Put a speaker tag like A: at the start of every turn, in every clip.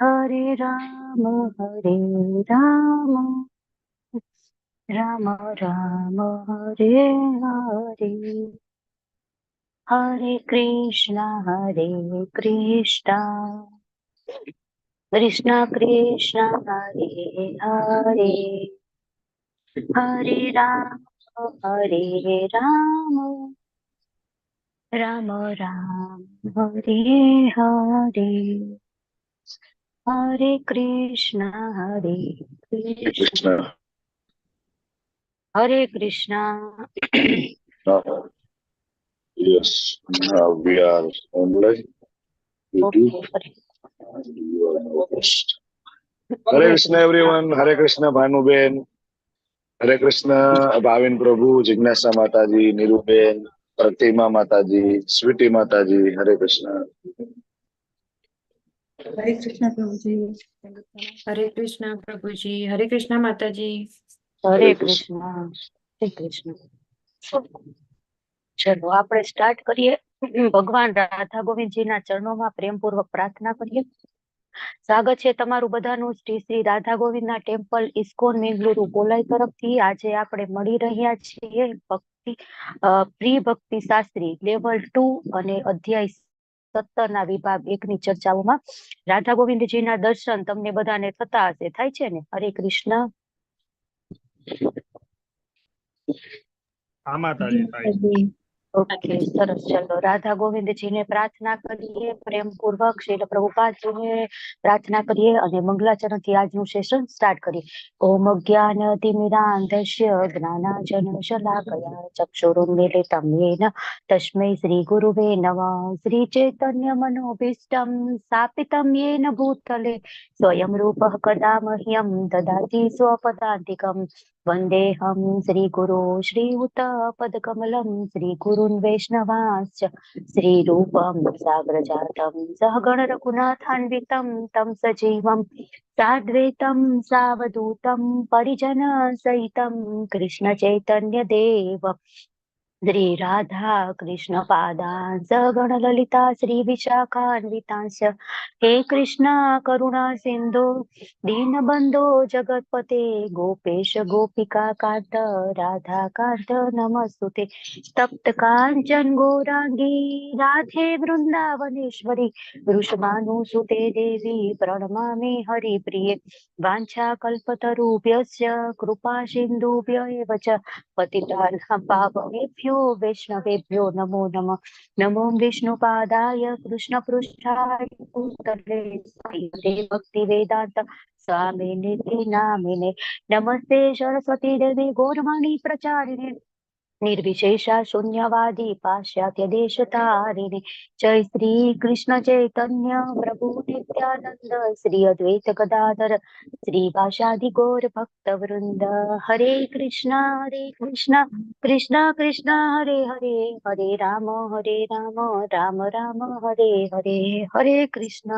A: Hare Ram Ram Ram Hare Hare, Hare Krishna Krishna Krishna Hare Hare, Hare Ram Ram Ram Hare Hare, Hare Krishna Hare Krishna.
B: Yes, now we are online. YouTube.
A: Okay.
B: You are now host. Hare Krishna everyone. Hare Krishna Bhanuben. Hare Krishna Bhavin Prabhu, Jignasa Mataji, Niruben, Pratima Mataji, Sweetie Mataji. Hare Krishna.
C: हरे कृष्ण प्रभु जी।
D: हरे कृष्ण प्रभु जी। हरे कृष्ण माता जी।
A: હરે કૃષ્ણ. હરે કૃષ્ણ. ચલો આપણે start કરીએ. ભગવાન રાધા ગોવિંદજીના ચરણોમાં પ્રેમપૂર્વક પ્રાર્થના કરીએ. સ્વાગત છે તમારું બધાનું શ્રી શ્રી રાધા ગોવિંદના ટેમ્પલ ઇસ્કોન મેંગલુરુ બોલાઈ તરફથી. આજે આપણે મળી રહ્યા છીએ ભક્તિ પ્રી ભક્તિ શાસ્ત્રી લેવલ 2 અને અધ્યાય 17 ના વિભાગ 1 ની ચર્ચાઓમાં. રાધા ગોવિંદજીના દર્શન તમને બધાને થતા હશે, થાય છે ને? હરે કૃષ્ણ. ઓકે, સરસ. ચલો રાધા ગોવિંદજીને પ્રાર્થના કરીએ પ્રેમપૂર્વક. શ્રીલ પ્રભુપાદજીને પ્રાર્થના કરીએ અને મંગલાચરણથી આજનું સેશન સ્ટાર્ટ કરીએ. ઓમ જ્ઞાનતિમિરાંધસ્ય જ્ઞાનાંજનશલાકયા ચક્ષુરુન્મીલિतं येन તસ્मै શ્રી ગુરુવે નમઃ. શ્રી ચૈતન્ય મનોભીષ્ટં સ્થાપિतं येन ભૂતલે સ્વયં રૂપः કદા મહ્યં દદાતિ સ્વપદાન્તિકम्. વંદેહમ શ્રી ગુરુ શ્રીયુતપદકમલમ શ્રી ગુરુન વૈષ્ણવાંશ્ચ શ્રી રૂપમ સાગ્રજાતમ સહગણ રઘુનાથાન્વિતમ તમ સજીવમ સાદ્વૈતમ સાવધૂતમ પરિજન સહિતમ કૃષ્ણ ચૈતન્ય દેવ શ્રી રાધા કૃષ્ણ પાદાન સગણ લલિતા શ્રી વિશાખાન્વિતાંશ. હે કૃષ્ણ કરુણા સિંધુ દીનબંધો જગતપતે ગોપેશ ગોપિકા કાંત રાધા કાંત નમસ્તુતે. તપ્ત કાંચન ગૌરાંગી રાધે વૃંદાવનેશ્વરી વૃષભાનુસુતે દેવી પ્રણમામિ હરિપ્રિયે. વાંછા કલ્પતરુભ્યસ્ય કૃપા સિંધુભ્ય એવ ચ પતિતાનાં પાવનેભ્યો વૈષ્ણવેભ્યો નમો નમઃ. નમો વિષ્ણુપાદાય કૃષ્ણપૃષ્ઠાય ભૂતલે ભક્તિ વેદાંત સ્વામિને નામિને. નમસ્તે સરસ્વતી દેવી ગૌરવાણી પ્રચારિણે નિર્વિશેષા શૂન્યવાદી પાશ્ચાત્ય દેશતારિણે. જય શ્રી કૃષ્ણ ચૈતન્ય પ્રભુ નિત્યાનંદ શ્રી અદ્વૈત ગદાધર શ્રીવાસાદિ ગૌર ભક્ત વૃંદ. હરે કૃષ્ણ કૃષ્ણ કૃષ્ણ હરે હરે, હરે રામ રામ રામ હરે હરે. હરે કૃષ્ણ.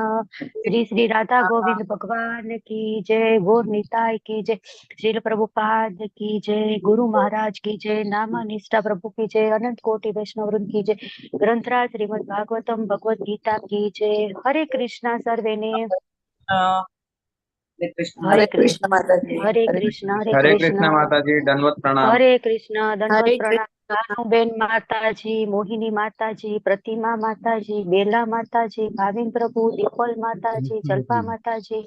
A: શ્રી શ્રી રાધા ગોવિંદ ભગવાન કી જય, ગોર નિતાય કી જય, શ્રીલ પ્રભુપાદ કી જય, ગુરુ મહારાજ કી જય, નામા નિષ્ઠા પ્રભુ કી જય, અનંત કોટી વૈષ્ણવ વૃંદ કી જય, ગ્રંથરાજ શ્રીમદ ભાગવતમ ભગવદ ગીતા કી જય. હરે કૃષ્ણ સર્વેને.
C: हरे कृष्ण माता जी।
A: હરે કૃષ્ણ.
E: हरे कृष्ण माताजी, दंडवत प्रणाम।
A: હરે કૃષ્ણ. દંડવત
C: હરે
A: પ્રણામ. ભાનુબેન માતાજી, મોહિની માતાજી, પ્રતિમા માતાજી, બેલા માતાજી, ભાવિન પ્રભુ, દીપલ માતાજી, જલ્પા માતાજી,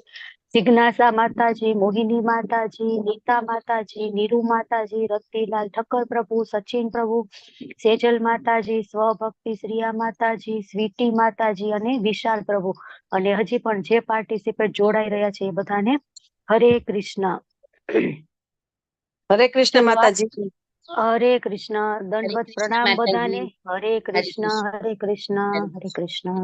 A: જિજ્ઞાસા માતાજી, મોહિની માતાજી, નીતા માતાજી, નીરુ માતાજી, રતિલાલ ઠક્કર પ્રભુ, સચિન પ્રભુ, સેજલ માતાજી, સ્વભક્તિ શ્રીયા માતાજી, સ્વીટી માતાજી અને વિશાલ પ્રભુ. અને હજી પણ જે પાર્ટિસિપેટ જોડાઈ રહ્યા છે એ બધાને હરે કૃષ્ણ.
C: हरे कृष्ण माता जी।
A: હરે કૃષ્ણ. દંડવત પ્રણામ બધાને. હરે કૃષ્ણ. હરે કૃષ્ણ. હરે કૃષ્ણ.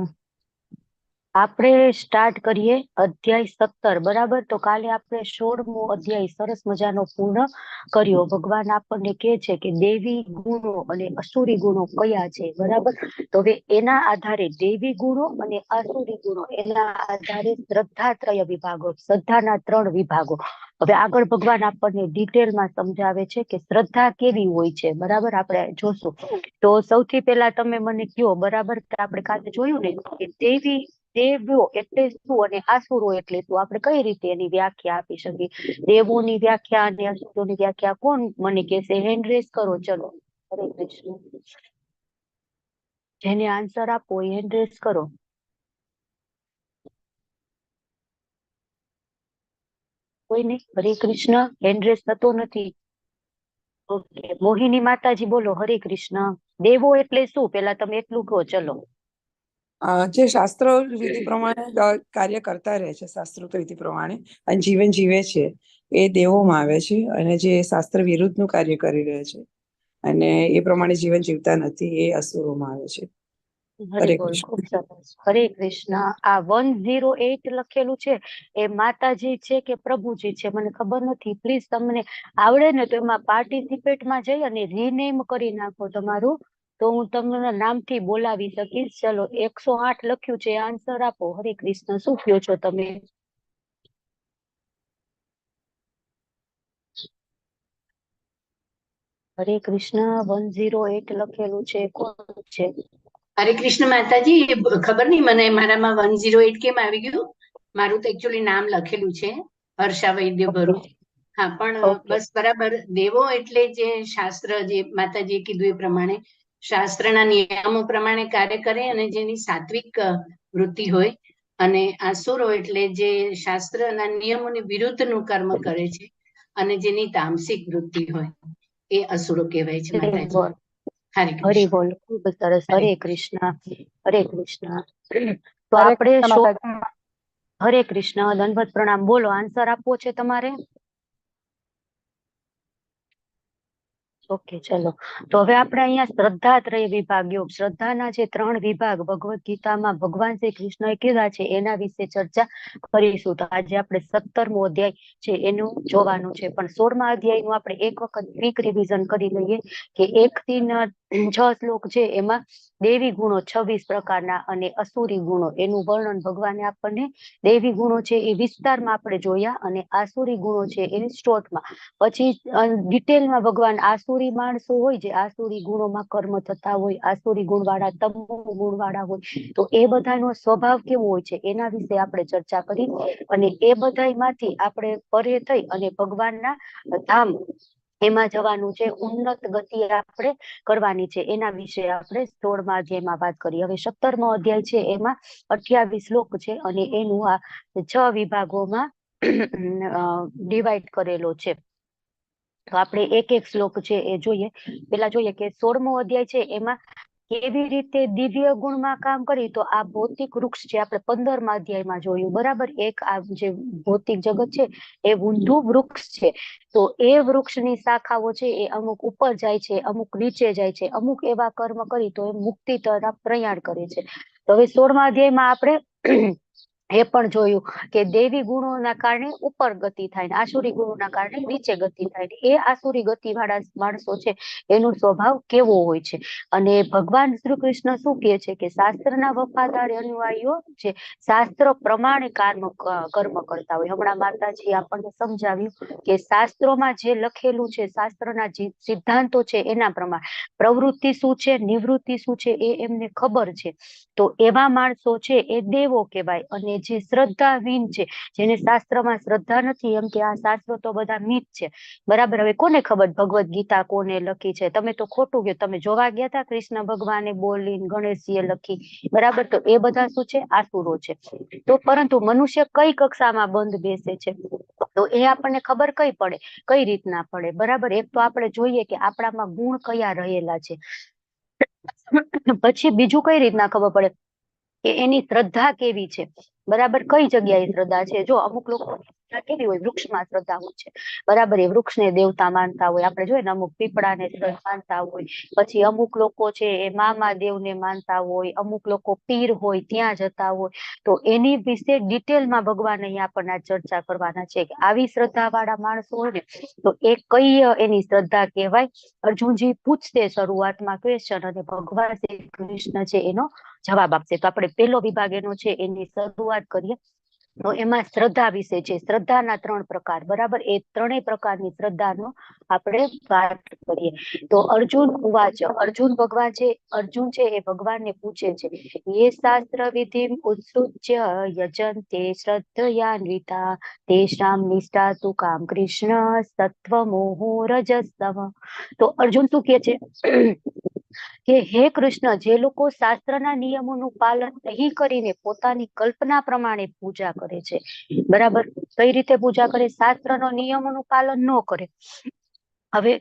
A: આપણે સ્ટાર્ટ કરીએ અધ્યાય 17. બરાબર? તો કાલે આપણે 16મો અધ્યાય સરસ મજાનો પૂર્ણ કર્યો. ભગવાન આપણને કહે છે કે દેવી ગુણો અને અસુરી ગુણો કયા છે. બરાબર? તો હવે એના આધારે દેવી ગુણો અને આસુરી ગુણો એના આધારે શ્રદ્ધાત્રય વિભાગો, શ્રદ્ધાના 3 વિભાગો. હવે આગળ ભગવાન આપણને ડિટેલમાં સમજાવે છે કે શ્રદ્ધા કેવી હોય છે. બરાબર? આપણે જોશું. તો સૌથી પહેલા તમે મને કહો, બરાબર, કે આપણે કાલે જોયું ને કે દેવી દેવો એટલે શું અને આસુરો એટલે શું, આપણે કઈ રીતે એની વ્યાખ્યા આપી શકીએ? દેવોની વ્યાખ્યા અને અસુરોની વ્યાખ્યા કોણ મને કહેશે? હેન્ડ રેઝ કરો. ચલો, હરે કૃષ્ણ. જેને આન્સર આપો એ હેન્ડ રેઝ કરો. કોઈ નહીં? હરે કૃષ્ણ. હેન્ડ રેઝ થતો નથી. ઓકે, મોહિની માતાજી બોલો. હરે કૃષ્ણ. દેવો એટલે શું, પેલા તમે એટલું કહો. ચલો.
C: જે શાસ્ત્રો વિધિ પ્રમાણે કાર્ય કરતા રહે છે, શાસ્ત્રોક્ત વિધિ પ્રમાણે અને જીવન જીવે છે, એ દેવોમાં આવે છે. અને જે શાસ્ત્ર વિરુદ્ધનું કાર્ય કરી રહે છે અને એ પ્રમાણે જીવન જીવતા નથી, એ અસુરોમાં આવે છે.
A: હરે
C: હરે
A: બોલ.
C: કૃષ્ણ.
A: ખૂબ સરસ. હરે કૃષ્ણ. આ 108 લખેલું છે એ માતાજી છે કે પ્રભુજી છે મને ખબર નથી. પ્લીઝ તમને આવડે ને તો એમાં પાર્ટિસિપેટમાં જઈ અને રીનેમ કરી નાખો તમારું, તો હું તમને નામથી બોલાવી શકીશ. ચલો, 108 લખ્યું છે, આન્સર આપો. હરે કૃષ્ણ. શું કહો છો તમે? હરે કૃષ્ણ. 108 લખેલું છે, કોણ છે?
F: હરે કૃષ્ણ માતાજી. ખબર નહીં મને મારામાં 108 કેમ આવી ગયું. મારું તો એકચ્યુઅલી નામ લખેલું છે હર્ષા વૈદ્ય ભરૂચ. હા, પણ બસ બરાબર. દેવો એટલે જે શાસ્ત્ર, જે માતાજીએ કીધું એ પ્રમાણે શાસ્ત્રના નિયમો પ્રમાણે કાર્ય કરે અને જેની સાત્વિક વૃત્તિ હોય, અને આસુરો એટલે જે શાસ્ત્રના નિયમોની વિરુદ્ધનું કર્મ કરે છે અને જેની તામસિક વૃત્તિ હોય, એ અસુરો કહેવાય છે માતાજી. હરે
A: હરે
F: કૃષ્ણ.
A: બોલ. ખૂબ સરસ. હરે કૃષ્ણ. હરે કૃષ્ણ. તો
C: હરે
A: આપણે
C: કૃષ્ણ માતાજી.
A: હરે કૃષ્ણ. દંડવત પ્રણામ. બોલો, આન્સર આપવો છે તમારે. ઓકે, ચલો. તો હવે આપણે અહીંયા શ્રદ્ધાત્રય વિભાગ, યોગ શ્રદ્ધાના જે 3 વિભાગ ભગવદ્ ગીતામાં ભગવાન શ્રી કૃષ્ણએ કીધા છે એના વિશે ચર્ચા કરીશું. તો આજે આપણે 17મો અધ્યાય છે એનું જોવાનું છે. પણ 16મા અધ્યાયનું આપણે એક વખત ક્વિક રિવિઝન કરી લઈએ કે 1 થી 6 શ્લોક છે એમાં દેવી ગુણો 26 પ્રકારના અને અસુરી ગુણો એનું વર્ણન ભગવાને આપણને, દેવી ગુણો છે એ વિસ્તારમાં આપણે જોયા અને આસુરી ગુણો છે એ શોર્ટમાં. પછી ડિટેલમાં ભગવાન આસુરી માણસો હોય, જે આસુરી ગુણોમાં કર્મ થતા હોય, આસુરી ગુણવાળા, તમો ગુણવાળા હોય, તો એ બધાનો સ્વભાવ કેવો હોય છે એના વિશે આપણે ચર્ચા કરી. અને એ બધામાંથી આપણે પરે થઈ અને ભગવાનના ધામ એમાં જવાનું છે, ઉન્નત ગતિ આપણે કરવાની છે, એના વિશે આપણે 16મા અધ્યાયમાં વાત કરી. હવે 17મો અધ્યાય છે એમાં 28 શ્લોક છે અને એનું આ 6 વિભાગોમાં ડિવાઈડ કરેલો છે. તો આપણે એક એક શ્લોક છે એ જોઈએ. પેલા જોઈએ કે 16મો અધ્યાય છે એમાં કેવી રીતે દિવ્ય ગુણમાં કામ કરી. તો આ ભૌતિક વૃક્ષ છે, આપણે 15મા અધ્યાયમાં જોયું, બરાબર. એક આ જે ભૌતિક જગત છે એ ઊંધું વૃક્ષ છે. તો એ વૃક્ષની શાખાઓ છે એ અમુક ઉપર જાય છે, અમુક નીચે જાય છે, અમુક એવા કર્મ કરી તો એ મુક્તિ તરફ પ્રયાણ કરે છે. તો હવે 16મા અધ્યાયમાં આપણે એ પણ જોયું કે દેવી ગુણોના કારણે ઉપર ગતિ થાય ને આસુરી ગુણોના કારણે નીચે ગતિ થાય. એ આસુરી ગતિ વાળા માણસો છે એનો સ્વભાવ કેવો હોય છે. અને ભગવાન શ્રી કૃષ્ણ શું કહે છે કે શાસ્ત્રના વફાદાર અનુયાયીઓ છે શાસ્ત્ર પ્રમાણે કર્મ કરતા હોય. હમણાં માતાજી આપણને સમજાવ્યું કે શાસ્ત્રોમાં જે લખેલું છે, શાસ્ત્રના જે સિદ્ધાંતો છે એના પ્રમાણે પ્રવૃત્તિ શું છે, નિવૃત્તિ શું છે એ એમને ખબર છે. તો એવા માણસો છે એ દેવો કહેવાય. અને જે શ્રદ્ધાહીન છે, જેને શાસ્ત્રમાં શ્રદ્ધા નથી, એમ કે આ શાસ્ત્રો તો બધા મિથ છે, બરાબર. હવે કોને ખબર ભગવદ્ ગીતા કોને લખી છે? તમે તો ખોટું ગયો, તમે જોવા ગયા હતા કૃષ્ણ ભગવાને બોલીને ગણેશજીએ લખી, બરાબર. તો એ બધા શું છે? આસુરો છે. તો પરંતુ મનુષ્ય કઈ કક્ષામાં બંધ બેસે છે, તો એ આપણને ખબર કઈ પડે, કઈ રીતના પડે, બરાબર. એક તો આપણે જોઈએ કે આપણામાં ગુણ કયા રહેલા છે, પછી બીજું કઈ રીતના ખબર પડે કે એની શ્રદ્ધા કેવી છે, બરાબર. કઈ જગ્યાએ શ્રદ્ધા છે. જો અમુક લોકો કેવી હોય, વૃક્ષમાં શ્રદ્ધા હોય છે, બરાબર. એ વૃક્ષને દેવતા માનતા હોય, આપણે જોઈએ ને અમુક પીપળાને માનતા હોય. પછી અમુક લોકો છે એ મામાદેવને માનતા હોય, અમુક લોકો પીર હોય ત્યાં જતા હોય. તો એની વિશે ડિટેલમાં ભગવાન અહીંયા આપણને ચર્ચા કરવાના છે કે આવી શ્રદ્ધા વાળા માણસો હોય ને તો એ કઈ એની શ્રદ્ધા કહેવાય. અર્જુનજી પૂછશે શરૂઆતમાં ક્વેશ્ચન અને ભગવાન શ્રી કૃષ્ણ છે એનો જવાબ આપશે. તો આપણે પહેલો વિભાગ એનો છે એની શરૂઆત કરીએ. તો એમાં શ્રદ્ધા વિશે છે, શ્રદ્ધાના 3 પ્રકાર, બરાબર. એ 3 પ્રકારની શ્રદ્ધાનો આપણે પાઠ કરીએ. તો અર્જુન ઉવાચ, અર્જુન છે એ ભગવાનને પૂછે છે, યે શાસ્ત્ર વિધિમ ઉત્સૃજ્ય યજન્તે શ્રદ્ધયાન્વિતા તેષામ નિષ્ઠા તુ કામ કૃષ્ણ સત્વમોહો રજસ્તમ. તો અર્જુન શું કહે છે કે હે કૃષ્ણ, જે લોકો શાસ્ત્રના નિયમોનું પાલન નહીં કરીને પોતાની કલ્પના પ્રમાણે પૂજા કરે છે, બરાબર. કઈ રીતે પૂજા કરે? શાસ્ત્રનો નિયમોનું પાલન ન કરે. હવે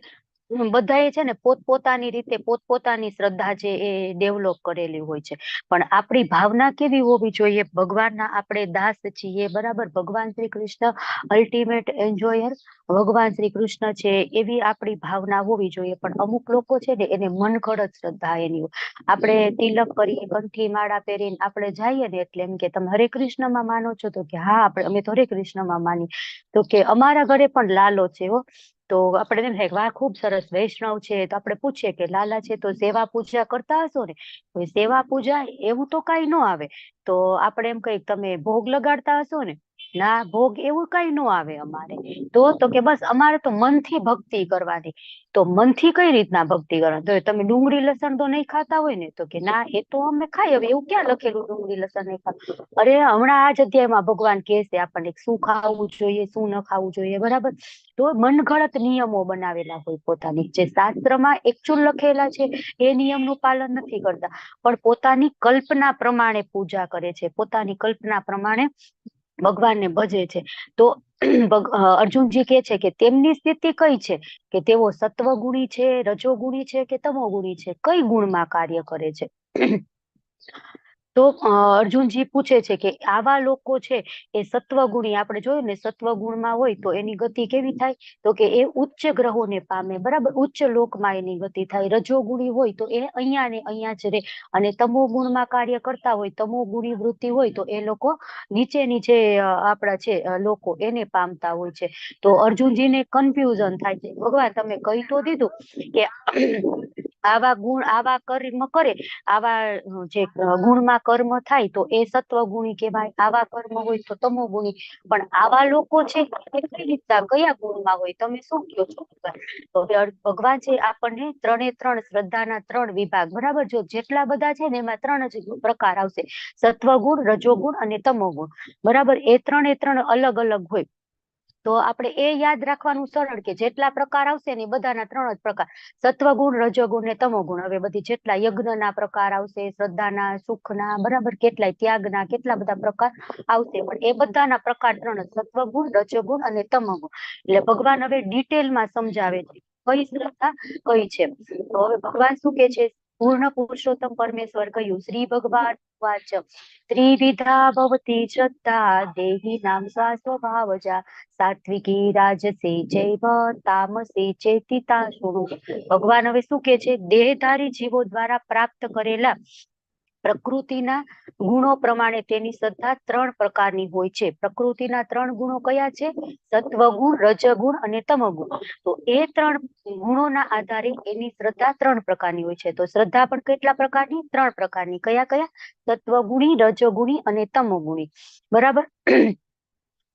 A: બધાએ છે ને પોતપોતાની રીતે પોતપોતાની શ્રદ્ધા છે એ ડેવલપ કરેલી હોય છે, પણ આપણી ભાવના કેવી હોવી જોઈએ? ભગવાનના આપણે દાસ છીએ, બરાબર. ભગવાન શ્રી કૃષ્ણ અલ્ટિમેટ એન્જોયર ભગવાન શ્રી કૃષ્ણ છે, એવી આપણી ભાવના હોવી જોઈએ. પણ અમુક લોકો છે ને એને મનગઢત શ્રદ્ધા એની હોય. આપણે તિલક કરી, કંઠી માળા પહેરીને આપણે જઈએ ને એટલે એમ કે તમે હરે કૃષ્ણમાં માનો છો? તો કે હા, અમે તો હરે કૃષ્ણમાં માની. તો કે અમારા ઘરે પણ લાલો છે હો. તો આપણે એમ થાય વાહ, ખૂબ સરસ, વૈષ્ણવ છે. તો આપણે પૂછીએ કે લાલા છે તો સેવા પૂજા કરતા હશો ને? તો સેવા પૂજા એવું તો કઈ ન આવે. તો આપણે એમ કહીએ તમે ભોગ લગાડતા હશો ને? ના, ભોગ એવું કઈ ન આવે અમારે. તો કે બસ અમારે તો મનથી ભક્તિ કરવાની. તો મનથી કઈ રીતના ભક્તિ કરવાની? તો તમે ડુંગળી લસણ તો નહીં ખાતા હોય ને? તો કે ના, એ તો અમે ખાઈ. હવે એવું ક્યાં લખેલું ડુંગળી લસણ નહીં ખાતા? અરે હમણાં આ જ અધ્યાયમાં ભગવાન કહે છે આપણને શું ખાવું જોઈએ, શું ન ખાવું જોઈએ, બરાબર. તો મનગઢત નિયમો બનાવેલા હોય પોતાની, જે શાસ્ત્રમાં એકચુઅલ લખેલા છે એ નિયમનું પાલન નથી કરતા, પણ પોતાની કલ્પના પ્રમાણે પૂજા કરે છે, પોતાની કલ્પના પ્રમાણે ભગવાનને ભજે છે. તો અર્જુનજી કહે છે કે તેમની સ્થિતિ કઈ છે? કે તેઓ સત્વગુણી છે, રજોગુણી છે કે તમોગુણી છે? કઈ ગુણમાં કાર્ય કરે છે? તો અર્જુનજી પૂછે છે કે આવા લોકો છે એ સત્વગુણી, આપણે જોયું ને સત્વગુણમાં હોય તો એની ગતિ કેવી થાય? તો કે એ ઉચ્ચ ગ્રહોને પામે, બરાબર. ઉચ્ચ લોકમાં એની ગતિ થાય. રજોગુણી હોય તો એ અહીંયા ને અહીંયા જ રહે, અને તમોગુણમાં કાર્ય કરતા હોય, તમોગુણી વૃત્તિ હોય તો એ લોકો નીચે આપણા છે લોકો એને પામતા હોય છે. તો અર્જુનજીને કન્ફ્યુઝન થાય છે, ભગવાન તમે કહી તો દીધું કે આવા ગુણ, આવા કર્મ કરે, આવા જે ગુણમાં કર્મ થાય તો એ સત્વગુણી કહેવાય, આવા કર્મ હોય તો તમોગુણી. પણ આવા લોકો છે એ કઈ રીતના, કયા ગુણમાં હોય? તમે શું કહો છો? તો ભગવાન છે આપણને 3 શ્રદ્ધાના 3 વિભાગ, બરાબર. જો જેટલા બધા છે ને એમાં 3 જ પ્રકાર આવશે, સત્વગુણ, રજોગુણ અને તમોગુણ, બરાબર. એ 3 અલગ અલગ હોય. તો આપણે એ યાદ રાખવાનું સરળ કે જેટલા પ્રકાર આવશે ને બધાના 3 જ પ્રકાર, સત્વગુણ, રજોગુણ ને તમોગુણ. હવે બધી જેટલા યજ્ઞના પ્રકાર આવશે, શ્રદ્ધાના, સુખના, બરાબર, કેટલાય ત્યાગના, કેટલા બધા પ્રકાર આવશે, પણ એ બધાના પ્રકાર 3 જ, સત્વગુણ, રજોગુણ અને તમોગુણ. એટલે ભગવાન હવે ડિટેલમાં સમજાવે છે કઈ શ્રદ્ધા કઈ છે. તો હવે ભગવાન શું કે છે? પૂર્ણ પુરુષોત્તમ પરમેશ્વર કહ્યું, શ્રી ભગવાન વાચ, ત્રિવિધા ભવતી શ્રદ્ધા દેહી નામ સ્વભાવજા સાત્વિકી રાજસી જૈવ તામસી ચેતિતા શુણુ. ભગવાન હવે શું કે છે? દેહધારી જીવો દ્વારા પ્રાપ્ત કરેલા પ્રકૃતિના ગુણો પ્રમાણે તેની શ્રદ્ધા 3 પ્રકારની હોય છે. પ્રકૃતિના 3 ગુણો કયા છે? સત્વગુણ, રજગુણ અને તમોગુણ. તો એ 3 ગુણોના આધારે એની શ્રદ્ધા 3 પ્રકારની હોય છે. તો શ્રદ્ધા પણ કેટલા પ્રકારની? 3 પ્રકારની. કયા કયા? સત્વગુણી, રજોગુણી અને તમોગુણી, બરાબર.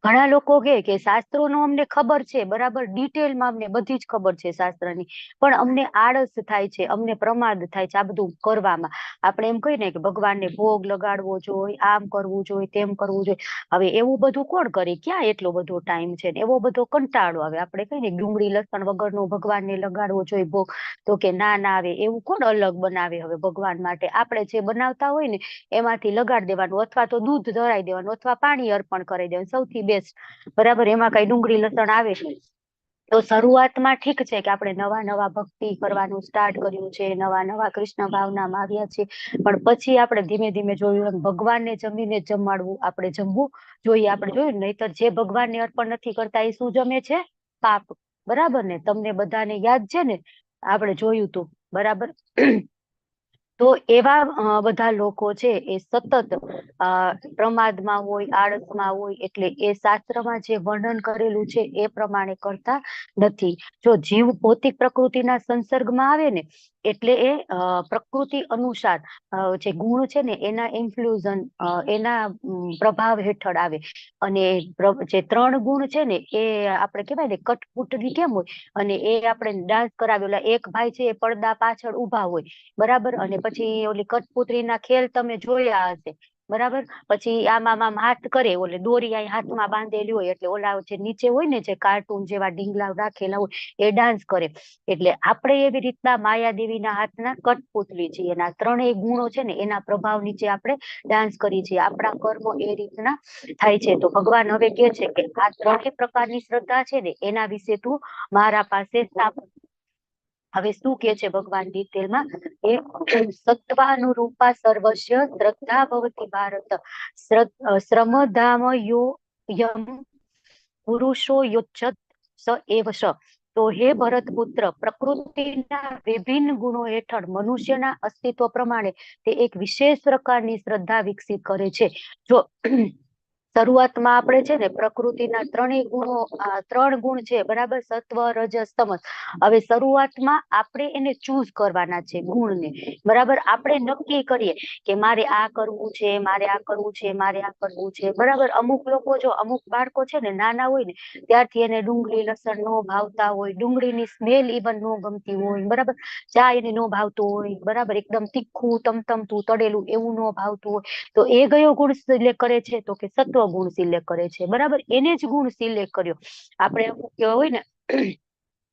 A: ઘણા લોકો કે શાસ્ત્રોનો અમને ખબર છે, બરાબર, ડિટેલમાં અમને બધી જ ખબર છે શાસ્ત્રની, પણ અમને આળસ થાય છે, અમને પ્રમાદ થાય છે આ બધું કરવામાં. આપણે એમ કહીએ ને કે ભગવાનને ભોગ લગાડવો જોઈએ, આમ કરવું જોઈએ, તેમ કરવું જોઈએ. હવે એવું બધું કોણ કરે? ક્યાં એટલો બધો ટાઈમ છે? એવો બધો કંટાળો આવે. આપણે કહીએ ને ડુંગળી લસણ વગરનો ભગવાનને લગાડવો જોઈએ ભોગ, તો કે ના આવે. એવું કોણ અલગ બનાવે હવે ભગવાન માટે? આપણે જે બનાવતા હોય ને એમાંથી લગાડી દેવાનું, અથવા તો દૂધ ધરાઈ દેવાનું, અથવા પાણી અર્પણ કરી દેવાનું, સૌથી બેસ્ટ, બરાબર. એમાં કઈ ડુંગળી લસણ આવે છે? તો શરૂઆતમાં ઠીક છે કે આપણે નવા ભક્તિ કરવાનું સ્ટાર્ટ કર્યું છે, નવા કૃષ્ણ ભાવનામાં આવ્યા છે, પણ પછી આપણે ધીમે ધીમે જોયું ભગવાનને જમીને જમાડવું, આપણે જમવું જોઈએ. આપણે જોયું નહીતર જે ભગવાનને અર્પણ નથી કરતા એ શું જમે છે? પાપ, બરાબર ને? તમને બધાને યાદ છે ને, આપણે જોયું તું, બરાબર. તો એવા બધા લોકો છે એ સતત પ્રમાદમાં હોય, આળસમાં હોય, એટલે એ શાસ્ત્રમાં જે વર્ણન કરેલું છે એ પ્રમાણે કરતા નથી. જો જીવ ભૌતિક પ્રકૃતિના સંસર્ગમાં આવે ને એટલે એ પ્રકૃતિ અનુસાર જે ગુણ છે ને એના ઇન્ફ્લુઝન એના પ્રભાવ હેઠળ આવે. અને જે 3 ગુણ છે ને એ આપણે કહેવાય ને કઠપૂતળી કેમ હોય, અને એ આપણે ડાન્સ કરાવે. ઓલા એક ભાઈ છે એ પડદા પાછળ ઊભા હોય, બરાબર, અને પછી ઓલી કઠપૂતળીના ખેલ તમે જોયા હશે, બરાબર. પછી આમ હાથ કરે, ઓલે દોરી અહીં હાથમાં બાંધેલી હોય, એટલે ઓલા જે નીચે હોય ને જે કાર્ટૂન જેવા ઢીંગલા રાખેલા હોય એ ડાન્સ કરે. એટલે આપણે એવી રીતના માયાદેવીના હાથના કઠપૂતળી છીએ. એના 3 ગુણો છે ને એના પ્રભાવ નીચે આપણે ડાન્સ કરીએ છીએ. આપણા કર્મો એ રીતના થાય છે. તો ભગવાન હવે કે છે કે આ 3 પ્રકારની શ્રદ્ધા છે ને એના વિશે તું મારા પાસે સાંભળ. હવે શું કે છે ભગવાન ડિટેલમાં, એ સત્વાનુરૂપા સર્વસ્ય શ્રદ્ધા ભવતિ ભારત શ્રમધામ યમ પુરુષો યોચ્છત સ એવ સ. તો હે ભરત પુત્ર, પ્રકૃતિના વિભિન્ન ગુણો હેઠળ મનુષ્યના અસ્તિત્વ પ્રમાણે તે એક વિશેષ પ્રકારની શ્રદ્ધા વિકસિત કરે છે. જો શરૂઆતમાં આપણે છે ને પ્રકૃતિના 3 ગુણો, 3 ગુણ છે, બરાબર, સત્વ રજસ તમસ. હવે શરૂઆતમાં આપણે એને ચૂઝ કરવાના છે ગુણને, બરાબર. આપણે નક્કી કરીએ કે મારે આ કરવું છે, મારે આ કરવું છે, મારે આ કરવું છે, બરાબર. અમુક લોકો, જો અમુક બાળકો છે ને નાના હોય ને ત્યારથી એને ડુંગળી લસણ નો ભાવતા હોય, ડુંગળીની સ્મેલ ઇવન નો ગમતી હોય, બરાબર. ચા એને નો ભાવતું હોય, બરાબર, એકદમ તીખું તમતમતું તળેલું એવું નો ભાવતું હોય. તો એ કયો ગુણ સિલેક્ટ કરે છે? તો કે સત્વ ગુણ સિલેક્ટ કરે છે, બરાબર. એને જ ગુણ સિલેક્ટ કર્યો. આપણે અમુક કેવા હોય ને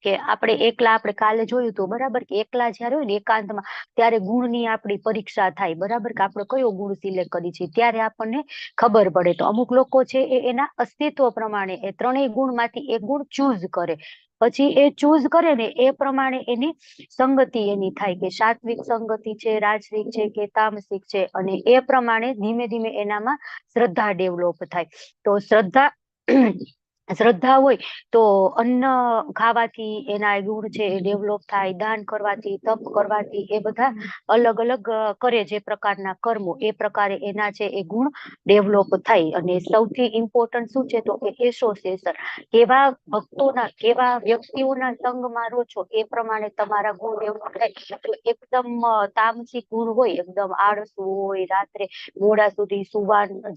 A: કે આપણે એકલા, આપણે કાલે જોયું હતું, બરાબર, કે એકલા જયારે હોય ને એકાંતમાં ત્યારે ગુણની આપણી પરીક્ષા થાય, બરાબર, કે આપણે કયો ગુણ સિલેક્ટ કરી છે ત્યારે આપણને ખબર પડે. તો અમુક લોકો છે એ એના અસ્તિત્વ પ્રમાણે એ 3 ગુણમાંથી એક ગુણ ચૂઝ કરે. પછી એ ચૂઝ કરે ને એ પ્રમાણે એની સંગતિ એની થાય કે સાત્વિક સંગતિ છે, રાજસિક છે કે તામસિક છે, અને એ પ્રમાણે ધીમે ધીમે એનામાં શ્રદ્ધા ડેવલપ થાય. તો શ્રદ્ધા હોય તો અન્ન ખાવાથી એના ગુણ છે એ ડેવલપ થાય, દાન કરવાથી, તપ કરવાથી, એ બધા અલગ અલગ કરે જે પ્રકારના કર્મો, એ પ્રકારે એના છે એ ગુણ ડેવલપ થાય. અને સૌથી ઇમ્પોર્ટન્ટ શું છે? તો કે એસોસિએશન. કેવા ભક્તોના, કેવા વ્યક્તિઓના સંગમાં રહો છો એ પ્રમાણે તમારા ગુણ ડેવલપ થાય. તો એકદમ તામસિક ગુણ હોય, એકદમ આળસુ હોય, રાત્રે મોડા સુધી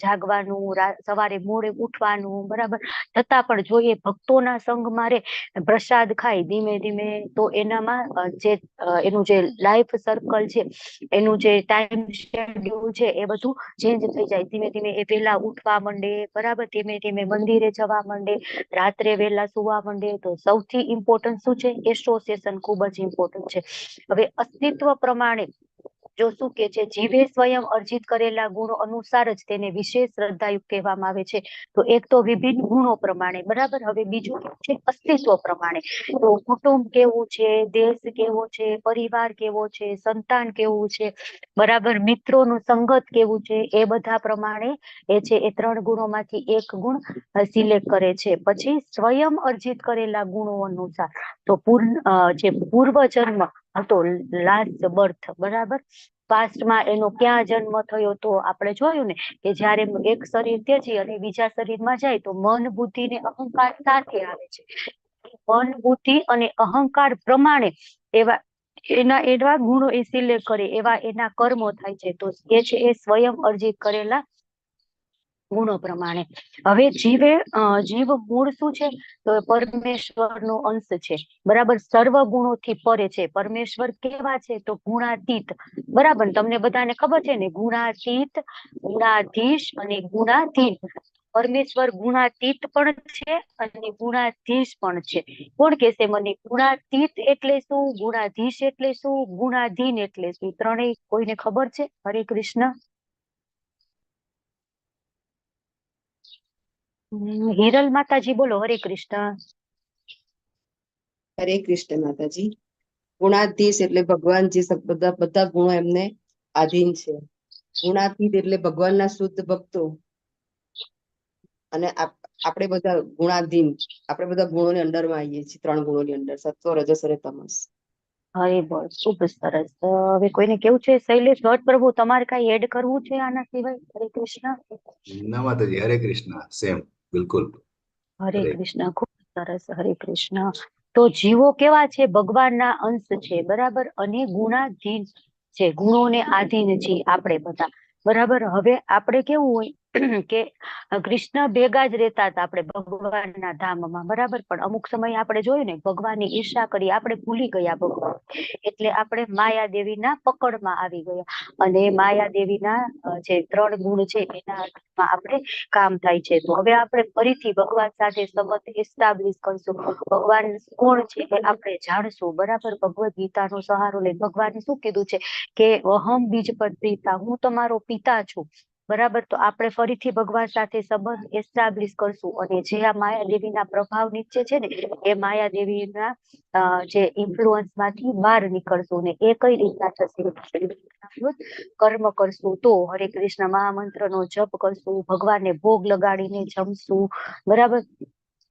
A: જાગવાનું, સવારે મોડે ઉઠવાનું, બરાબર, છતાં પણ જોઈએ ભક્તોના સંગમાં રે, પ્રસાદ ખાય ધીમે ધીમે, તો એનામાં જે એનું જે લાઈફ સર્કલ છે, એનું જે ટાઈમ શેડ્યુલ છે એ બધું ચેન્જ થઈ જાય. ધીમે ધીમે એ વહેલા ઉઠવા માંડે, બરાબર, ધીમે ધીમે મંદિરે જવા માંડે, રાત્રે વહેલા સુવા માંડે. તો સૌથી ઇમ્પોર્ટન્ટ શું છે? એસોસિએશન ખૂબ જ ઇમ્પોર્ટન્ટ છે. હવે અસ્તિત્વ પ્રમાણે જો શું કે છે, જીવે સ્વયં અર્જિત કરેલા ગુણો અનુસાર જ તેને વિશેષ શ્રદ્ધાયુક્ત કહેવામાં આવે છે. તો એક તો વિભિન્ન ગુણો પ્રમાણે, બરાબર. હવે બીજું છે અસ્તિત્વ પ્રમાણે. તો કુટુંબ કેવું છે, દેશ કેવો છે, પરિવાર કેવો છે, સંતાન કેવું છે, બરાબર, મિત્રોનું સંગત કેવું છે, એ બધા પ્રમાણે એ છે એ 3 ગુણોમાંથી એક ગુણ સિલેક્ટ કરે છે. પછી સ્વયં અર્જિત કરેલા ગુણો અનુસાર, તો જે પૂર્વ જન્મ હતો, લાસ્ટ બર્થ, બરાબર, પાસ્ટમાં એનો ક્યાં જન્મ થયો, તો આપણે જોયું ને કે જયારે એક શરીર ત્યજી અને બીજા શરીરમાં જાય તો મન, બુદ્ધિ ને અહંકાર સાથે આવે છે. મન, બુદ્ધિ અને અહંકાર પ્રમાણે એવા ગુણો એ સિલેક્ટ કરે, એવા એના કર્મો થાય છે. તો એ છે એ સ્વયં અર્જિત કરેલા ગુણો પ્રમાણે. હવે જીવ મૂળ શું છે? તો પરમેશ્વરનો અંશ છે, બરાબર, સર્વ ગુણોથી પરે છે. પરમેશ્વર કેવા છે? તો ગુણાતીત, બરાબર. તમને બધાને ખબર છે ને, ગુણાતીત, ગુણાધીશ અને ગુણાધીન. પરમેશ્વર ગુણાતીત પણ છે અને ગુણાધીશ પણ છે. કોણ કહેશે મને ગુણાતીત એટલે શું, ગુણાધીશ એટલે શું, ગુણાધીન એટલે શું? 3 કોઈને ખબર છે? હરે કૃષ્ણ. હિરલ માતાજી બોલો. હરે કૃષ્ણ.
G: હરે કૃષ્ણ માતાજી. ગુણાધીશ એટલે ભગવાન જે બધા ગુણો એમને આધીન છે. ગુણાતીત એટલે ભગવાનના શુદ્ધ ભક્તો, અને આપણે બધા ગુણાધીન, આપણે બધા ગુણોની અંડરમાં આવીએ છીએ. 3 ગુણોની અંદર, સત્વ, રજસ અને તમસ.
A: હરે બોલ, ખૂબ સરસ. હવે કોઈને કેવું છે? શૈલેષ ભટ્ટ પ્રભુ, તમારે કઈ એડ કરવું છે આના સિવાય? હરે કૃષ્ણ.
H: ના માતાજી, હરે કૃષ્ણ. સેમ, બિલકુલ.
A: હરે કૃષ્ણ, ખૂબ સરસ. હરે કૃષ્ણ. તો જીવો કેવા છે? ભગવાનના અંશ છે, બરાબર, અને ગુણાધીન છે, ગુણોને આધીન છીએ આપણે બધા, બરાબર. હવે આપણે કેવું હોય કે કૃષ્ણ ભેગા જ રહેતા હતા આપણે ભગવાનના ધામમાં, બરાબર, પણ અમુક સમય આપણે જોયું ને ભગવાનની ઈર્ષા કરી, આપણે ભૂલી ગયા ભગવાન, એટલે આપણે માયાદેવીના પકડમાં આવી ગયા, અને માયાદેવીના જે 3 ગુણ છે એના હાથમાં આપણે કામ થાય છે. તો હવે આપણે ફરીથી ભગવાન સાથે સંબંધ એસ્ટાબ્લિશ કરશું, ભગવાન કોણ છે એ આપણે જાણશું, બરાબર. ભગવદ ગીતાનો સહારો લઈ ભગવાને શું કીધું છે કે અહમ બીજ પિતા, હું તમારો પિતા છું, બરાબર. તો આપણે ફરીથી ભગવાન સાથે સંબંધ એસ્ટાબ્લિશ કરશું, અને જે આ માયાદેવીના પ્રભાવ નીચે છે ને એ માયાદેવીના જે ઇન્ફ્લુઅન્સ માંથી બહાર નીકળશું, ને એ કઈ રીતના થશે? કર્મ કરશું, તો હરે કૃષ્ણ મહામંત્રનો જપ કરશું, ભગવાનને ભોગ લગાડીને જમશું, બરાબર,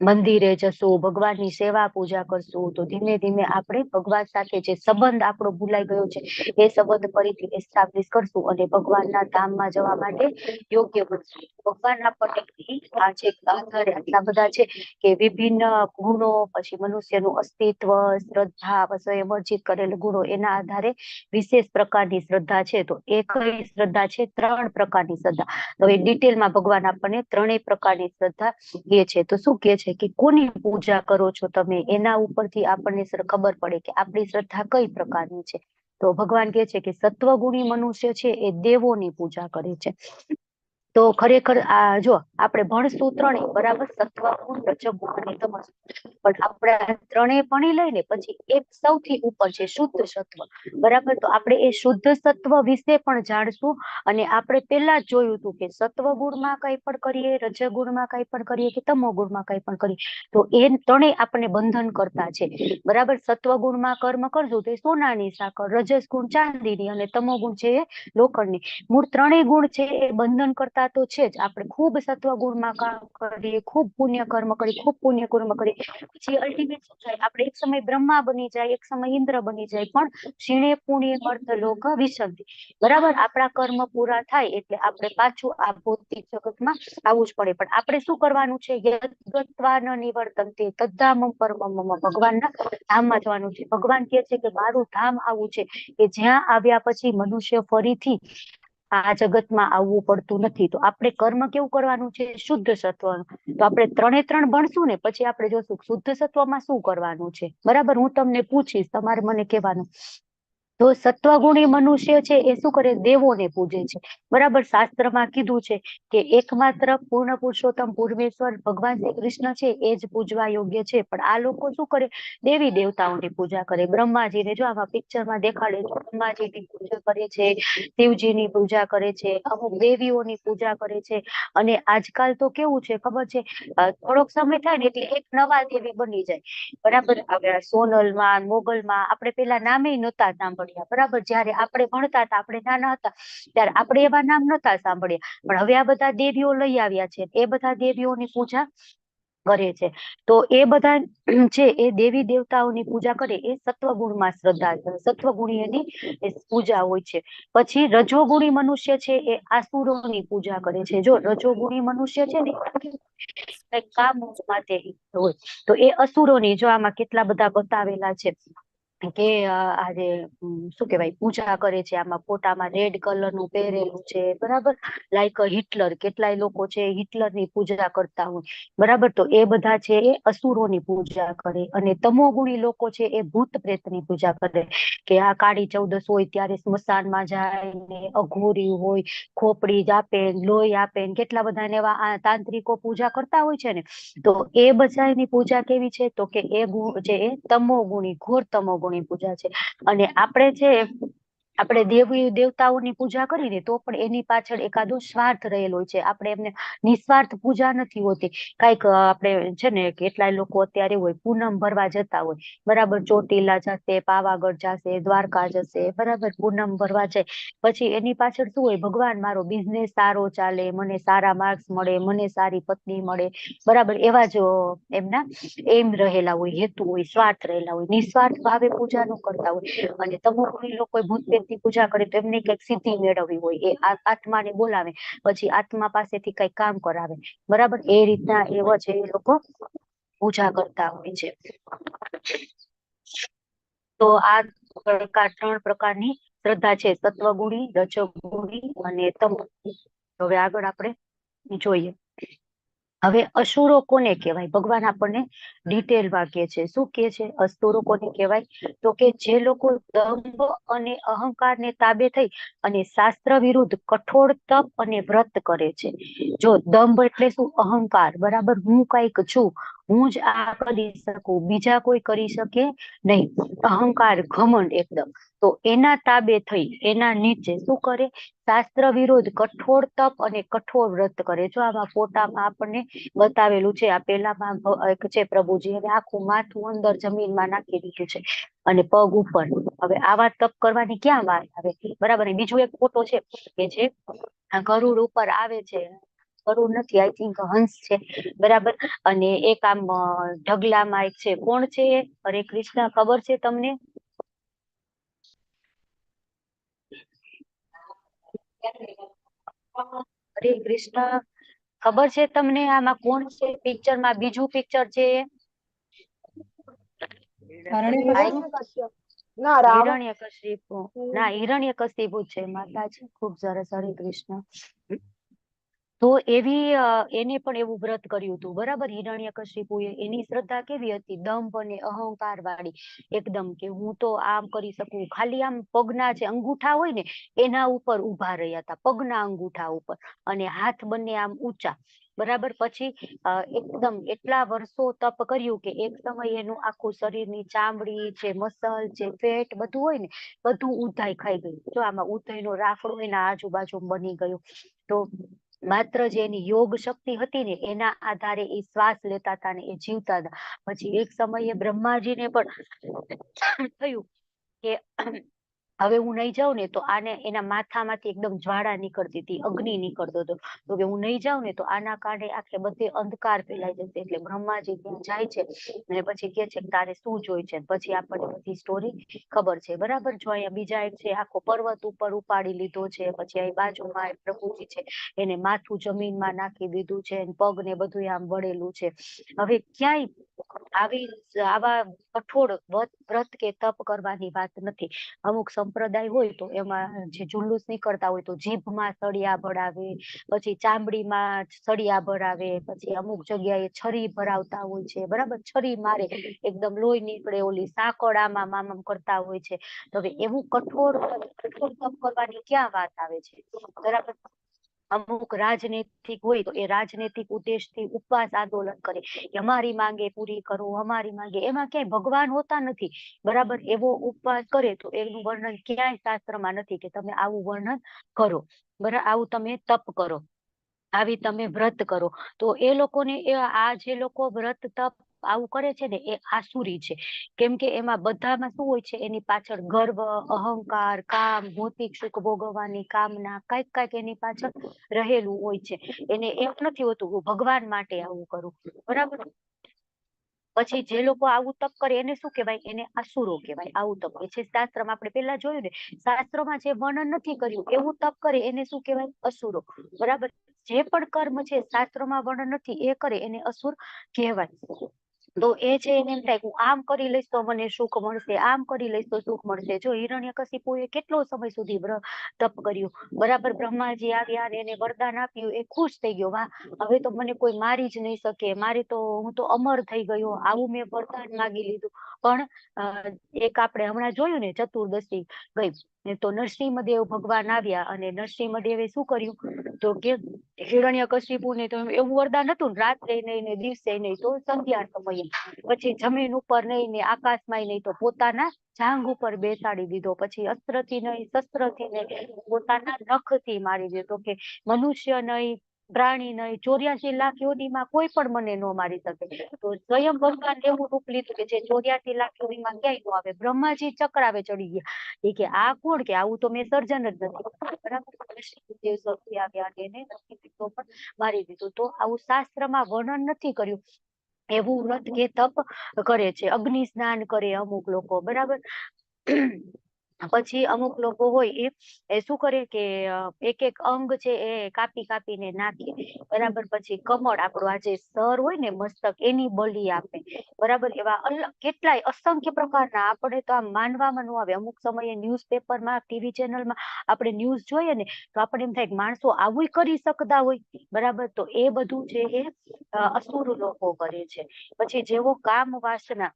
A: મંદિરે જશું, ભગવાનની સેવા પૂજા કરશું, તો ધીમે ધીમે આપણે ભગવાન સાથે જે સંબંધ આપણો ભૂલાઈ ગયો છે એ સંબંધ ફરીથી એસ્ટાબ્લિશ કરશું, અને ભગવાનના ધામમાં જવા માટે યોગ્ય બનશું. ભગવાન આપણને આ જે આધારે આટલા બધા છે કે વિભિન્ન ગુણો, પછી મનુષ્યનું અસ્તિત્વ, શ્રદ્ધા, સ્વયં અર્જિત કરેલ ગુણો, એના આધારે વિશેષ પ્રકારની શ્રદ્ધા છે. તો એ કઈ શ્રદ્ધા છે? 3 પ્રકારની શ્રદ્ધા. હવે ડિટેલમાં ભગવાન આપણને 3 પ્રકારની શ્રદ્ધા કહે છે. તો શું કહે છે કે કોની પૂજા કરો છો તમે, એના ઉપરથી આપણને ખબર પડે કે આપણી શ્રદ્ધા કઈ પ્રકારની છે. તો ભગવાન કહે છે કે સત્વગુણી મનુષ્ય છે એ દેવોની પૂજા કરે છે. તો ખરેખર આ જો આપણે ભણશું 3, બરાબર, સત્વગુણ, રજોગુણ અને તમોગુણ, પણ આપણે આ 3 ભણી લઈને પછી એક સૌથી ઉપર છે શુદ્ધ સત્વ, બરાબર. તો આપણે એ શુદ્ધ સત્વ વિશે પણ જાણશું, અને આપણે પહેલા જ જોયું હતું કે સત્વગુણમાં કંઈ પણ કરીએ, રજોગુણમાં કંઈ પણ કરીએ કે તમોગુણમાં કંઈ પણ કરીએ, તો એ 3 આપણને બંધન કરતા છે, બરાબર. સત્વગુણમાં કર્મ કરશું તો એ સોનાની સાકર, રજસગુણ ચાંદીની, અને તમોગુણ છે એ લોખંડની. મૂળ 3 ગુણ છે એ બંધન કરતા તો છે જ. આપણે ખૂબ સત્વગુણમાં કામ કરીએ, ખૂબ પુણ્ય કર્મ કરીએ, ખૂબ પુણ્ય કર્મ કરીએ, પછી અલ્ટિમેટ શું થાય? આપણે એક સમય બ્રહ્મા બની જાય, એક સમય ઇન્દ્ર બની જાય, પણ ક્ષીણે પુણ્ય અર્થ લોક વિશંતિ, બરાબર. આપણા કર્મ પૂરા થાય એટલે આપણે પાછું આ ભૌતિક જગતમાં આવવું જ પડે. પણ આપણે શું કરવાનું છે? યદ્ગત્વા ન નિવર્તન્તે તદ્ધામં પરમં મમ, ભગવાનના ધામમાં જવાનું છે. ભગવાન કહે છે કે મારું ધામ આવું છે કે જ્યાં આવ્યા પછી મનુષ્ય ફરીથી આ જગતમાં આવવું પડતું નથી. તો આપણે કર્મ કેવું કરવાનું છે? શુદ્ધ સત્વનું. તો આપણે 3 ભણશું ને પછી આપણે જોશું શુદ્ધ સત્વમાં શું કરવાનું છે, બરાબર. હું તમને પૂછીશ, તમારે મને કહેવાનું. તો સત્વગુણી મનુષ્ય છે એ શું કરે? દેવોને પૂજે છે, બરાબર. શાસ્ત્રમાં કીધું છે કે એકમાત્ર પૂર્ણ પુરુષોત્તમ પૂર્વેશ્વર ભગવાન શ્રી કૃષ્ણ છે એ જ પૂજવા યોગ્ય છે. પણ આ લોકો શું કરે? દેવી દેવતાઓની પૂજા કરે. બ્રહ્માજીને જો આમાં પિક્ચરમાં દેખાડે, બ્રહ્માજીની પૂજા કરે છે, શિવજીની પૂજા કરે છે, અમુક દેવીઓની પૂજા કરે છે. અને આજકાલ તો કેવું છે ખબર છે? થોડોક સમય થાય ને એટલે એક નવા દેવી બની જાય, બરાબર. હવે સોનલમાં, મોગલમાં આપણે પેલા નામે નહોતા સાંભળ્યા, બરાબર. જયારે આપણે ભણતા હતા, આપણે નાના હતા ત્યારે આપણે એવા નામ નહોતા સાંભળ્યા, પણ હવે આ બધા દેવીઓ લઈ આવ્યા છે, એ બધા દેવીઓની પૂજા કરે છે. તો એ બધા છે એ દેવી દેવતાઓની પૂજા કરે, એ સત્વગુણમાં શ્રદ્ધા, સત્વગુણી એની પૂજા હોય છે. પછી રજોગુણી મનુષ્ય છે એ આસુરોની પૂજા કરે છે. જો રજોગુણી મનુષ્ય છે ને કઈક કામ માટે હોય, તો એ અસુરોની, જો આમાં કેટલા બધા બતાવેલા છે કે આજે શું કહેવાય, પૂજા કરે છે. આમાં ફોટામાં રેડ કલરનું પહેરેલું છે, બરાબર. લાઈક હિટલર, કેટલાય લોકો છે હિટલરની પૂજા કરતા હોય, બરાબર. તો એ બધા છે એ અસુરોની પૂજા કરે. અને તમોગુણી લોકો છે એ ભૂત પ્રેતની પૂજા કરે, કે આ કાળી ચૌદશ હોય ત્યારે સ્મશાનમાં જાય ને અઘોરી હોય, ખોપડી જ આપે, લોહી આપે, કેટલા બધા એવા તાંત્રિકો પૂજા કરતા હોય છે ને. તો એ બધાની પૂજા કેવી છે? તો કે એ ગુણ છે એ તમોગુણી, ઘોર તમોગુણી પૂજા છે. અને આપણે છે આપણે દેવી દેવતાઓની પૂજા કરીને તો પણ એની પાછળ એકાદો સ્વાર્થ રહેલો છે. આપણે એમને નિસ્વાર્થ પૂજા નથી હોતી. કઈક આપણે છે ને કેટલાય લોકો અત્યારે હોય પૂનમ ભરવા જતા હોય, બરાબર. ચોટીલા જશે, પાવાગઢ જશે, દ્વારકા જશે, બરાબર. પૂનમ ભરવા જાય પછી એની પાછળ શું હોય? ભગવાન મારો બિઝનેસ સારો ચાલે, મને સારા માર્ક્સ મળે, મને સારી પત્ની મળે, બરાબર. એવા જ એમના એમ રહેલા હોય, હેતુ હોય, સ્વાર્થ રહેલા હોય. નિસ્વાર્થ ભાવે પૂજા ન કરતા હોય. અને તમોગુણી લોકો ભૂત પ્રેતની પૂજા કરે તો એમને કઈક સિદ્ધિ મેળવવી હોય, એ આત્માને બોલાવે, પછી આત્મા પાસેથી કઈક કામ કરાવે, બરાબર. એ રીતના એવા છે એ લોકો પૂજા કરતા હોય છે. તો આ ત્રણ પ્રકારની શ્રદ્ધા છે, સત્વગુણી, રજોગુણી અને તમોગુણી. હવે આગળ આપણે જોઈએ. હવે અસુરો કોને કહેવાય? ભગવાન આપણને ડિટેલમાં કહે છે. શું કહે છે? અસુરો કોને કહેવાય? તો કે જે લોકો દંભ અને અહંકારને તાબે થઈ અને શાસ્ત્ર વિરુદ્ધ કઠોર તપ અને વ્રત કરે છે. જો દંભ એટલે શું? અહંકાર, બરાબર. હું કઈક છું, હું જ આ કરી શકું, બીજા કોઈ કરી શકે નહીં. અહંકાર, ઘમંડ એકદમ. તો એના તાબે થઈ, એના નીચે શું કરે? શાસ્ત્ર વિરુદ્ધ કઠોર તપ અને કઠોર વ્રત કરે. જો આમાં ફોટામાં આપણને બતાવેલું છે. આ પેલામાં એક છે પ્રભુજી, અને આખું માથું અંદર જમીનમાં નાખી દીધું છે અને પગ ઉપર. હવે આવા તપ કરવાની ક્યાં વાત આવે? બરાબર. બીજો એક ફોટો છે કે જે ગરુડ ઉપર આવે છે. ગરુડ નથી, આઈ થિંક હંસ છે, બરાબર. અને એક આમ ઢગલામાં એક છે. કોણ છે એ? હરે કૃષ્ણ, ખબર છે તમને? હરે કૃષ્ણ, ખબર છે તમને આમાં કોણ છે? પિક્ચરમાં બીજું પિક્ચર છે એ? હિરણ્યકશિપુ. ના, હિરણ્યકશિપુ છે માતાજી. ખૂબ સરસ. હરે કૃષ્ણ. તો એને પણ એવું વ્રત કર્યું હતું, બરાબર. હિરણ્યકશિપુએ. એની શ્રદ્ધા કેવી હતી? દંભ અને અહંકાર વાળી એકદમ, કે હું તો આમ કરી શકું. ખાલી આમ પગના જે અંગૂઠા હોય ને એના ઉપર ઉભા રહ્યા હતા, પગના અંગૂઠા ઉપર, અને હાથ બંને આમ ઊંચા, બરાબર. પછી એકદમ એટલા વર્ષો તપ કર્યું કે એક સમય એનું આખું શરીરની ચામડી છે, મસલ છે, ફેટ બધું હોય ને બધું ઉધાઈ ખાઈ ગયું. જો આમાં ઉધાઈનો રાફડો એના આજુબાજુ બની ગયો. તો માત્ર જે એની યોગ શક્તિ હતી ને એના આધારે એ શ્વાસ લેતા હતા ને એ જીવતા હતા. પછી એક સમયે બ્રહ્માજીને પણ થયું કે હવે હું નહીં જાઉં ને તો આને, એના માથામાંથી એકદમ જ્વાળા નીકળતી હતી, અગ્નિ નીકળતો હતો. તો કે હું નહીં જાઉં ને તો આના કારણે આખે બધે અંધકાર ફેલાઈ જશે. એટલે બ્રહ્માજી ત્યાં જાય છે અને પછી કે છે કે તારે શું જોઈ છે? પછી આપણને બધી સ્ટોરી ખબર છે, બરાબર. જો અહીંયા બીજા એક છે, આખો પર્વત ઉપર ઉપાડી લીધો છે. પછી અહીં બાજુમાં એક પ્રભુજી છે, એને માથું જમીનમાં નાખી દીધું છે, પગ ને બધું આમ વળેલું છે. હવે ક્યાંય આવા કઠોર વ્રત કે તપ કરવાની વાત નથી. અમુક સંપ્રદાય હોય તો એમાં જે જુલુસ નીકળતા હોય તો જીભમાં સળિયા ભરાવે, પછી ચામડીમાં સળિયા ભરાવે, પછી અમુક જગ્યાએ છરી ભરાવતા હોય છે, બરાબર. છરી મારે, એકદમ લોહી નીકળે, ઓલી સાકળ આમ કરતા હોય છે. તો હવે એવું કઠોર તપ કરવાની ક્યાં વાત આવે છે? બરાબર. અમુક રાજનૈતિક હોય તો એ રાજનૈતિક ઉદ્દેશથી ઉપવાસ આંદોલન કરે કે અમારી માંગે પૂરી કરો, અમારી માંગે. એમાં ક્યાંય ભગવાન હોતા નથી, બરાબર. એવો ઉપવાસ કરે તો એનું વર્ણન ક્યાંય શાસ્ત્રમાં નથી કે તમે આવું વર્ણન કરો, બરાબર. આવું તમે તપ કરો, આવી તમે વ્રત કરો. તો એ લોકોને આ જે લોકો વ્રત તપ આવું કરે છે ને એ આસુરી છે. કેમ કે એમાં બધામાં શું હોય છે? એની પાછળ ગર્વ, અહંકાર, કામ, ભૌતિક સુખ ભોગવવાની કામના, કઈક એની પાછળ રહેલું હોય છે. એને એમ નથી હોતું હું ભગવાન માટે આવું કરું, બરાબર. પછી જે લોકો આવું તપ કરે એને શું કહેવાય? એને અસુરો કહેવાય. આવું તપ એ છે શાસ્ત્રમાં, આપણે પેલા જોયું ને, શાસ્ત્રોમાં જે વર્ણન નથી કર્યું એવું તપ કરે એને શું કહેવાય? અસુરો, બરાબર. જે પણ કર્મ છે શાસ્ત્રોમાં વર્ણન નથી એ કરે એને અસુર કહેવાય. તો એ છે, એને એમ થાય હું આમ કરી લઈશ તો મને સુખ મળશે, આમ કરી લઈશ તો સુખ મળશે. જો હિરણ્યકશિપુએ કેટલો સમય સુધી તપ કર્યું, બરાબર. બ્રહ્માજી આવ્યા અને એને વરદાન આપ્યું, એ ખુશ થઈ ગયો. વાહ, હવે તો મને કોઈ મારી જ નહીં શકે, હું તો અમર થઈ ગયો, આવું મેં વરદાન માગી લીધું. પણ એક આપણે હમણાં જોયું ને, ચતુર્દશી ગઈ તો નરસિંહદેવ ભગવાન આવ્યા અને નરસિંહદેવે શું કર્યું? તો કે હિરણ્યકશિપુને તો એવું વરદાન હતું ને, રાત્રે નહીં ને દિવસે નહીં, તો સંધ્યા સમયે, પછી જમીન ઉપર નહીં ને આકાશમાં નહીં, તો પોતાના જાંઘ ઉપર બેસાડી દીધો. પછી અસ્ત્રથી નહીં, શસ્ત્રથી નહીં, પોતાના નખથી મારી દીધો. કે મનુષ્ય નહીં, પ્રાણી નહીં, 84 લાખ યોનીમાં કોઈ પણ મને ન મારી શકે. તો સ્વયં ભગવાન એવું રૂપ લીધું કે જે 84 લાખ યોનીમાં ક્યાંય ન આવે. બ્રહ્માજી ચક્રાવે ચડી ગયા. એ કે આ કોણ? કે આવું તો મેં સર્જન જ નથી, બરાબર. આવ્યા એને પણ મારી દીધું. તો આવું શાસ્ત્રમાં વર્ણન નથી કર્યું એવું વ્રત કે તપ કરે છે. અગ્નિ સ્નાન કરે અમુક લોકો, બરાબર. પછી અમુક લોકો હોય એ શું કરે કે એક એક અંગ છે એ કાપી કાપીને નાખે, બરાબર. પછી કમળ આપણું આ જે સર હોય ને મસ્તક, એની બલી આપે, બરાબર. એવા કેટલાય અસંખ્ય પ્રકારના, આપણે તો આમ માનવામાં ન આવે. અમુક સમયે ન્યૂઝપેપરમાં, ટીવી ચેનલમાં આપણે ન્યૂઝ જોઈએ ને તો આપણે એમ થાય કે માણસો આવું કરી શકતા હોય, બરાબર. તો એ બધું છે એ અસુર લોકો કરે છે. પછી જેવો કામ વાસના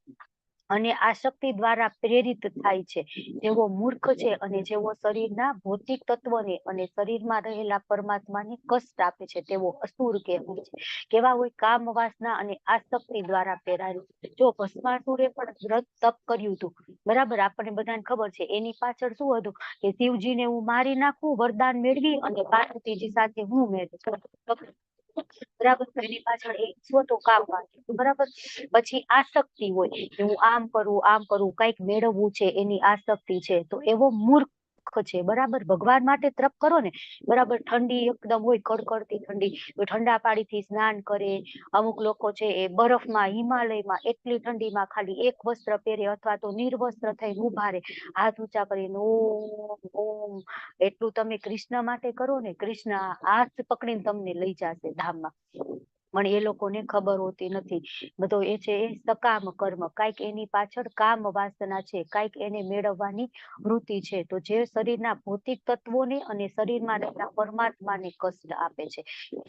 A: અને આસક્તિ દ્વારા પ્રેરિત થાય છે, જેવો મૂર્ખ છે અને જેવો શરીરના ભૌતિક તત્વને અને શરીરમાં રહેલા પરમાત્માને કષ્ટ આપે છે, તેવો અસુર કહેવાય છે. કેવા હોય? કામ વાસના અને આસક્તિ દ્વારા પ્રેરાયેલું. જો ભસ્માસુરે પણ વ્રત તપ કર્યું હતું, બરાબર. આપણને બધાને ખબર છે એની પાછળ શું હતું કે શિવજીને હું મારી નાખું, વરદાન મેળવી, અને પાર્વતીજી સાથે હું મેળવું, બરાબર. એની પાછળ એક સ્વતો કામ વાંચ્યું, બરાબર. પછી આસક્તિ હોય કે હું આમ કરું, કઈક મેળવવું છે, એની આસક્તિ છે, તો એવો મૂર્ખ છે, બરાબર. ભગવાન માટે તપ કરો ને, બરાબર. ઠંડી એકદમ હોય, કડકડતી ઠંડી, તો ઠંડા પાણીથી સ્નાન કરે. અમુક લોકો છે એ બરફમાં, હિમાલયમાં એટલી ઠંડીમાં ખાલી એક વસ્ત્ર પહેરે અથવા તો નિર્વસ્ત્ર થઈને ઉભા રહે, હાથ ઊંચા કરીને ઓમ ઓમ. એટલું તમે કૃષ્ણ માટે કરો ને, કૃષ્ણ હાથ પકડીને તમને લઈ જશે ધામમાં. પણ એ લોકોને ખબર હોતી નથી. બધો એ છે એ સકામ કર્મ, કાંઈક એની પાછળ કામ વાસના છે, કાંઈક એને મેળવવાની વૃત્તિ છે. તો જે શરીરના ભૌતિક તત્વોને અને શરીરમાં રહેલા પરમાત્માને કષ્ટ આપે છે,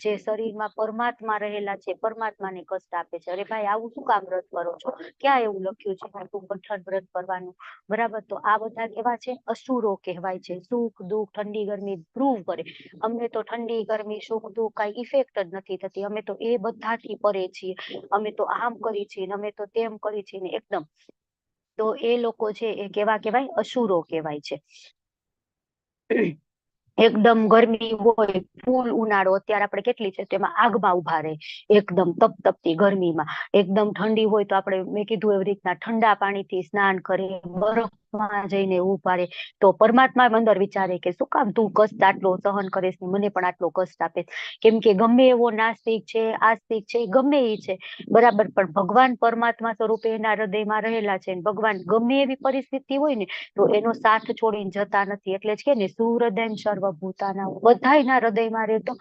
A: જે શરીરમાં પરમાત્મા રહેલા છે, પરમાત્માને કષ્ટ આપે છે. અરે ભાઈ, આવું શું કામ વ્રત કરો છો? ક્યાં એવું લખ્યું છે તું કઠણ વ્રત કરવાનું, બરાબર. તો આ બધા કેવા છે? અસુરો કહેવાય છે. સુખ દુઃખ, ઠંડી ગરમી પ્રૂવ કરે. અમને તો ઠંડી ગરમી, સુખ દુઃખ કઈ ઇફેક્ટ જ નથી થતી. અમે તો એ બધાથી પરે છીએ, અમે તો આમ કરી છીએ, અમે તો તેમ કરી છીએ ને, એકદમ. તો એ લોકો છે એ કેવા કહેવાય? અસુરો કહેવાય છે. એકદમ ગરમી હોય, ફૂલ ઉનાળો, અત્યારે આપણે કેટલી છે તેમાં આગમાં ઉભા રહે, એકદમ તપતપતી ગરમીમાં. એકદમ ઠંડી હોય તો આપણે, મેં કીધું એવી રીતના, ઠંડા પાણીથી સ્નાન કરે, બરફમાં જઈને ઉભા રહે. તો પરમાત્મા અંદર વિચારે કે શું કામ તું કષ્ટ આટલો સહન કરીશ ને મને પણ આટલો કષ્ટ આપે? કેમ કે ગમે એવો નાસ્તિક છે, આસ્તિક છે, ગમે એ છે, બરાબર. પણ ભગવાન પરમાત્મા સ્વરૂપે એના હૃદયમાં રહેલા છે. ભગવાન ગમે એવી પરિસ્થિતિ હોય ને તો એનો સાથ છોડીને જતા નથી. એટલે જ કે ને, સુહૃદય સર્વભૂતાના, બધાયના હૃદયમાં રહેતો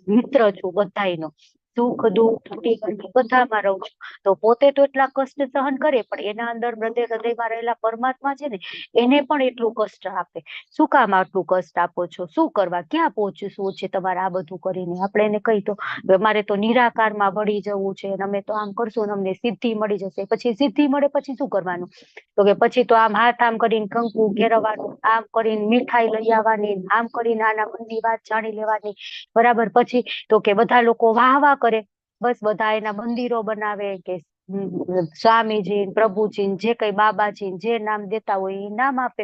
A: મિત્ર છું, બધાયનો. સુખ દુઃખ, ઠંડી ગરમી બધામાં રહું છું. તો પોતે તો એટલા કષ્ટ સહન કરે, પણ એના અંદર હૃદયમાં રહેલા પરમાત્મા છે ને, એને પણ એટલું કષ્ટ આપે. શું કામ આટલું કષ્ટ આપો છો? શું કરવા? ક્યાં પહોંચવું છે તમારે આ બધું કરીને? આપણે એને કહી તો અમારે તો નિરાકારમાં ભળી જવું છે, અમે તો આમ કરશું ને અમને સિદ્ધિ મળી જશે. પછી સિદ્ધિ મળે પછી શું કરવાનું? તો કે પછી તો આમ હાથ આમ કરીને કંકુ ઘેરવવાનું, આમ કરીને મીઠાઈ લઈ આવવાની, આમ કરીને આના મનની વાત જાણી લેવાની, બરાબર. પછી તો કે બધા લોકો વાહ વાહ કરે, બસ બધા એના મંદિરો બનાવે કે સ્વામીજી, પ્રભુજી, જે કઈ બાબાજી જે નામ દેતા હોય એ નામ આપે.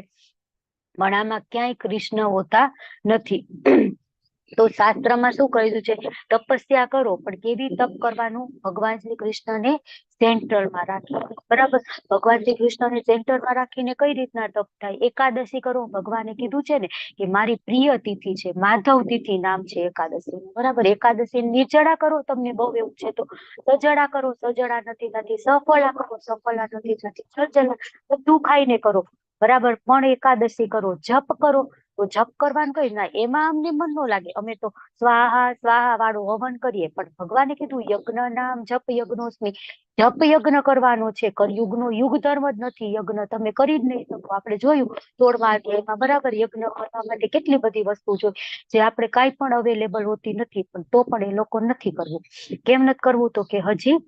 A: પણ આમાં ક્યાંય કૃષ્ણ હોતા નથી. તો શાસ્ત્રમાં શું કહ્યું છે? તપસ્યા કરો, પણ કેવી તપ કરવાનું? ભગવાન શ્રી કૃષ્ણને સેન્ટરમાં રાખી, બરાબર. ભગવાન શ્રી કૃષ્ણને સેન્ટરમાં રાખીને કઈ રીતના તપ થાય? એકાદશી કરો. ભગવાને કીધું છે ને કે મારી પ્રિય તિથિ છે, માધવ તિથિ નામ છે એકાદશી, બરાબર. એકાદશી નિર્જળા કરો, તમને બહુ એવું છે તો સજળા કરો, સજળા નથી થતી. સફળા કરો, સફળા નથી થતી. સજળા, બધું ખાઈને કરો, બરાબર. પણ એકાદશી કરો. જપ કરો, તો જપ કરવાનું કઈ ના, એમાં અમને મન ન લાગે, અમે તો સ્વાહા સ્વાહા વાળું હવન કરીએ. પણ ભગવાને કીધું યજ્ઞ નામ જપ યજ્ઞોસ્મી, જપ યજ્ઞ કરવાનો છે. કળયુગનો યુગ ધર્મ જ નથી યજ્ઞ, તમે કરી જ નહીં શકો. આપણે જોયું 16મા અધ્યાયમાં, બરાબર. યજ્ઞ કરવા માટે કેટલી બધી વસ્તુ જોઈ, જે આપણે કાંઈ પણ અવેલેબલ હોતી નથી, પણ તો પણ એ લોકો નથી કરવું. કેમ નથી કરવું? તો કે હજી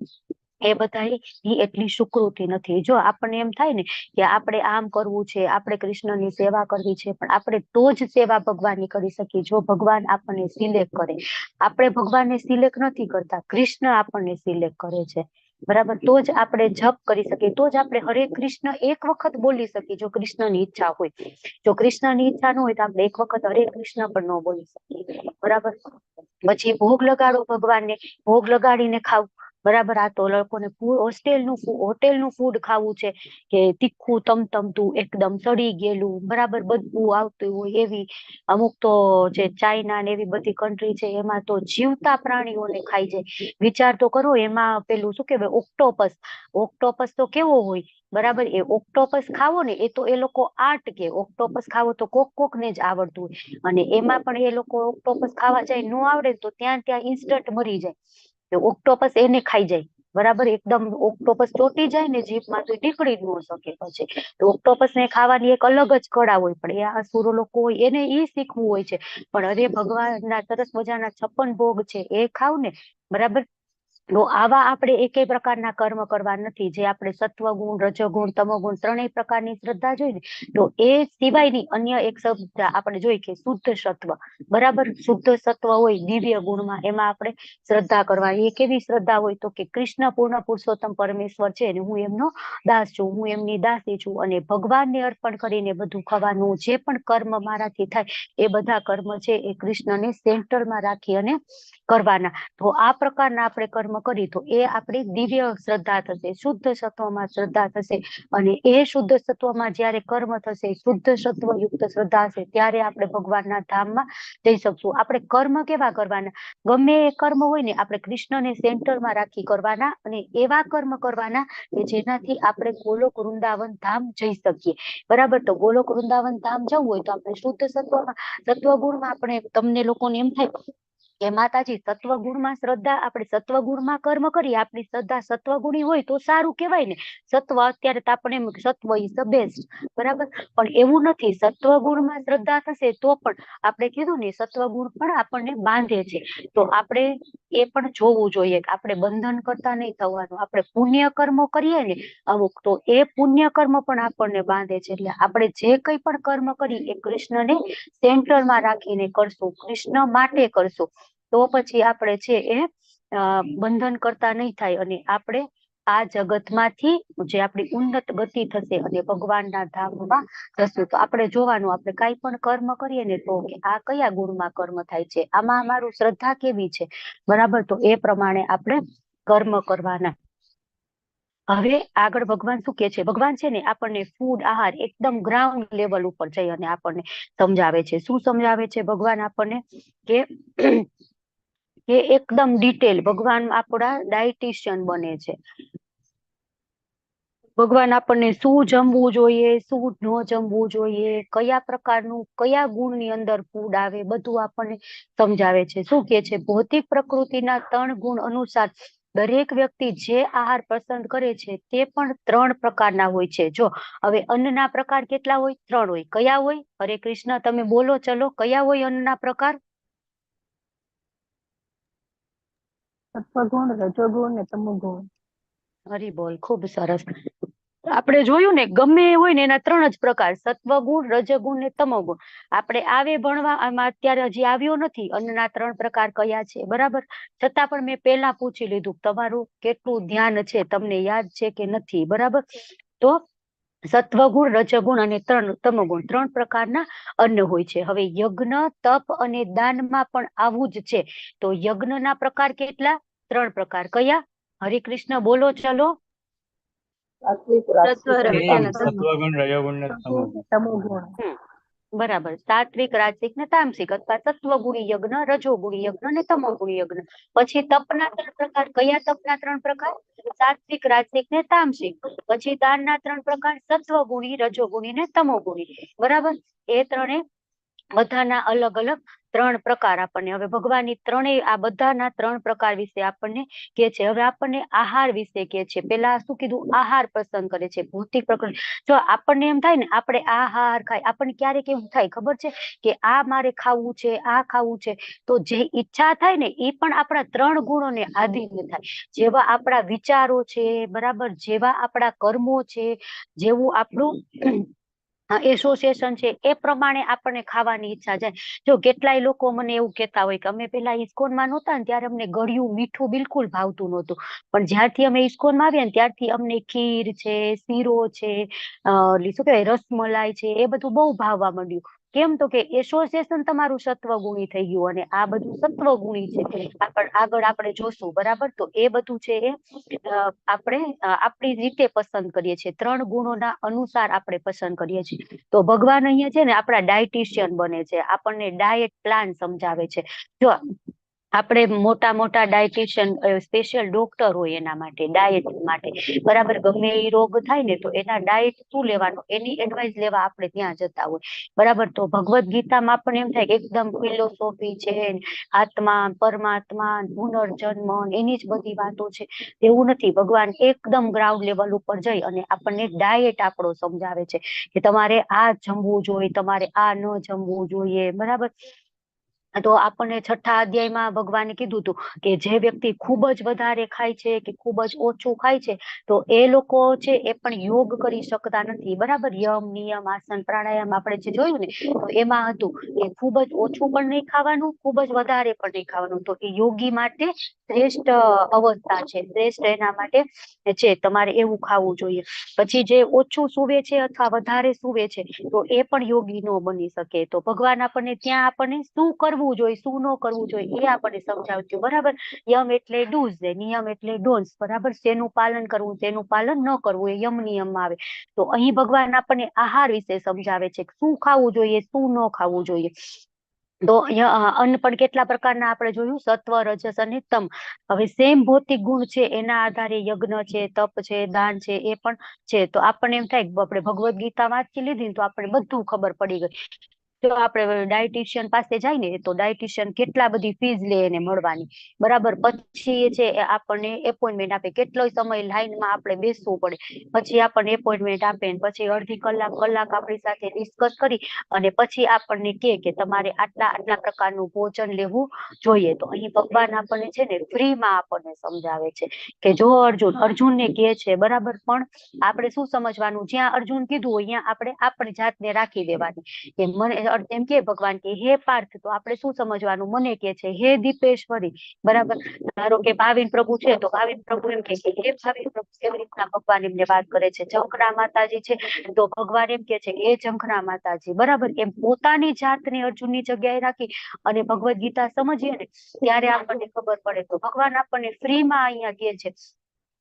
A: એ બધા એટલી સુકૃતિ નથી. જો આપણને એમ થાય ને કે આપણે આમ કરવું છે, આપણે કૃષ્ણની સેવા કરવી છે, પણ આપણે તો જ સેવા ભગવાનની કરી શકીએ જો ભગવાન આપણને સિલેક્ટ કરે. આપણે ભગવાનને સિલેક્ટ નથી કરતા, કૃષ્ણ આપણને સિલેક્ટ કરે છે, બરાબર. તો જ આપણે જપ કરી શકીએ, તો જ આપણે હરે કૃષ્ણ એક વખત બોલી શકીએ, જો કૃષ્ણની ઈચ્છા હોય. જો કૃષ્ણની ઈચ્છા ન હોય તો આપણે એક વખત હરે કૃષ્ણ પણ ન બોલી શકીએ, બરાબર. પછી ભોગ લગાડો ભગવાનને, ભોગ લગાડીને ખાવ, બરાબર. આ તો લોકોને હોટેલનું ફૂડ ખાવું છે કે તીખું તમતમતું, એકદમ સડી ગયેલું, બરાબર, બદબૂ આવતું હોય એવી. અમુક તો જે ચાઇના ને એવી બધી કન્ટ્રી છે એમાં તો જીવતા પ્રાણીઓને ખાઈ જાય. વિચાર તો કરો, એમાં પેલું શું કહેવાય, ઓક્ટોપસ. ઓક્ટોપસ તો કેવો હોય, બરાબર. એ ઓક્ટોપસ ખાવો ને એ તો એ લોકો આર્ટ કે ઓક્ટોપસ ખાવો તો કોક ને જ આવડતું હોય, અને એમાં પણ એ લોકો ઓક્ટોપસ ખાવા જાય નો આવડે તો ત્યાં ઇન્સ્ટન્ટ મરી જાય. તો ઓક્ટોપસ એને ખાઈ જાય, બરાબર. એકદમ ઓક્ટોપસ ચોટી જાય ને જીભમાં તો નીકળી જ ન શકે પછી. તો ઓક્ટોપસ ને ખાવાની એક અલગ જ કળા હોય, પણ એ અસુરો લોકો હોય એને ઈ શીખવું હોય છે. પણ અરે ભગવાનના સરસ મજાના 56 ભોગ છે એ ખાવ ને, બરાબર. તો આવા આપણે એકેય પ્રકારના કર્મ કરવા નથી. જે આપણે સત્વગુણ, રજોગુણ, તમોગુણ ત્રણેય પ્રકારની શ્રદ્ધા જોઈ ને, તો એ સિવાયની અન્ય એક શબ્દ આપણે જોઈ કે શુદ્ધ સત્વ, બરાબર. શુદ્ધ સત્વ હોય દિવ્ય ગુણમાં, એમાં આપણે શ્રદ્ધા કરવાની. એ કેવી શ્રદ્ધા હોય તો કે કૃષ્ણ પૂર્ણ પુરુષોત્તમ પરમેશ્વર છે અને હું એમનો દાસ છું, હું એમની દાસી છું, અને ભગવાનને અર્પણ કરીને બધું ખાવાનું, જે પણ કર્મ મારાથી થાય એ બધા કર્મ છે એ કૃષ્ણને સેન્ટરમાં રાખી અને કરવાના. તો આ પ્રકારના આપણે કર્મ કરી તો એ આપણી દિવ્ય શ્રદ્ધા થશે, શુદ્ધ સત્વમાં શ્રદ્ધા થશે. અને એ શુદ્ધ સત્વમાં જયારે કર્મ થશે, શુદ્ધ સત્વયુક્ત શ્રદ્ધા હશે, ત્યારે આપણે ભગવાનના ધામમાં જઈ શકશું. આપણે કર્મ કેવા કરવાના? ગમે એ કર્મ હોય ને આપણે કૃષ્ણને સેન્ટરમાં રાખી કરવાના, અને એવા કર્મ કરવાના કે જેનાથી આપણે ગોલોક વૃંદાવન ધામ જઈ શકીએ, બરાબર. તો ગોલોક વૃંદાવન ધામ જવું હોય તો આપણે શુદ્ધ સત્વગુણમાં આપણે, તમને લોકોને એમ થાય કે માતાજી સત્વગુણમાં શ્રદ્ધા, આપણે સત્વગુણમાં કર્મ કરીએ, આપણી શ્રદ્ધા સત્વગુણી હોય તો સારું કહેવાય ને. સત્વ અત્યારે તો આપણે સત્વ ઇઝ ધ બેસ્ટ, બરાબર. પણ એવું નથી. સત્વગુણમાં શ્રદ્ધા થશે તો પણ આપણે કીધું ને સત્વગુણ પણ આપણને બાંધે છે. તો આપણે એ પણ જોવું જોઈએ કે આપણે બંધન કરતા નહીં થવાનું. આપણે પુણ્ય કર્મો કરીએ ને અમુક, તો એ પુણ્ય કર્મ પણ આપણને બાંધે છે. એટલે આપણે જે કંઈ પણ કર્મ કરી એ કૃષ્ણને સેન્ટરમાં રાખીને કરશું, કૃષ્ણ માટે કરશું. તો પછી આપણે છે એ બંધન કરતા નહીં થાય, અને આપણે આ જગતમાંથી જે આપણી ઉન્નત ગતિ થશે અને ભગવાનના ધામમાં જશું. તો આપણે જોવાનું, આપણે કાંઈ પણ કર્મ કરીએ ને તો કે આ કયા ગુણમાં કર્મ થાય છે, આમાં અમારું શ્રદ્ધા કેવી છે, બરાબર. તો એ પ્રમાણે આપણે કર્મ કરવાના. હવે આગળ ભગવાન શું કે છે? ભગવાન છે ને આપણને ફૂડ, આહાર એકદમ ગ્રાઉન્ડ લેવલ ઉપર જઈ અને આપણને સમજાવે છે. શું સમજાવે છે ભગવાન આપણને? કે એકદમ ડિટેલ ભગવાન આપણા ડાયટિશિયન બને છે. ભગવાન આપણને શું જમવું જોઈએ, શું ન જમવું જોઈએ, કયા પ્રકારનું, કયા ગુણની અંદર ફૂડ આવે, બધું આપણને સમજાવે છે. શું કે છે? ભૌતિક પ્રકૃતિના 3 ગુણ અનુસાર દરેક વ્યક્તિ જે આહાર પસંદ કરે છે તે પણ 3 પ્રકારના હોય છે. જો હવે અન્નના પ્રકાર કેટલા હોય? 3 હોય. કયા હોય? હરે કૃષ્ણ, તમે બોલો ચલો, કયા હોય અન્નના પ્રકાર?
H: સત્વગુણ, રજોગુણ ને તમોગુણ.
A: હરી બોલ, ખૂબ સરસ. આપણે જોયું ને, ગમે એ હોય ને એના 3 જ પ્રકાર, સત્વગુણ, રજગુણ ને તમોગુણ. આપણે આવે ભણવા, આમાં અત્યારે હજી આવ્યો નથી અન્નના 3 પ્રકાર કયા છે, બરાબર. છતાં પણ મેં પહેલા પૂછી લીધું તમારું કેટલું ધ્યાન છે, તમને યાદ છે કે નથી, બરાબર. તો સત્વગુણ, રજગુણ અને તમોગુણ 3 પ્રકારના અન્ન હોય છે. હવે યજ્ઞ, તપ અને દાનમાં પણ આવું જ છે. તો યજ્ઞના પ્રકાર કેટલા? 3 પ્રકાર. કયા? હરે કૃષ્ણ, બોલો ચલો.
E: સત્વગુણ, રજોગુણ ને તમોગુણ.
A: બરાબર. સાત્વિક, રાજસિક ને તામસિક, અથવા સત્વગુણી યજ્ઞ, રજોગુણી યજ્ઞ ને તમોગુણી યજ્ઞ. પછી તપના 3 પ્રકાર. કયા તપના 3 પ્રકાર? સાત્વિક, રાજસિક ને તામસિક. પછી દાનના 3 પ્રકાર, સત્વગુણી, રજોગુણી ને તમોગુણી, બરાબર. એ ત્રણે બધાના અલગ અલગ 3 પ્રકાર આપણને. હવે ભગવાનની ત્રણેય આ બધાના 3 પ્રકાર વિશે આપણને કે છે. હવે આપણને આહાર વિશે કે છે. પેલા શું કીધું? આહાર પસંદ કરે છે, ભૌતિક પ્રકૃતિ. જો આપણને એમ થાય ને આપણે આહાર ખાય, આપણને ક્યારેક એવું થાય ખબર છે કે આ મારે ખાવું છે, આ ખાવું છે, તો જે ઈચ્છા થાય ને એ પણ આપણા 3 ગુણોને આધીન થાય. જેવા આપણા વિચારો છે, બરાબર, જેવા આપણા કર્મો છે, જેવું આપણું એસોસિએશન છે એ પ્રમાણે આપણને ખાવાની ઈચ્છા જાય. જો કેટલાય લોકો મને એવું કહેતા હોય કે અમે પેલા ઇસ્કોનમાં નહોતા ને ત્યારે અમને ગળ્યું મીઠું બિલકુલ ભાવતું નહોતું, પણ જ્યારથી અમે ઇસ્કોનમાં આવ્યા ને ત્યારથી અમને ખીર છે, શીરો છે, શું કહેવાય, રસમલાઈ છે, એ બધું બહુ ભાવવા માંડ્યું. કેમ? તો કે એસોસિએશન તમારું સત્વગુણી થઈ ગયું, અને આ બધું સત્વગુણી છે. આગળ આપણે જોશું, બરાબર. તો એ બધું છે એ આપણે આપણી રીતે પસંદ કરીએ છીએ, 3 ગુણોના અનુસાર આપણે પસંદ કરીએ છીએ. તો ભગવાન અહીંયા છે ને આપણા ડાયટિશિયન બને છે, આપણને ડાયટ પ્લાન સમજાવે છે. જો આપણે મોટા મોટા ડાયટિશિયન સ્પેશિયલ ડોક્ટર હોય એના માટે ડાયટ માટે, બરાબર. ગમે એ રોગ થાય ને તો એના ડાયટ શું લેવાનું એની એડવાઇસ લેવા આપણે ત્યાં જતા હોય, બરાબર. તો ભગવદ્ ગીતામાં આપણને એમ થાય કે એકદમ ફિલોસોફી છે, આત્મા પરમાત્મા પુનર્જન્મ એની જ બધી વાતો છે. એવું નથી. ભગવાન એકદમ ગ્રાઉન્ડ લેવલ ઉપર જઈ અને આપણને ડાયટ આપણો સમજાવે છે કે તમારે આ જમવું જોઈએ, તમારે આ ન જમવું જોઈએ, બરાબર. તો આપણને 6થા અધ્યાયમાં ભગવાને કીધું હતું કે જે વ્યક્તિ ખૂબ જ વધારે ખાય છે કે ખૂબ જ ઓછું ખાય છે તો એ લોકો છે એ પણ યોગ કરી શકતા નથી, બરાબર. યમ નિયમ આસન પ્રાણાયામ આપણે જે જોયું ને તો એમાં હતું કે ખૂબ જ ઓછું પણ નહીં ખાવાનું, ખૂબ જ વધારે પણ નહીં ખાવાનું. તો એ યોગી માટે શ્રેષ્ઠ અવસ્થા છે, શ્રેષ્ઠ એના માટે છે, તમારે એવું ખાવું જોઈએ. પછી જે ઓછું સૂવે છે અથવા વધારે સૂવે છે તો એ પણ યોગી ન બની શકે. તો ભગવાન આપણને ત્યાં આપણને શું કરવું જોઈએ, શું ન કરવું જોઈએ એ આપણને સમજાવતું, બરાબર. યમ એટલે ડૂઝ, નિયમ એટલે ડોન્ટ્સ, બરાબર. શેનું પાલન કરવું, શેનું પાલન ન કરવું એ યમ નિયમમાં આવે. તો અહીં ભગવાન આપણને આહાર વિશે સમજાવે છે શું ખાવું જોઈએ, શું ન ખાવું જોઈએ. તો અન્ન પણ કેટલા પ્રકારના આપણે જોયું, સત્વ, રજસ અને તમ. હવે સેમ ભૌતિક ગુણ છે એના આધારે યજ્ઞ છે, તપ છે, દાન છે એ પણ છે. તો આપણને એમ થાય આપણે ભગવદ્ ગીતા વાંચી લીધી તો આપણે બધું ખબર પડી ગઈ. જો આપણે ડાયટિશિયન પાસે જાય ને તો ડાયટિશિયન કેટલા બધી ફીઝ લે એને મળવાની, બરાબર. પછી છે આપણને એપોઇન્ટમેન્ટ આપે, કેટલો સમય લાઈનમાં આપણે બેસવું પડે, પછી આપણને એપોઇન્ટમેન્ટ આપે, પછી અડધી કલાક આપણી સાથે ડિસ્કસ કરી અને પછી આપણને કે તમારે આટલા પ્રકારનું ભોજન લેવું જોઈએ. તો અહીં ભગવાન આપણને છે ને ફ્રીમાં આપણને સમજાવે છે કે જો અર્જુનને કહે છે, બરાબર. પણ આપણે શું સમજવાનું, જ્યાં અર્જુન કીધું હોય ત્યાં આપણે આપણી જાતને રાખી દેવાની. કે મને એમ કે ભગવાન કે હે પાર્થ, તો આપણે શું સમજવાનું, મને કે છે હે દીપેશ્વરી, બરાબર. ધારો કે ભાવિન પ્રભુ છે તો ભાવિન પ્રભુ એમ કે હે ભાવિન પ્રભુ, કેવી રીતના ભગવાન એમને વાત કરે છે. ઝંખના માતાજી છે તો ભગવાન એમ કે છે કે હે ઝંખના માતાજી, બરાબર. એમ પોતાની જાતને અર્જુનની જગ્યાએ રાખી અને ભગવદ્ ગીતા સમજીએ ને ત્યારે આપણને ખબર પડે. તો ભગવાન આપણને ફ્રીમાં અહીંયા કહે છે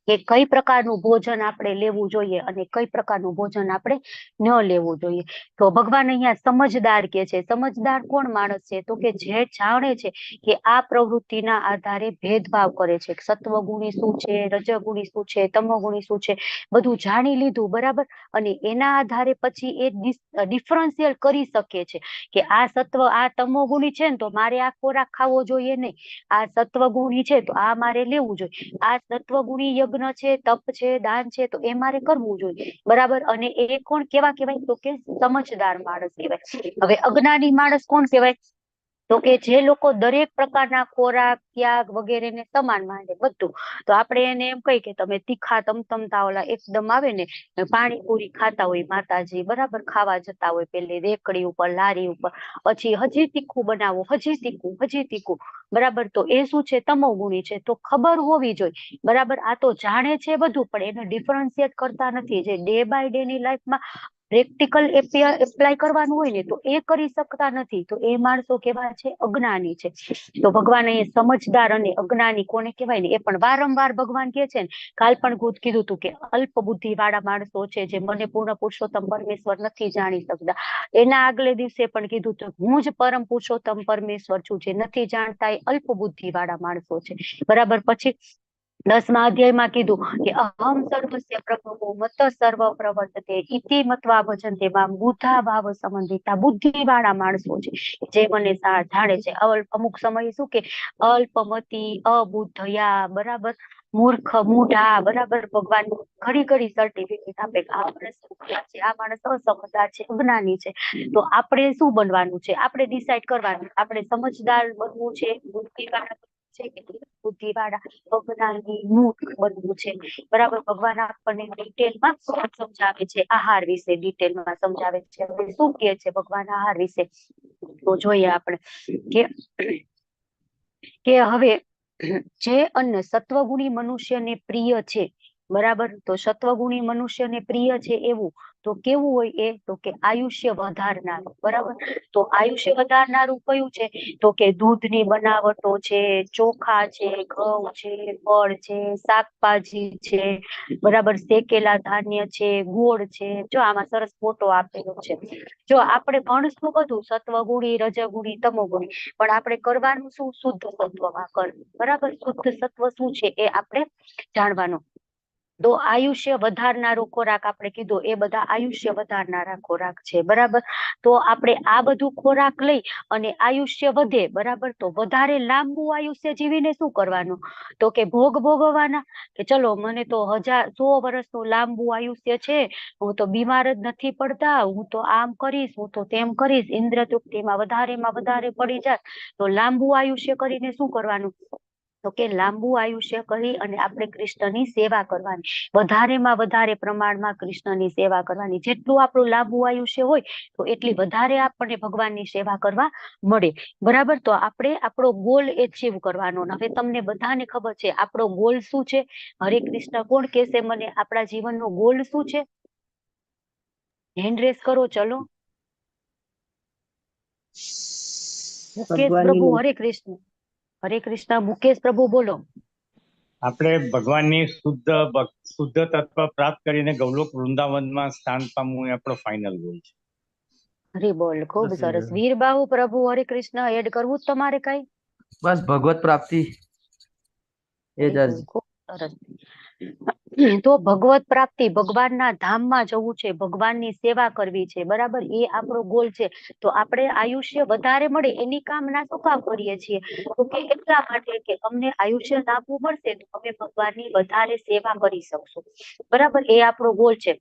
A: કે કઈ પ્રકારનું ભોજન આપણે લેવું જોઈએ અને કઈ પ્રકારનું ભોજન આપણે ન લેવું જોઈએ. તો ભગવાન અહીંયા સમજદાર કે છે. સમજદાર કોણ માણસ છે, તો કે જે જાણે છે કે આ પ્રવૃત્તિના આધારે ભેદભાવ કરે છે, સત્વગુણી શું છે, રજગુણી શું છે, તમોગુણી શું છે, બધું જાણી લીધું, બરાબર. અને એના આધારે પછી એ ડિફરન્શિયલ કરી શકે છે કે આ તમોગુણી છે ને તો મારે આ ખોરાક ખાવો જોઈએ નહીં, આ સત્વગુણી છે તો આ મારે લેવું જોઈએ, આ સત્વગુણી યજ્ઞ છે, તપ છે, દાન છે તો એ મારે કરવું જોઈએ, બરાબર. અને એ કોણ કેવા કહેવાય, તો કે સમજદાર માણસ કહેવાય. હવે અજ્ઞાની માણસ કોણ કહેવાય, તો કે જે લોકો દરેક પ્રકારના ખોરાક ત્યાગ વગેરેને સમાન માને બધું. તો આપણે એને એમ કહી કે તમે તીખા તમતમતા ઓલા એકદમ આવે ને પાણીપુરી ખાતા હોય માતાજી, બરાબર. ખાવા જતા હોય પેલી રેકડી ઉપર, લારી ઉપર, પછી હજી તીખું બનાવો, હજી તીખું, બરાબર. તો એ શું છે, તમોગુણી છે. તો ખબર હોવી જોઈએ, બરાબર. આ તો જાણે છે બધું પણ એને ડિફરન્શિએટ કરતા નથી. જે ડે બાય ડે ની લાઈફમાં પ્રેક્ટિકલ એપ્લાય કરવાનું હોય ને તો એ કરી શકતા નથી. તો એ માણસો કેવા છે, અજ્ઞાની છે. તો ભગવાન અહીંયા સમજદાર અને અજ્ઞાની કોને કહેવાય ને એ પણ વારંવાર ભગવાન કહે છે ને. કાલ પણ કીધું હતું કે અલ્પ બુદ્ધિ વાળા માણસો છે જે મને પૂર્ણ પુરુષોત્તમ પરમેશ્વર નથી જાણી શકતા. એના આગલે દિવસે પણ કીધું હતું હું જ પરમ પુરુષોત્તમ પરમેશ્વર છું, જે નથી જાણતા એ અલ્પ બુદ્ધિ વાળા માણસો છે, બરાબર. પછી 10મા અધ્યાયમાં કીધું કે અહમ સર્વસ્ય પ્રભવો મત સર્વ પ્રવર્તતે ઇતિ મત્વા ભજન્તે મામ બુદ્ધા ભાવ સંબંધિતા. બુદ્ધિ વાળા માણસો છે જે મને જાણે છે. અમુક સમય શું કે અલ્પમતી, અબુદ્ધયા, બરાબર, મૂર્ખ, મૂઢા, બરાબર. ભગવાન ઘડી સર્ટિફિકેટ આપે કે આ માણસ છે, આ માણસ અસમજદાર છે, અજ્ઞાની છે. તો આપણે શું બનવાનું છે, આપણે ડિસાઈડ કરવાનું, આપણે સમજદાર બનવું છે, બુદ્ધિવાળા છે કે બુદ્ધિવાળા, અજ્ઞાની, મૂર્ખ બનવું છે, બરાબર. ભગવાન આપણને ડિટેલમાં સમજાવે છે, આહાર વિશે ડિટેલમાં સમજાવે છે. હવે શું કહે છે ભગવાન આહાર વિશે તો જોઈએ આપણે કે હવે જે અન્ન સત્વગુણી મનુષ્યને પ્રિય છે બરાબર. તો સત્વગુણી મનુષ્યને પ્રિય છે એવું તો કેવું હોય એ? તો કે આયુષ્ય વધારનારું. બરાબર. તો આયુષ્ય વધારનારું કયું છે? તો કે દૂધની બનાવટો છે, ચોખા છે, ઘઉં છે, ફળ છે, શાકભાજી છે, બરાબર, શેકેલા ધાન્ય છે, ગોળ છે. જો આમાં સરસ ફોટો આપેલો છે. જો આપણે ભણશું બધું સત્વગુણી, રજગુણી, તમોગુણી, પણ આપણે કરવાનું શું? શુદ્ધ સત્વમાં કર. બરાબર. શુદ્ધ સત્વ શું છે એ આપણે જાણવાનું. તો આયુષ્ય વધારનારો ખોરાક આપણે કીધો એ બધા આયુષ્ય વધારનારા ખોરાક છે. બરાબર. તો આપણે આ બધું ખોરાક લઈ અને આયુષ્ય વધે. બરાબર. તો વધારે લાંબુ આયુષ્ય જીવીને શું કરવાનું? તો કે ભોગ ભોગવવાના. કે ચલો મને તો 100 વર્ષનું લાંબુ આયુષ્ય છે, હું તો બીમાર જ નથી પડતા, હું તો આમ કરીશ, હું તો તેમ કરીશ, ઇન્દ્ર તૃપ્તિમાં વધારે પડી જાય. તો લાંબુ આયુષ્ય કરીને શું કરવાનું? તો કે લાંબુ આયુષ્ય કરી અને આપણે કૃષ્ણની સેવા કરવાની. વધારેમાં વધારે પ્રમાણમાં કૃષ્ણની સેવા કરવાની. જેટલું આપણું લાંબુ આયુષ્ય હોય તો એટલી વધારે આપણને ભગવાનની સેવા કરવા મળે. બરાબર. તો આપણે આપણો ગોલ એચીવ કરવાનો. હવે તમને બધાને ખબર છે આપણો ગોલ શું છે? હરે કૃષ્ણ. કોણ કહેશે મને આપણા જીવનનો ગોલ શું છે? હેન્ડ રેસ કરો. ચલો. મુકેશ પ્રભુ. હરે કૃષ્ણ. હરે કૃષ્ણ. મુકેશ પ્રભુ બોલો.
E: આપણે ભગવાનની શુદ્ધ તત્વ પ્રાપ્ત કરીને ગૌલોક વૃંદાવનમાં સ્થાન પામવું એ આપણો ફાઇનલ ગોલ છે.
A: હરે બોલ. ખૂબ સરસ. વીરબાહુ પ્રભુ. હરે કૃષ્ણ. એડ કરવું જ તમારે કઈ?
I: બસ ભગવત પ્રાપ્તિ એ જ
A: ખૂબ સરસ. તો ભગવત પ્રાપ્તિ, ભગવાનના ધામમાં જવું છે, ભગવાનની સેવા કરવી છે. બરાબર. એ આપણો ગોલ છે. તો આપણે આયુષ્ય વધારે મળે એની કામના શું કામ કરીએ છીએ? તો કે એટલા માટે કે અમને આયુષ્ય લાંબુ મળશે તો અમે ભગવાનની વધારે સેવા કરી શકશું. બરાબર. એ આપણો ગોલ છે.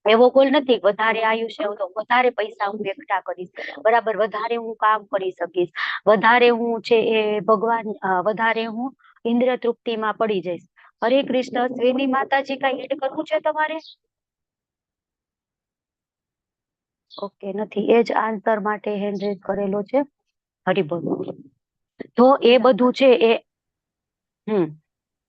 A: એવો ગોલ નથી વધારે આયુષ્ય તો વધારે પૈસા હું એકઠા કરીશ. બરાબર. વધારે હું કામ કરી શકીશ. વધારે હું છે એ ભગવાન, વધારે હું ઇન્દ્ર તૃપ્તિમાં પડી જઈશ. હરે કૃષ્ણ. શ્રીની માતાજી કઈ એડ કરવું છે તમારે? ઓકે. નથી. એ જ આન્સર માટે હેન્ડ રેઝ કરેલો છે. હરી બોલ. તો એ બધું છે એ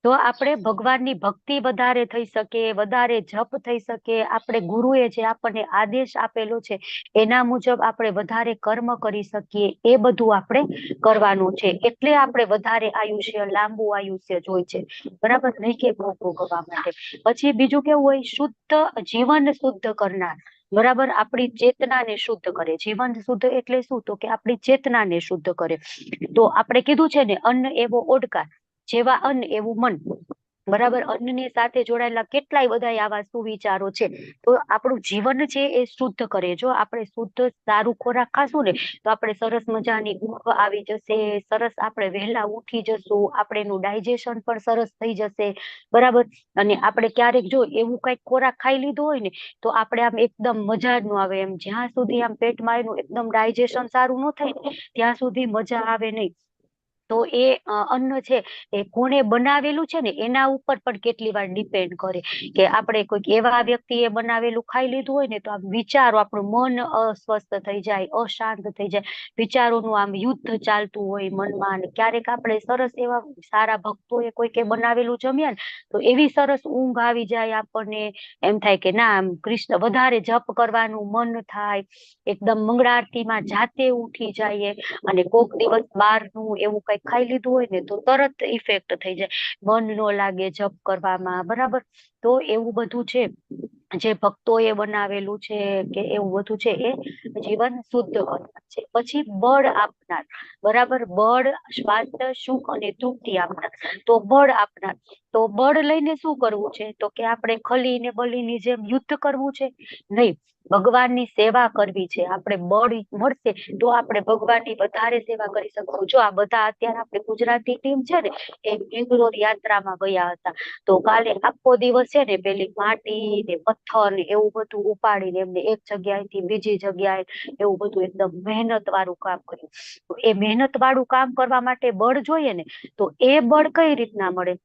A: તો આપણે ભગવાનની ભક્તિ વધારે થઈ શકે, વધારે જપ થઈ શકે, આપણે ગુરુએ જે આપણને આદેશ આપેલો છે એના મુજબ આપણે વધારે કર્મ કરી શકીએ. એ બધું આપણે કરવાનું છે. એટલે આપણે વધારે આયુષ્ય, લાંબુ આયુષ્ય જોઈ છે. બરાબર. નહીં કે ભોગ ભોગવવા માટે. પછી બીજું કેવું હોય? શુદ્ધ જીવન શુદ્ધ કરનાર. બરાબર. આપણી ચેતનાને શુદ્ધ કરે. જીવન શુદ્ધ એટલે શું? તો કે આપણી ચેતનાને શુદ્ધ કરે. તો આપણે કીધું છે ને, અન્ન એવો ઓડકાર, જેવા અન્ન એવું મન. બરાબર. અન્નની સાથે જોડાયેલા કેટલાય બધા આવા સુવિચારો છે. તો આપણું જીવન છે એ શુદ્ધ કરે. જો આપણે શુદ્ધ સારું ખોરાક ખાશું ને તો આપણે સરસ મજાની ઊંઘ આવી જશે, સરસ આપણે વહેલા ઉઠી જશું, આપણે એનું ડાયજેશન પણ સરસ થઈ જશે. બરાબર. અને આપણે ક્યારેક જો એવું કઈક ખોરાક ખાઈ લીધો હોય ને તો આપણે આમ એકદમ મજા જ ન આવે. એમ જ્યાં સુધી આમ પેટમાં એનું એકદમ ડાયજેશન સારું ન થાય ને ત્યાં સુધી મજા આવે નહીં. તો એ અન્ન છે એ કોણે બનાવેલું છે ને એના ઉપર પણ કેટલી વાર ડિપેન્ડ કરે. કે આપણે કોઈક એવા વ્યક્તિએ બનાવેલું ખાઈ લીધું હોય ને તો આમ વિચારો, આપણું મન અસ્વસ્થ થઈ જાય, અશાંત થઈ જાય, વિચારોનું આમ યુદ્ધ ચાલતું હોય મનમાં. અને ક્યારેક આપણે સરસ એવા સારા ભક્તોએ કોઈકે બનાવેલું જમ્યા ને તો એવી સરસ ઊંઘ આવી જાય આપણને. એમ થાય કે ના, આમ કૃષ્ણ વધારે જપ કરવાનું મન થાય, એકદમ મંગળા આરતીમાં જાતે ઉઠી જઈએ. અને કોક દિવસ બહારનું એવું કઈક ખાઈ લીધું હોય ને તો તરત ઇફેક્ટ થઈ જાય, મન ન લાગે જપ કરવામાં. બરાબર. તો એવું બધું છે જે ભક્તોએ બનાવેલું છે કે એવું બધું છે એ જીવન શુદ્ધ કરનાર છે. પછી બળ આપનાર. બરાબર. બળ, સ્વાસ્થ્ય, સુખ અને તૃપ્તિ આપનાર. તો બળ આપનાર. તો બળ લઈને શું કરવું છે? તો કે આપણે ખલીને બલીની જેમ યુદ્ધ કરવું છે? નહીં. ભગવાનની સેવા કરવી છે. આપણે બળ મળશે તો આપણે ભગવાનની વધારે સેવા કરી શકશું. જો આ બધા અત્યારે આપણે ગુજરાતી ટીમ છે ને એ બેંગ્લોર યાત્રામાં ગયા હતા. તો કાલે આખો દિવસ છે ને પેલી માટી ને પથ્થર ને એવું બધું ઉપાડીને એમને એક જગ્યાએથી બીજી જગ્યાએ એવું બધું એકદમ મહેનત વાળું કામ કર્યું. તો એ મહેનત વાળું કામ કરવા માટે બળ જોઈએ ને, તો એ બળ કઈ રીતના મળે?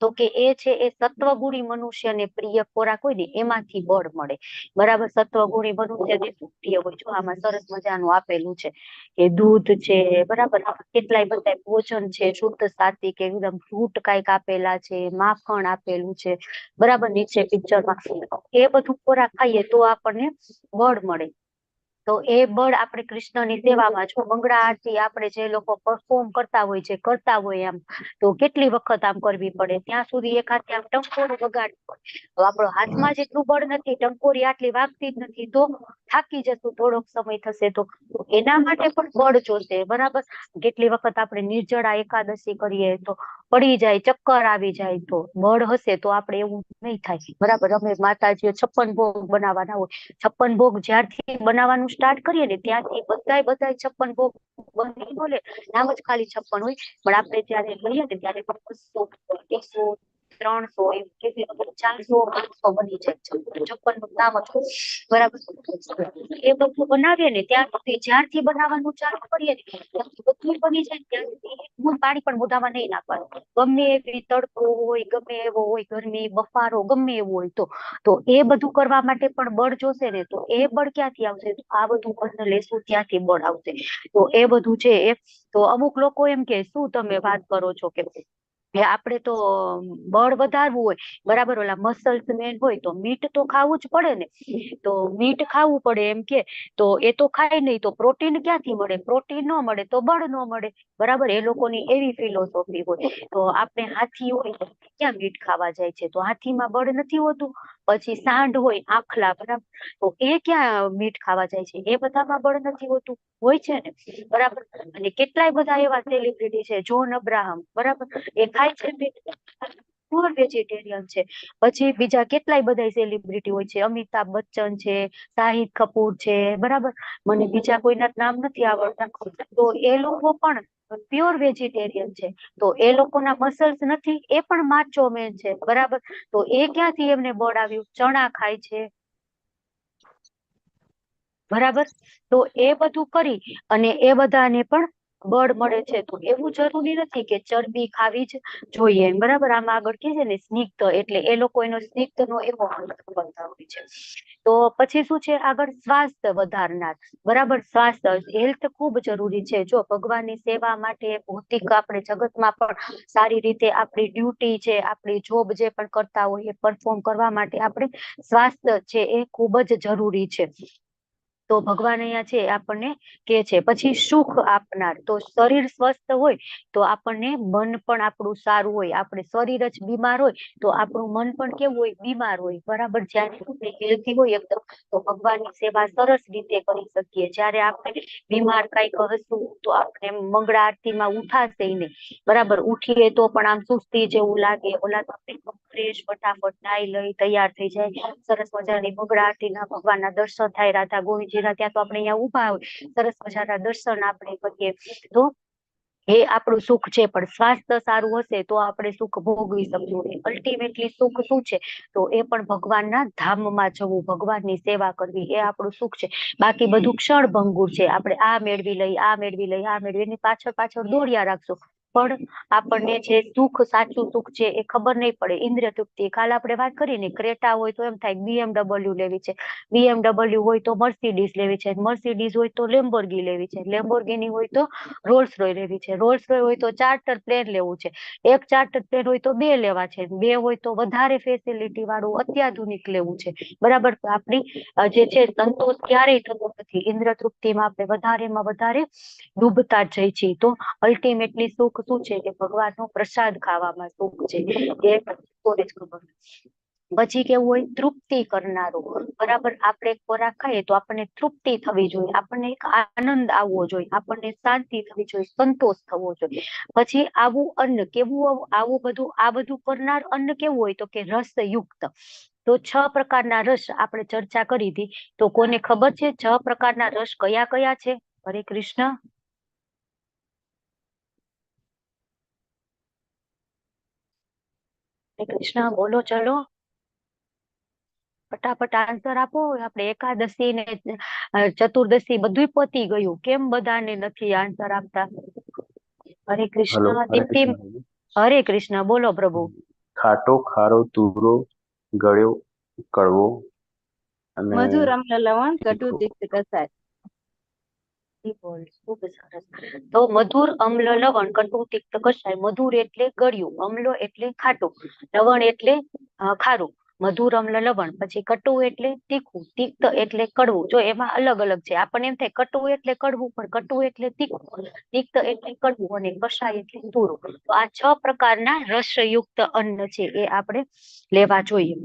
A: તો કે એ છે એ સત્વગુણી મનુષ્યને પ્રિય ખોરાક હોય ને એમાંથી બળ મળે, બરાબર. સત્વગુણી મનુષ્યને શું પ્રિય હોય? જો આમાં સરસ મજાનું આપેલું છે કે દૂધ છે, બરાબર, કેટલાય બધા ભોજન છે, શુદ્ધ સાત્વિક એકદમ ફ્રૂટ કાંઈક આપેલા છે, માખણ આપેલું છે, બરાબર, નીચે પિક્ચરમાં. એ બધું ખોરાક ખાઈએ તો આપણને બળ મળે. તો એ બળ આપણે કૃષ્ણની સેવામાં, જો મંગળા આરતી આપણે જે લોકો પરફોર્મ કરતા હોય છે, કરતા હોય એમ, તો કેટલી વખત આમ કરવી પડે? ત્યાં સુધી એક હાથે આમ ટંકોરું વગાડવું પડે. તો આપણો હાથમાં જેટલું બળ નથી, ટંકોરી આટલી વાગતી જ નથી, તો થાકી જશું, થોડોક સમય થશે તો એના માટે પણ બળ જોશે, બરાબર. કેટલી વખત આપણે નિર્જળા એકાદશી કરીએ તો પડી જાય, ચક્કર આવી જાય, તો બળ હશે તો આપણે એવું નહીં થાય, બરાબર. અમે માતાજીએ 56 ભોગ બનાવવાના હોય, 56 ભોગ જ્યારથી બનાવવાનું સ્ટાર્ટ કરીએ ને ત્યાંથી બધાય 56 ભોગ બની બોલે, નામ જ ખાલી 56 હોય, પણ આપણે જયારે લઈએ ને ત્યારે 200, 100, 300, એમ કેટલી 400, 500 બની જાય. 56 નું નામ જ, બરાબર. એ બધું બનાવીએ ને ત્યાં સુધી, જ્યારથી બનાવવાનું ચાલુ કરીએ ને ત્યાંથી બધું બની જાય, ત્યાં સુધી એક બૂંદ પાણી પણ મોઢામાં નહીં નાખવાનું. ગમે એવી તડકો હોય, ગમે એવો હોય, ગરમી, બફારો, ગમે એવું હોય તો એ બધું કરવા માટે પણ બળ જોશે ને. તો એ બળ ક્યાંથી આવશે? આ બધું અન્ન લેશું ત્યાંથી બળ આવશે. તો એ બધું છે એ, તો અમુક લોકો એમ કે શું તમે વાત કરો છો કે આપણે તો બળ વધારવું હોય, બરાબર, ઓલા મસલ્સ મેન હોય તો મીટ તો ખાવું જ પડે ને. તો મીટ ખાવું પડે એમ કે, તો એ તો ખાય નહીં તો પ્રોટીન ક્યાંથી મળે? પ્રોટીન ન મળે તો બળ ન મળે, બરાબર. એ લોકોની એવી ફિલોસોફી હોય. તો આપણે હાથી હોય તો ક્યાં મીટ ખાવા જાય છે? તો હાથીમાં બળ નથી હોતું. પછી સાંઢ હોય, આખલા, બરાબર, તો એ ક્યાં મીટ ખાવા જાય છે? એ બધામાં બળ નથી હોતું, હોય છે ને, બરાબર. અને કેટલાય બધા એવા સેલિબ્રિટી છે, જોન અબ્રાહમ, બરાબર, એ ખાય છે મીટ, પ્યોર વેજીટેરિયન છે. પછી બીજા કેટલાય બધા સેલિબ્રિટી હોય છે, અમિતાભ બચ્ચન છે, શાહિદ કપૂર છે, બરાબર. મને બીજા કોઈના નામ નથી આવડતા. તો એ લોકો પણ પ્યોર વેજીટેરિયન છે. તો એ લોકોના મસલ્સ નથી, એ પણ માચો મેન છે, બરાબર. તો એ ક્યાંથી એમને બળ આવ્યું? ચણા ખાય છે, બરાબર. તો એ બધું કરી અને એ બધાને પણ બળ મળે છે. તો એવું જરૂરી નથી કે ચરબી ખાવી જ જોઈએ, બરાબર. આમાં આગળ કે છે ને સ્નિગ્ધ, એટલે એ લોકો એનો સ્નિગ્ધનો એવો કરતા હોય છે. તો પછી શું છે આગળ? સ્વાસ્થ્ય વધારનાર, બરાબર. સ્વાસ્થ્ય, હેલ્થ ખૂબ જરૂરી છે. જો ભગવાનની સેવા માટે, ભૌતિક આપણે જગતમાં પણ સારી રીતે આપણી ડ્યુટી છે, આપણી જોબ જે પણ કરતા હોય એ પરફોર્મ કરવા માટે આપણે સ્વાસ્થ્ય છે એ ખૂબ જ જરૂરી છે. તો ભગવાન અહીંયા છે આપણને કે છે. પછી સુખ આપનાર, તો શરીર સ્વસ્થ હોય તો આપણને મન પણ આપણું સારું હોય. આપણે શરીર જ બીમાર હોય તો આપણું મન પણ કેવું હોય? બીમાર હોય, બરાબર. જયારે આપણે હેલ્થી હોય એકદમ તો ભગવાનની સેવા સરસ રીતે કરી શકીએ. જયારે આપણે બીમાર કાંઈક હશું તો આપણે મંગળા આરતીમાં ઉઠાશે નહીં, બરાબર. ઉઠીએ તો પણ આમ સુસ્તી જેવું લાગે. ઓલા તો આપણે ફ્રેશ ફટાફટ નાઈ લઈ તૈયાર થઈ જાય, સરસ મજાની મંગળા આરતીના ભગવાનના દર્શન થાય, રાધા ગોવિંદજીના. ત્યાં તો આપણે અહીંયા ઉભા હોય, સરસ મજાના દર્શન આપણે કરીએ. તો એ આપણું સુખ છે. પણ સ્વાસ્થ્ય સારું હશે તો આપણે સુખ ભોગવી શકીએ. અલ્ટિમેટલી સુખ શું છે? તો એ પણ ભગવાનના ધામમાં જવું, ભગવાનની સેવા કરવી, એ આપણું સુખ છે. બાકી બધું ક્ષણભંગુર છે. આપણે આ મેળવી લઈ, આ મેળવી લઈ, આ મેળવી, એની પાછળ પાછળ દોડ્યા રાખશું, પણ આપણને જે સુખ, સાચું સુખ છે એ ખબર નહીં પડે. ઇન્દ્રિય તૃપ્તિ, કાલ આપણે વાત કરી ને, ક્રેટા હોય તો એમ થાય BMW લેવી છે, BMW હોય તો મર્સિડીઝ લેવી છે, મર્સિડીઝ હોય તો લેમ્બોર્ગી લેવી છે, લેમ્બોર્ગીની હોય તો રોલ્સ રોય લેવી છે, રોલ્સ રોય હોય તો ચાર્ટર પ્લેન લેવું છે, એક ચાર્ટર પ્લેન હોય તો બે લેવા છે, બે હોય તો વધારે ફેસિલિટી વાળું અત્યાધુનિક લેવું છે, બરાબર. તો આપણી જે છે સંતોષ ક્યારેય થતો નથી. ઇન્દ્રિય તૃપ્તિમાં આપણે વધારેમાં વધારે ડૂબતા જ જઈએ છીએ. તો અલ્ટિમેટલી સુખ શું છે? કે ભગવાનનો પ્રસાદ ખાવામાં સુખ છે. એ કોને જ ખબર. પછી કેવું હોય? તૃપ્તિ કરનારો, બરાબર. આપણે ખોરાક ખાઈએ તો આપણને તૃપ્તિ થવી જોઈએ, આપણને એક આનંદ આવવો જોઈએ, આપણને શાંતિ થવી જોઈએ, સંતોષ થવો જોઈએ. પછી આવું અન્ન કેવું? આવું બધું, આ બધું કરનાર અન્ન કેવું હોય? તો કે રસયુક્ત. તો 6 પ્રકારના રસ આપણે ચર્ચા કરી હતી. તો કોને ખબર છે 6 પ્રકારના રસ કયા કયા છે? હરે કૃષ્ણ. હરે કૃષ્ણ, બોલો, ચલો ફટાફટ આન્સર આપો. આપણે એકાદશી ને ચતુર્દશી બધું પતી ગયું, કેમ બધાને નથી આન્સર આપતા? હરે
I: હેલો,
A: કૃષ્ણ.
I: હરે
A: દીપ્તિ,
I: કૃષ્ણ.
A: હરે કૃષ્ણ, બોલો પ્રભુ.
J: ખાટો, ખારો, તુરો, ગળ્યો, કડવો અને
H: મધુર અમ્લ લવણ કટુ
J: તીખો.
H: તિક્ત કસાય.
A: ખૂબ સરસ. તો મધુર અમ્લ લવણ કટુ તિક્ત કષાય. મધુર એટલે ગળ્યું, અમ્લ એટલે ખાટું, લવણ એટલે ખારું. મધુર અમ્લ લવણ, પછી કટુ એટલે તીખું, તિક્ત એટલે કડવું. જો એમાં અલગ અલગ છે. આપણને એમ થાય કટુ એટલે કડવું, પણ કટુ એટલે તીખું, તિક્ત એટલે કડવું અને કષાય એટલે તુરું. તો આ 6 પ્રકારના રસયુક્ત અન્ન છે એ આપણે લેવા જોઈએ.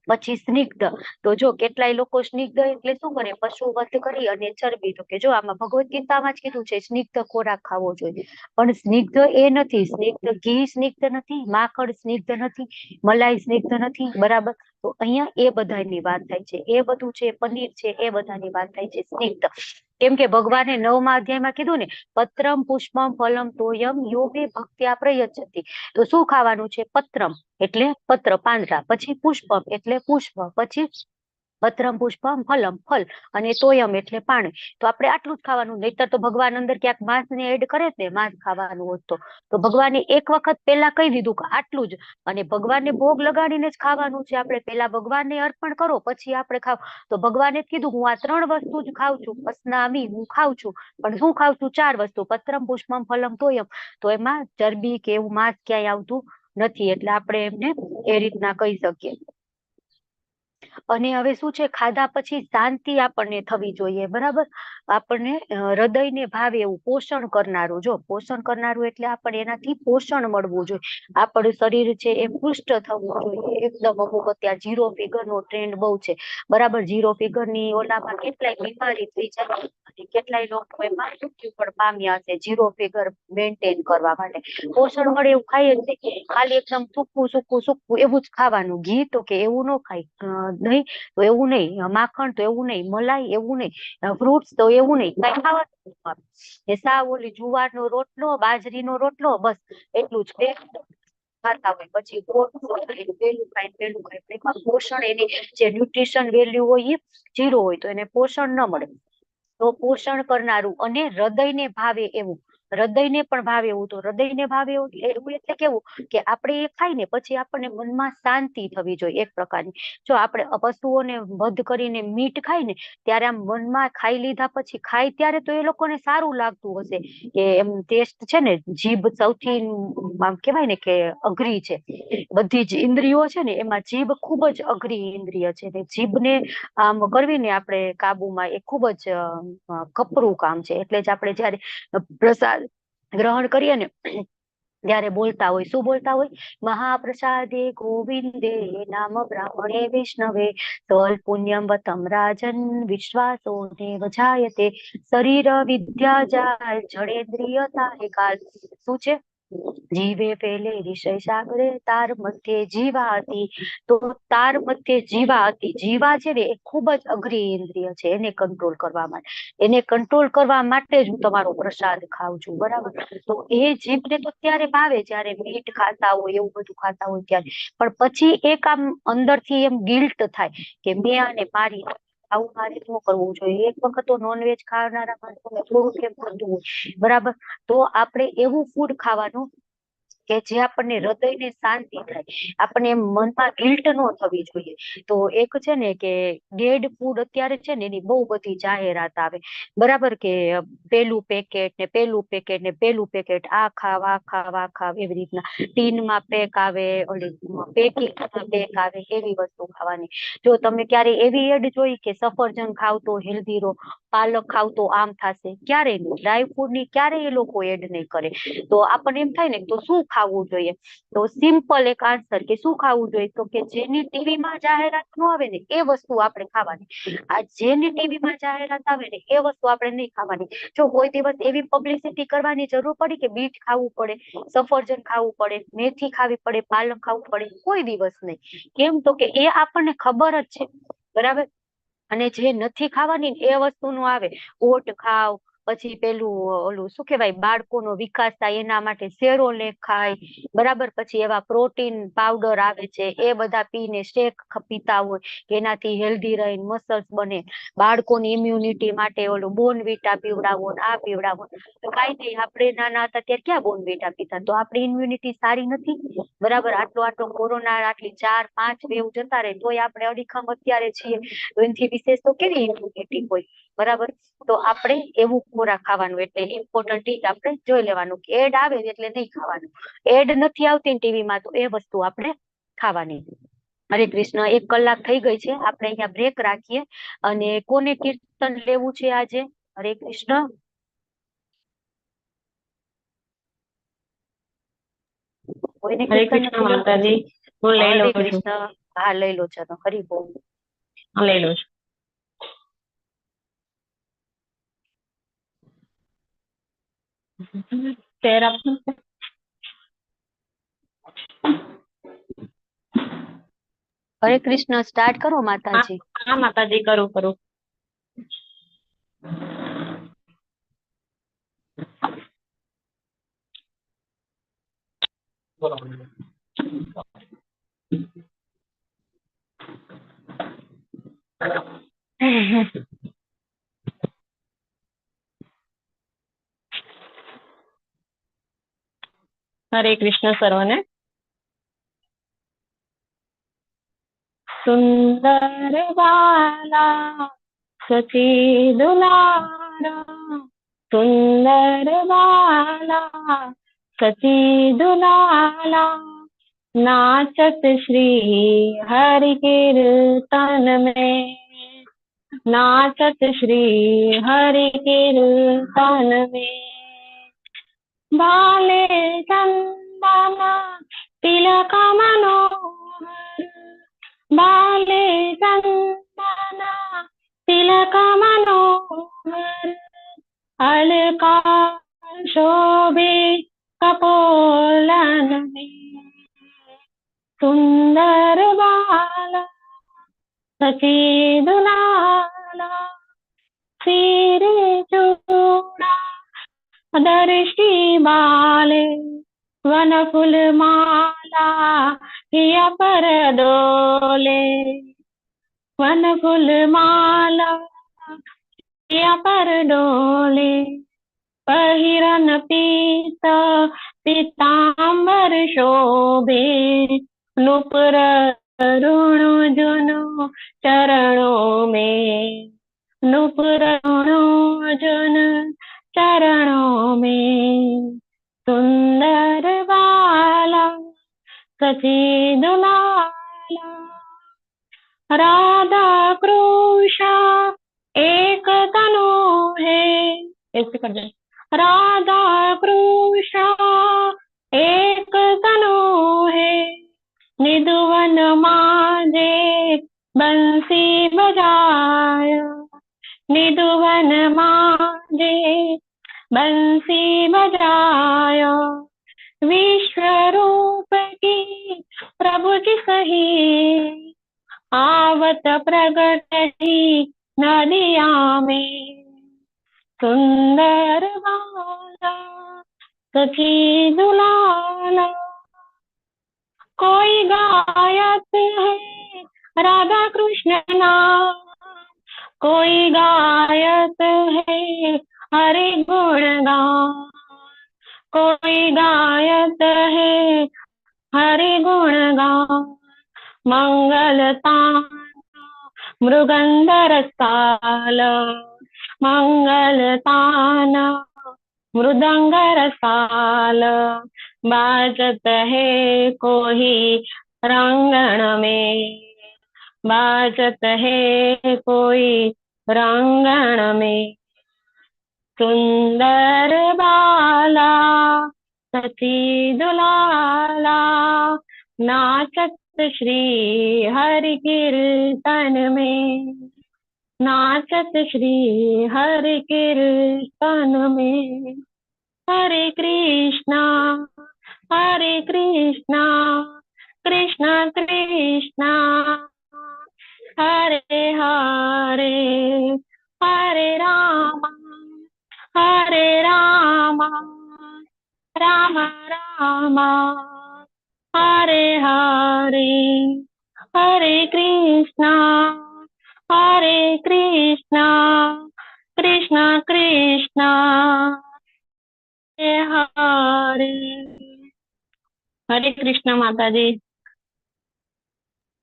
A: પછી સ્નિગ્ધ. તો જો કેટલાય લોકો સ્નિગ્ધ એટલે શું કરે, પશુ વધ કરી અને ચરબી. તો કે જો આમાં ભગવદ્ ગીતામાં જ કીધું છે સ્નિગ્ધ ખોરાક ખાવો જોઈએ, પણ સ્નિગ્ધ એ નથી. સ્નિગ્ધ ઘી સ્નિગ્ધ નથી, માખણ સ્નિગ્ધ નથી, મલાઈ સ્નિગ્ધ નથી, બરાબર. તો અહીંયા એ બધાની વાત થાય છે. એ બધું છે પનીર છે એ બધાની વાત થાય છે સ્નિગ્ધ. કેમ કે ભગવાને 9મા અધ્યાયમાં કીધું ને, પત્રમ પુષ્પમ ફલમ તોયમ યોગે ભક્ત્યા પ્રયચ્છતિ. તો શું ખાવાનું છે? પત્રમ એટલે પત્ર, પાંદડા, પછી પુષ્પમ એટલે પુષ્પ, પછી પત્રમ પુષ્પમ ફલમ ફળ, અને તોયમ એટલે પાણી. તો આપણે આટલું જ ખાવાનું. નહીતર તો ભગવાન અંદર ક્યાંક માંસ ને એડ કરે ને, માંસ ખાવાનું હોત તો ભગવાને એક વખત પેલા કહી દીધું કે આટલું જ, અને ભગવાનને ભોગ લગાડીને જ ખાવાનું છે. આપણે પેલા ભગવાનને અર્પણ કરો, પછી આપણે ખાવ. તો ભગવાને જ કીધું હું આ 3 વસ્તુ જ ખાઉં છું, અસ્નામી, હું ખાઉં છું. પણ હું ખાઉં છું 4 વસ્તુ, પત્રમ પુષ્પમ ફલમ તોયમ. તો એમાં ચરબી કે એવું માંસ ક્યાંય આવતું નથી. એટલે આપણે એમને એ રીતના કહી શકીએ. અને હવે શું છે, ખાધા પછી શાંતિ આપણને થવી જોઈએ, બરાબર. આપણને હૃદયને ભાવે એવું પોષણ કરનારું. જો પોષણ કરનારું એટલે આપણને એનાથી પોષણ મળવું જોઈએ. આપણું શરીર છે એ પુષ્ટ થવું જોઈએ એકદમ. અમુક અત્યારે 0 ફિગર નો ટ્રેન્ડ બહુ છે, બરાબર. 0 ફિગર ની ઓલામાં કેટલાય બીમારી થઈ જાય અને કેટલાય લોકો એમાં મૃત્યુ પણ પામ્યા છે 0 ફિગર મેન્ટેન કરવા માટે. પોષણ મળે એવું ખાઈએ જ નહીં, ખાલી એકદમ સૂકું સૂકું સૂકું એવું જ ખાવાનું. ઘી તો કે એવું ન ખાય, દહીં તો એવું નહીં, માખણ તો એવું નહીં, મલાઈ એવું નહીં, ફ્રૂટ્સ તો એવું નહીં, કઈ ખાવાનું. એ સાવ ઓલી જુવારનો રોટલો, બાજરીનો રોટલો, બસ એટલું જ ખાતા હોય. પછી પેલું ખાય. પોષણ એની જે ન્યુટ્રિશન વેલ્યુ હોય એ 0 હોય તો એને પોષણ ન મળે. તો પોષણ કરનારું અને હૃદયને ભાવે એવું, હૃદયને પણ ભાવે એવું. તો હૃદયને ભાવે એવું એટલે કેવું કે આપણે એ ખાઈને પછી આપણને મનમાં શાંતિ થવી જોઈએ એક પ્રકારની. જો આપણે પશુઓને વધ કરીને મીટ ખાય ને, ત્યારે આમ મનમાં ખાઈ લીધા પછી ખાય ત્યારે તો એ લોકોને સારું લાગતું હશે કે એમ ટેસ્ટ છે ને, જીભ સૌથી આમ કહેવાય ને કે અઘરી છે. બધી જ ઇન્દ્રિયો છે ને એમાં જીભ ખૂબ જ અઘરી ઇન્દ્રિય છે. જીભને આમ કરવી ને આપણે કાબુમાં, એ ખૂબ જ કપરું કામ છે. એટલે જ આપણે જયારે પ્રસાદ ગ્રહણ કરીએ ને ત્યારે બોલતા હોય, શું બોલતા હોય? મહાપ્રસાદે ગોવિંદે નામ બ્રાહ્મણે વિષ્ણવે તલ પુણ્યમ વતમ રાજન વિશ્વાસો દેવ જાયતે શરીર વિદ્યા જાય જડેન્દ્રિયતા કાલ. શું છે? જીવે પેલે વિષય સાગરે તાર મધ્ય જીવા હતી. તો તાર મધ્ય જીવા હતી. જીવા છે ને એ ખૂબ જ અઘરી ઇન્દ્રિય છે, એને કંટ્રોલ કરવા માટે. એને કંટ્રોલ કરવા માટે જ હું તમારો પ્રસાદ ખાઉં છું, બરાબર. તો એ જીભને તો ત્યારે ભાવે જ્યારે મીઠ ખાતા હોય, એવું બધું ખાતા હોય ત્યારે. પણ પછી એક આમ અંદરથી એમ ગિલ્ટ થાય કે મેં આને મારી, આવું મારે ન કરવું જોઈએ. એક વખત તો નોનવેજ ખાનારા માણસોને થોડું કેમ થતું હોય, બરાબર. તો આપણે એવું ફૂડ ખાવાનું કે જે આપણને હૃદયને શાંતિ થાય, આપણને એમ મનમાં ગિલ્ટ ન થવી જોઈએ. તો એક છે ને કે ડેડ ફૂડ અત્યારે છે ને એની બહુ બધી જાહેરાત આવે, બરાબર. કે પેલું પેકેટ ને પેલું પેકેટ ને પેલું પેકેટ, આ ખાવ આ ખાવ આ ખાવ, એવી રીતના ટીનમાં પેક આવે, ઓલી પેકિંગમાં પેક આવે, એવી વસ્તુ ખાવાની. જો તમે ક્યારે એવી એડ જોઈ કે સફરજન ખાવ તો હેલ્ધી રહો, પાલક ખાવ તો આમ થશે? ક્યારેય નહીં. ડ્રાય ફૂડ ની ક્યારેય એ લોકો એડ નહીં કરે. તો આપણને એમ થાય ને તો શું ખાવું જોઈએ? તો સિમ્પલ એક આન્સર કે શું ખાવું જોઈએ, તો કે જેની ટીવીમાં જાહેરાત ન આવે ને એ વસ્તુ આપણે ખાવાની. આ જેની ટીવીમાં જાહેરાત આવે ને એ વસ્તુ આપણે નહીં ખાવાની. જો કોઈ દિવસ એવી પબ્લિસિટી કરવાની જરૂર પડી કે બીટ ખાવું પડે, સફરજન ખાવું પડે, મેથી ખાવી પડે, પાલક ખાવું પડે? કોઈ દિવસ નહીં. કેમ? તો કે એ આપણને ખબર જ છે, બરાબર. અને જે નથી ખાવાની એ વસ્તુનું આવે, ઓટ ખાવ, પછી પેલું ઓલું શું કહેવાય બાળકોનો વિકાસ થાય એના માટે સેરોલેક ખાય, બરાબર. પછી એવા પ્રોટીન પાવડર આવે છે એ બધા પીને શેક પીતા હોય કે એનાથી હેલ્ધી રહીને મસલ્સ બને. બાળકોની ઇમ્યુનિટી માટે ઓલું બોર્નવિટા પીવડાવો ને આ પીવડાવો. તો કાંઈ નહીં, આપણે નાના હતા ત્યારે ક્યાં બોર્નવિટા પીતા, તો આપણી ઇમ્યુનિટી સારી નથી, બરાબર. આટલો કોરોના આટલી 4-5 વેવ જતા રહે તોય આપણે અડીખમ અત્યારે છીએ, તો એનાથી વિશેષ તો કેવી ઇમ્યુનિટી હોય, બરાબર. તો આપણે એવું ખોરાક ખાવાનું, એટલે ઇમ્પોર્ટન્ટ આપણે જોઈ લેવાનું કે એડ આવે એટલે નહીં ખાવાનું, એડ નથી આવતી ને ટીવીમાં તો એ વસ્તુ આપણે ખાવાની. હરે કૃષ્ણ. 1 કલાક થઈ ગઈ છે, આપણે અહીંયા બ્રેક રાખીએ. અને કોને કીર્તન લેવું છે આજે? હરે કૃષ્ણ. કોઈને
K: હરે
A: કીર્તન
K: કૃષ્ણ
A: નથી લેવું?
K: માતાજી, હું લઈ
A: હરે
K: લઉં છું.
A: કૃષ્ણ. હા, લઈ લો. ચલો, હરી બોલ.
K: હું લઈ લઉં છું. શેર આપશો?
A: હરે કૃષ્ણ. સ્ટાર્ટ કરો માતાજી.
K: હા માતાજી, કરું કરું. હરે કૃષ્ણ સર્વને. સુંદર બાલા સચી દુલારા, સુંદર બાલા સચી દુલાલા, नाचत श्री हरि कीर्तन में, नाचत श्री हरि कीर्तन में, भाले चंदन तिलक मनोहर, भाले चंदन तिलक मनोहर, अलका शोभे कपोलन में, सुंदर बाला सची दुलाला, सिर चूड़ा दर्शी बाले, वन फूल माला या पर डोले, वन फूल माला या पर डोले, पहिरन पीत पीतांबर शोभे, नूपुर ऋणु जुनु चरणों में, नूपुर ऋणु जुनु चरणों में, सुंदर बाला सची दुलाला, राधा कृष्ण एक तनु है, ऐसे कर जाए, राधा कृष्ण एक तनु है, निधुवन मांझे बंसी बजाया, निधुवन मांझे बंसी बजाया, विश्व रूप की प्रभु की सही, आवत प्रगट ही नदिया में, सुंदर बाला सखी दुलाला, कोई गायत है राधा कृष्ण नाम, कोई गायत है हरि गुण गान, कोई गायत है हरि गुण गान, मंगलतान मृगंधर साल, मंगलतान मृदंगर साल, बाजत है कोई रंगण में, बाजत है कोई रंगण में, सुंदर बाला सची दुलाला, नाचत श्री हरि कीर्तन में, नाचत श्री हरि कीर्तन में, हरे कृष्णा कृष्णा कृष्णा हरे हरे, हरे राम રામ રામ હરે હરે હરે કૃષ્ણ કૃષ્ણ કૃષ્ણ હરે હરે કૃષ્ણ માતાજી.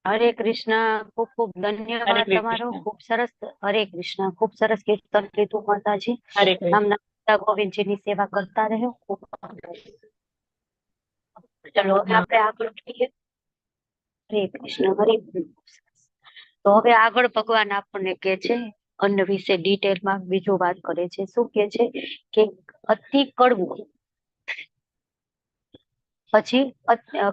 A: હરે કૃષ્ણ. ખૂબ ખૂબ ધન્યવાદ
K: હરે
A: તમારો.
K: કૃષ્ણ.
A: ખૂબ સરસ. હરે કૃષ્ણ. ખૂબ સરસ કીર્તન કીધું માતાજી.
K: હરે કૃષ્ણ.
A: આમ ગીતા ગોવિંદજીની સેવા કરતા રહ્યો. ખૂબ ચલો હવે આપણે આગળ જઈએ. હરે કૃષ્ણ. હરે કૃષ્ણ. તો હવે આગળ ભગવાન આપણને કે છે અન્ન વિશે ડિટેલમાં બીજું વાત કરે છે. શું કે છે કે અતિ કડવું, પછી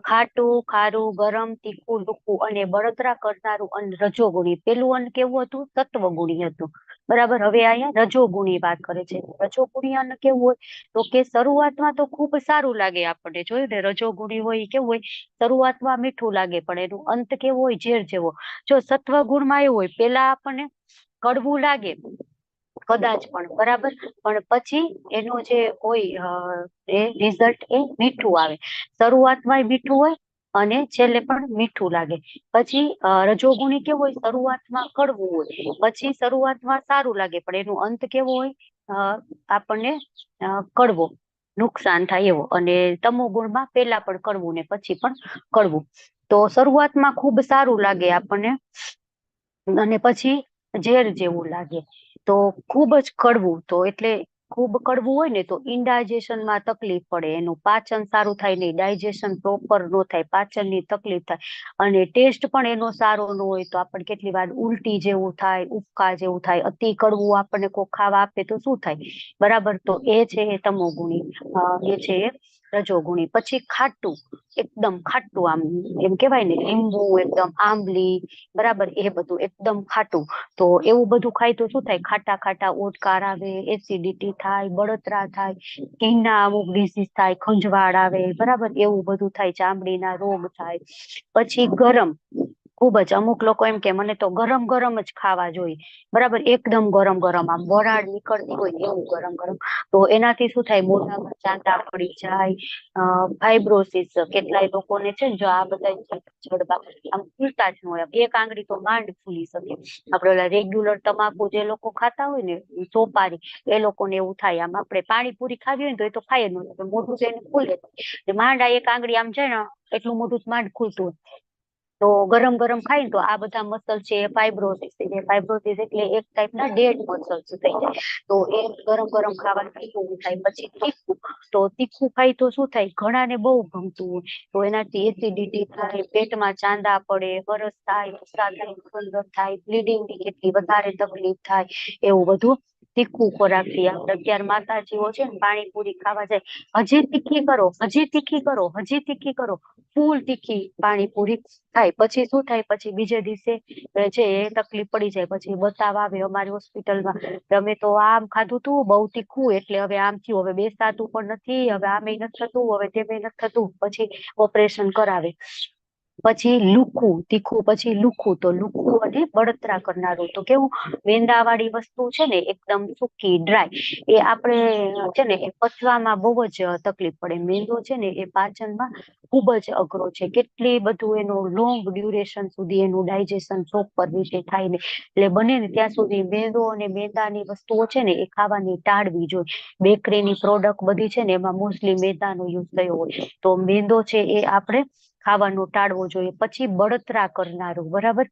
A: ખાટું, ખારું, ગરમ, તીખું, લુખું અને બળતરા કરનારું અન્ન રજોગુણી. પેલું અન્ન કેવું હતું? સત્વગુણી હતું. બરાબર. હવે અહીંયા રજોગુણી વાત કરે છે. રજોગુણી અન્ન કેવું હોય? તો કે શરૂઆતમાં તો ખૂબ સારું લાગે આપણને. જોયું ને, રજોગુણી હોય કેવું હોય? શરૂઆતમાં મીઠું લાગે, પણ એનું અંત કેવો હોય? ઝેર જેવો. જો સત્વગુણમાં એવું હોય, પેલા આપણને કડવું લાગે કદાચ પણ, બરાબર, પણ પછી એનો જે હોય એ રિઝલ્ટ એ મીઠું આવે. શરૂઆતમાં મીઠું હોય અને છેલ્લે પણ મીઠું લાગે. પછી રજોગુણી કેવું હોય? શરૂઆતમાં કડવું હોય, પછી શરૂઆતમાં સારું લાગે, પણ એનો અંત કેવો હોય? આપણને કડવો, નુકસાન થાય એવો. અને તમોગુણમાં પેલા પણ કડવું ને પછી પણ કડવું. તો શરૂઆતમાં ખૂબ સારું લાગે આપણને અને પછી ઝેર જેવું લાગે. તો ખૂબ જ કડવું, તો એટલે ખૂબ કડવું હોય ને તો ઇન્ડાઇજેશનમાં તકલીફ પડે, એનું પાચન સારું થાય નહીં, ડાયજેશન પ્રોપર ન થાય, પાચનની તકલીફ થાય, અને ટેસ્ટ પણ એનો સારો ન હોય તો આપણને કેટલી વાર ઉલટી જેવું થાય, ઉબકા જેવું થાય. અતિ કડવું આપણને કોઈ ખાવા આપે તો શું થાય? બરાબર. તો એ છે એ તમોગુણી, એ છે એ રજોગુણી. પછી ખાટું, એકદમ ખાટું, આમ એમ કેવાય ને લીંબુ એકદમ આંબલી, બરાબર, એ બધું એકદમ ખાટું. તો એવું બધું ખાય તો શું થાય? ખાટા ખાટા ઓડકાર આવે, એસિડિટી થાય, બળતરા થાય, સ્કિનના અમુક ડિસીઝ થાય, ખંજવાળ આવે, બરાબર, એવું બધું થાય, ચામડીના રોગ થાય. પછી ગરમ, ખૂબ જ અમુક લોકો એમ કે મને તો ગરમ ગરમ જ ખાવા જોઈએ, બરાબર, એકદમ ગરમ ગરમ, આમ વરાળ નીકળતી હોય એવું ગરમ ગરમ. તો એનાથી શું થાય? મોઢામાં ચાંદા પડી જાય, ફાઇબ્રોસિસ. કેટલાય લોકોને છે ને, જો આ બધા જડબા આમ ખુલતા જ ન હોય, એક આંગળી તો માંડ ખુલી શકે. આપણે ઓલા રેગ્યુલર તમાકુ જે લોકો ખાતા હોય ને, સોપારી, એ લોકોને એવું થાય. આમ આપણે પાણીપુરી ખાવી હોય ને તો એ તો ખાય જ ન, મોઢું તો એને ખુલે. માંડ આ એક આંગળી આમ જાય ને એટલું મોઢું માંડ ખુલતું હોય. તો ગરમ ગરમ ખાય ને તો આ બધા મસલ છે એ ફાઇબ્રોસિસ છે. ફાઇબ્રોસિસ એટલે એક ટાઈપના ડેડ મસલ્સ થઈ જાય. તો એ ગરમ ગરમ ખાવાનું એવું થાય. પછી તીખું, તો તીખું ખાય તો શું થાય? ઘણાને બહુ ગમતું હોય તો એનાથી એસિડિટી થાય, પેટમાં ચાંદા પડે, બરસ થાય, ઉધરસ થાય, બ્લીડિંગની કેટલી વધારે તકલીફ થાય, એવું બધું તીખું ખોરાકથી. આપણે અત્યારે માતાજીઓ છે ને પાણીપુરી ખાવા જાય, હજી તીખી કરો, હજી તીખી કરો, હજી તીખી કરો, ફૂલ તીખી પાણીપુરી થાય. પછી શું થાય? પછી બીજે દિવસે છે એ તકલીફ પડી જાય. પછી બતાવવા આવે અમારી હોસ્પિટલમાં, અમે તો આમ ખાધું તું બહુ તીખું એટલે હવે આમ થયું, હવે બેસાતું પણ નથી, હવે આમે નથી થતું, હવે તેમે નથી થતું. પછી ઓપરેશન કરાવે. પછી લુખું, તીખું પછી લુખું. તો લુખું અને બળતરા કરનારું, તો કેવું? મેંદાવાળી વસ્તુ છે ને એકદમ સૂકી ડ્રાય, એ આપણે છે ને એ પચવામાં બહુ જ તકલીફ પડે. મેંદો છે ને એ પાચનમાં ખૂબ જ અઘરો છે. કેટલી બધું એનું લોંગ ડ્યુરેશન સુધી એનું ડાયજેશન પ્રોપર રીતે થાય ને. એટલે બને ને ત્યાં સુધી મેંદો અને મેંદાની વસ્તુઓ છે ને એ ખાવાની ટાળવી જોઈએ. બેકરીની પ્રોડક્ટ બધી છે ને એમાં મોસ્ટલી મેંદાનો યુઝ થયો હોય, તો મેંદો છે એ આપણે ખાવાનું ટાળવો જોઈએ. પછી બળતરા કરનારું, બરાબર,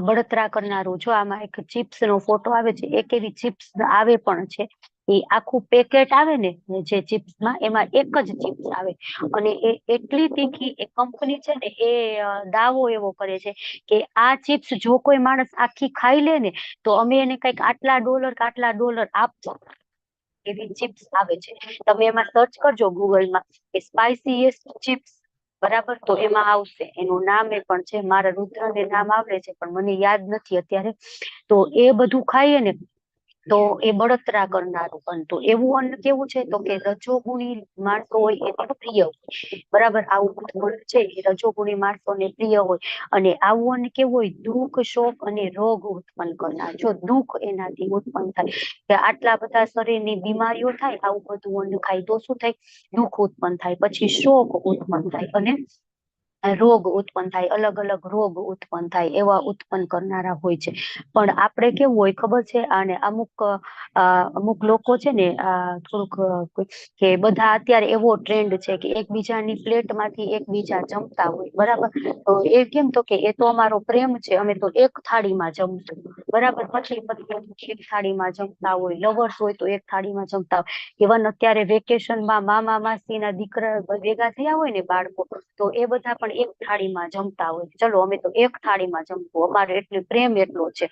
A: બળતરા કરનારું, જો આમાં એક ચિપ્સ નો ફોટો આવે છે, એક એવી ચિપ્સ આવે પણ છે, એ આખું પેકેટ આવે ને જે ચિપ્સમાં, એમાં એક જ ચિપ્સ આવે અને એ એટલી તીખી. એ કંપની છે ને એ દાવો એવો કરે છે કે આ ચિપ્સ જો કોઈ માણસ આખી ખાઈ લે ને તો અમે એને કઈક આટલા $, આપજો. એવી ચિપ્સ આવે છે. તમે એમાં સર્ચ કરજો ગૂગલમાં કે સ્પાઈસીએસ્ટ ચિપ્સ, બરાબર, તો એમાં આવશે. એનું નામ એ પણ છે, મારા રુદ્રને નામ આવડે છે પણ મને યાદ નથી અત્યારે. તો એ બધું ખાઈએ ને તો એ બળતરા કરનારું અન્ન. તો એવું અન્ન કેવું છે તો કે રજોગુણી માણસો હોય એને પ્રિય હોય, બરાબર. આવું અન્ન છે એ રજોગુણી માણસોને પ્રિય હોય. અને આવું અન્ન કેવું હોય, દુઃખ, શોક અને રોગ ઉત્પન્ન કરનાર. જો દુઃખ એનાથી ઉત્પન્ન થાય કે આટલા બધા શરીરની બીમારીઓ થાય, આવું બધું અન્ન ખાય તો શું થાય, દુઃખ ઉત્પન્ન થાય. પછી શોક ઉત્પન્ન થાય અને રોગ ઉત્પન્ન થાય, અલગ અલગ રોગ ઉત્પન્ન થાય, એવા ઉત્પન્ન કરનારા હોય છે. પણ આપણે કેવું હોય ખબર છે, અને અમુક લોકો છે ને થોડુંક કે બધા અત્યારે એવો ટ્રેન્ડ છે કે એકબીજાની પ્લેટમાંથી એકબીજા જમતા હોય, બરાબર. તો એ કેમ તો કે એ તો અમારો પ્રેમ છે, અમે તો એક થાળીમાં જમશું, બરાબર. પછી એક થાળીમાં જમતા હોય, લવર્સ હોય તો એક થાળીમાં જમતા હોય. ઇવન અત્યારે વેકેશનમાં મામા માસીના દીકરા ભેગા થયા હોય ને બાળકો, તો એ બધા પણ એક થાળીમાં જમતા હોય. ચલો અમે તો એક થાળીમાં જમવું, અમારે એટલો પ્રેમ એટલો છે.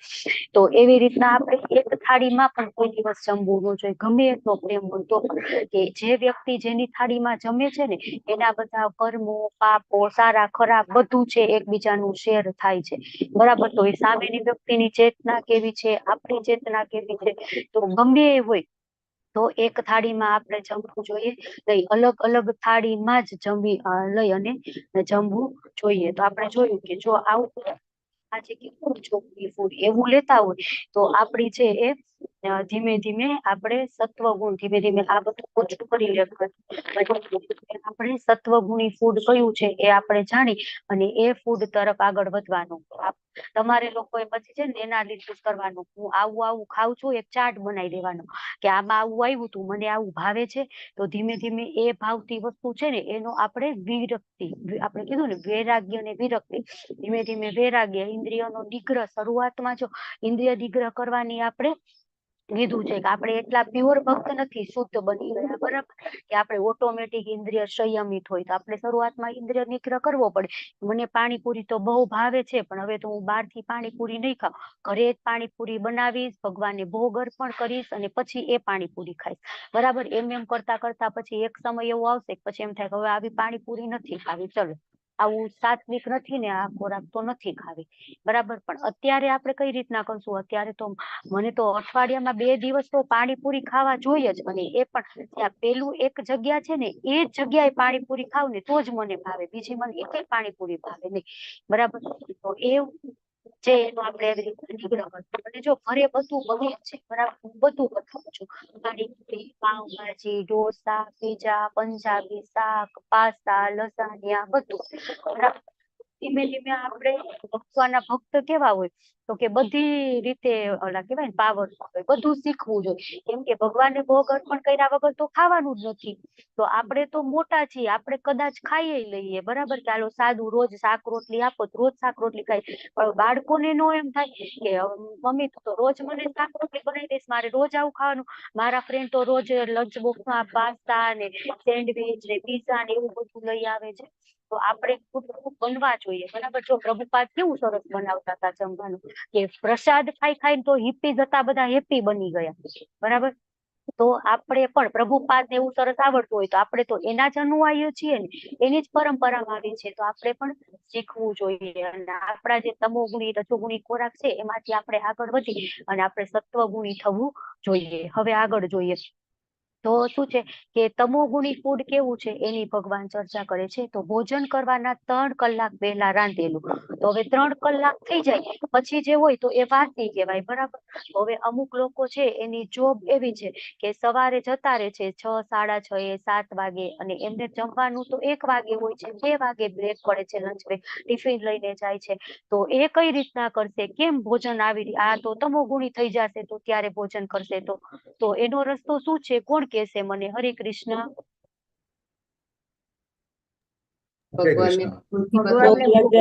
A: તો એવી રીતના આપણે એક થાળીમાં પણ કોઈ દિવસ જમવું ન જોઈએ, ગમે એટલો પ્રેમ હોય તો પણ. કે જે વ્યક્તિ જેની થાળીમાં જમે છે ને એના બધા કર્મો, પાપો, સારા ખરાબ બધું છે એકબીજાનું શેર થાય છે, બરાબર. તો એ સામેની વ્યક્તિની ચેતના કેવી છે, આપણી ચેતના કેવી છે, તો ગમે એ હોય તો એક થાળીમાં આપણે જમવું જોઈએ નહીં, અલગ અલગ થાળીમાં જ લઈ અને જમવું જોઈએ. તો આપણે જોયું કે જો આવું આજે કેવું ચોખ્ખી ફૂડ એવું લેતા હોય તો આપણી છે એ ધીમે ધીમે આપણે સત્વગુણ ધીમે ધીમે આ બધું ઓછું કરી લેવું. આપણે સત્વગુણી ફૂડ કયું છે એ આપણે જાણી અને એ ફૂડ તરફ આગળ વધવાનું. તમારે લોકોએ પછી છે ને એનાલિસિસ કરવાનું, હું આવું આવું ખાઉં છું, એક ચાર્ટ બનાવી દેવાનો કે આમાં આવું આવ્યું તું, મને આવું ભાવે છે. તો ધીમે ધીમે એ ભાવતી વસ્તુ છે ને એનો આપણે વિરક્તિ, આપણે કીધું ને વૈરાગ્ય ને વિરક્તિ, ધીમે ધીમે વૈરાગ્ય, ઇન્દ્રિયોનો નિગ્રહ. શરૂઆતમાં જો ઇન્દ્રિય નિગ્રહ કરવાની આપણે કીધું છે કે આપણે એટલા પ્યોર ભક્ત નથી, શુદ્ધ બની ગયા, બરાબર. કે આપણે ઓટોમેટિક ઇન્દ્રિય સંયમિત હોય તો આપણે શરૂઆતમાં ઇન્દ્રિય નિગ્રહ કરવો પડે. મને પાણીપુરી તો બહુ ભાવે છે, પણ હવે તો હું બહારથી પાણીપુરી નહીં ખાઉં, ઘરે જ પાણીપુરી બનાવીશ, ભગવાનને ભોગ અર્પણ કરીશ અને પછી એ પાણીપુરી ખાઈશ, બરાબર. એમ કરતા કરતા પછી એક સમય એવો આવશે પછી એમ થાય કે હવે આવી પાણીપુરી નથી ખાવી, ચલો આવું સાત્વિક નથી ને આ ખોરાક તો નથી ખાવી, બરાબર. પણ અત્યારે આપણે કઈ રીતના કરશું, અત્યારે તો મને તો અઠવાડિયામાં 2 દિવસ તો પાણીપુરી ખાવા જોઈએ જ. અને એ પણ ત્યાં પેલું એક જગ્યા છે ને એ જ જગ્યાએ પાણીપુરી ખાવ ને તો જ મને ભાવે, બીજી મને એક પાણીપુરી ભાવે નહીં, બરાબર. તો એ છે એનો આપણે એવી રીતે નિગ્રહ કરશું. અને જો ઘરે બધું બને છે, બરાબર, હું બધું બનાવું છું, પાણીપુરી, પાવભાજી, ઢોસા, પીઝા, પંજાબી શાક, પાસ્તા, લસાણિયા બધું, બરાબર. ધીમે ધીમે આપણે ભગવાનના ભક્ત કેવા હોય તો કે બધી રીતે ઓલા કેવાય ને પાવરફુલ હોય, બધું શીખવું જોઈએ. કેમ કે ભગવાનને ભોગ અર્પણ કર્યા વગર તો ખાવાનું જ નથી. તો આપણે તો મોટા છીએ, આપણે કદાચ ખાઈ લઈએ, બરાબર. કે હાલો સાદું રોજ શાક રોટલી આપો તો રોજ શાક રોટલી ખાઈ, પણ બાળકોને નો એમ થાય કે મમ્મી તો રોજ મને શાક રોટલી બનાવી દઈશ, મારે રોજ આવું ખાવાનું, મારા ફ્રેન્ડ તો રોજ લંચ બોક્સમાં પાસ્તા ને સેન્ડવીચ ને પીઝા ને એવું બધું લઈ આવે છે. તો આપણે ખુદ બનવા જોઈએ, બરાબર. જો પ્રભુપાદ કેવું સરસ બનાવતા હતા જમવાનું, કે પ્રસાદ ખાઈ ખાઈને તો હિપ્પી જતા બધા હેપી બની ગયા, બરાબર. તો આપણે પણ પ્રભુપાદ ને એવું સરસ આવડતું હોય તો આપણે તો એના જ અનુયાયીઓ છીએ ને, એની જ પરંપરામાં આવી છે, તો આપણે પણ શીખવું જોઈએ. અને આપણા જે તમોગુણી રજોગુણી ખોરાક છે એમાંથી આપણે આગળ વધી અને આપણે સત્વગુણી થવું જોઈએ. હવે આગળ જોઈએ તો શું છે કે તમોગુણી ફૂડ કેવું છે એની ભગવાન ચર્ચા કરે છે. તો ભોજન કરવાના 3 કલાક પહેલા રાંધેલું, તો હવે 3 કલાક થઈ જાય પછી જે હોય તો એ વાસી કહેવાય, બરાબર. હવે અમુક લોકો છે એની જોબ એવી છે કે સવારે જતા રહે છે 6, 6:30, 7 વાગે, અને એમને જમવાનું તો 1 વાગે હોય છે, 2 વાગે બ્રેક પડે છે, લંચ બ્રેક, ટિફિન લઈને જાય છે. તો એ કઈ રીતના કરશે, કેમ ભોજન આ તો તમોગુણી થઈ જશે તો ત્યારે ભોજન કરશે, તો એનો રસ્તો શું છે, કોણ કહેશે મને? હરે કૃષ્ણ.
G: ભગવાનને
A: હેન્ડ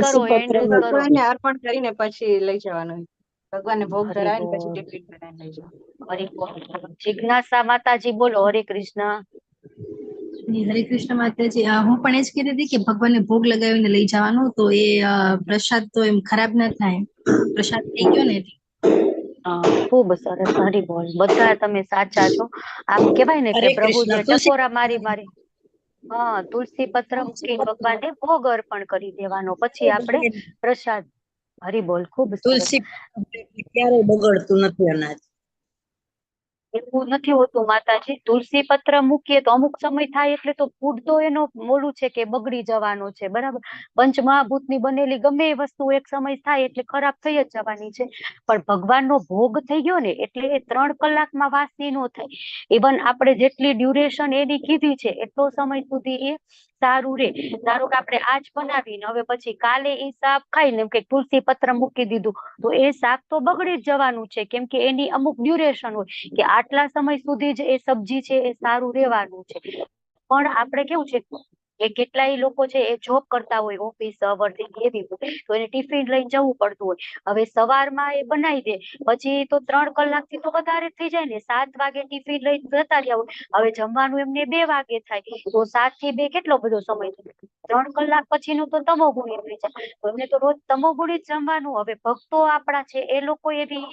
A: કરો, હેન્ડ કરો.
G: ભગવાનને અર્પણ કરીને પછી લઈ જવાનું, ભગવાનને ભોગ ધરાવીને પછી ટિફિન બનાવીને લઈ જવાનું.
A: હરે બોલ. જિજ્ઞાસા માતાજી બોલો. હરે કૃષ્ણ.
L: હરે કૃષ્ણ માતાજી. હું પણ એ જ કહેતી હતી કે ભગવાનને ભોગ લગાવીને લઈ જવાનું, તો એ પ્રસાદ તો એમ ખરાબ ના થાય, પ્રસાદ થઈ ગયો ને.
A: ખુબ સરસ. હરી બોલ. બધા તમે સાચા છો. આમ કેવાય ને કે પ્રભુ જે ટકોરા મારી મારી તુલસી પત્ર મૂકી ભગવાનને ભોગ અર્પણ કરી દેવાનો, પછી આપણે પ્રસાદ. હરી બોલ. ખુબ સરસ.
M: તુલસી ક્યારેય બગડતું નથી અનાજ.
A: એવું નથી હોતું માતાજી. તુલસી પત્ર મૂકીએ તો અમુક સમય થાય એટલે તો ફૂડ તો એનો મોલું છે કે બગડી જવાનો છે, બરાબર. પંચમહાભૂતની બનેલી ગમે એ વસ્તુ એક સમય થાય એટલે ખરાબ થઈ જ જવાની છે. પણ ભગવાનનો ભોગ થઈ ગયો ને એટલે એ 3 કલાકમાં વાસી નો થાય. ઇવન આપણે જેટલી ડ્યુરેશન એની કીધી છે એટલો સમય સુધી એ સારું રે. ધારો કે આપણે આજ બનાવીને હવે પછી કાલે એ શાક ખાઈને એમ કે તુલસી પત્ર મૂકી દીધું તો એ શાક તો બગડી જ જવાનું છે, કેમ કે એની અમુક ડ્યુરેશન હોય કે આટલા સમય સુધી જ એ સબ્જી છે એ સારું રહેવાનું છે. પણ આપણે કેવું છે કે કેટલાય લોકો છે એ જોબ કરતા હોય, ઓફિસ વર્કિંગ એવી હોય તો એને ટિફિન લઈને જવું પડતું હોય. હવે સવારમાં એ બનાવી દે પછી તો 3 કલાકથી તો વધારે થઈ જાય ને. 7 વાગે ટિફિન લઈને જતા રહ્યા હોય, હવે જમવાનું એમને 2 વાગે થાય તો 7 થી 2 કેટલો બધો સમય થાય? 3 કલાક પછીનું તો તમોગુણી થઈ જાય. તો એમને તો રોજ તમોગુણી જ જમવાનું. હવે ભક્તો આપણા છે એ લોકો એવી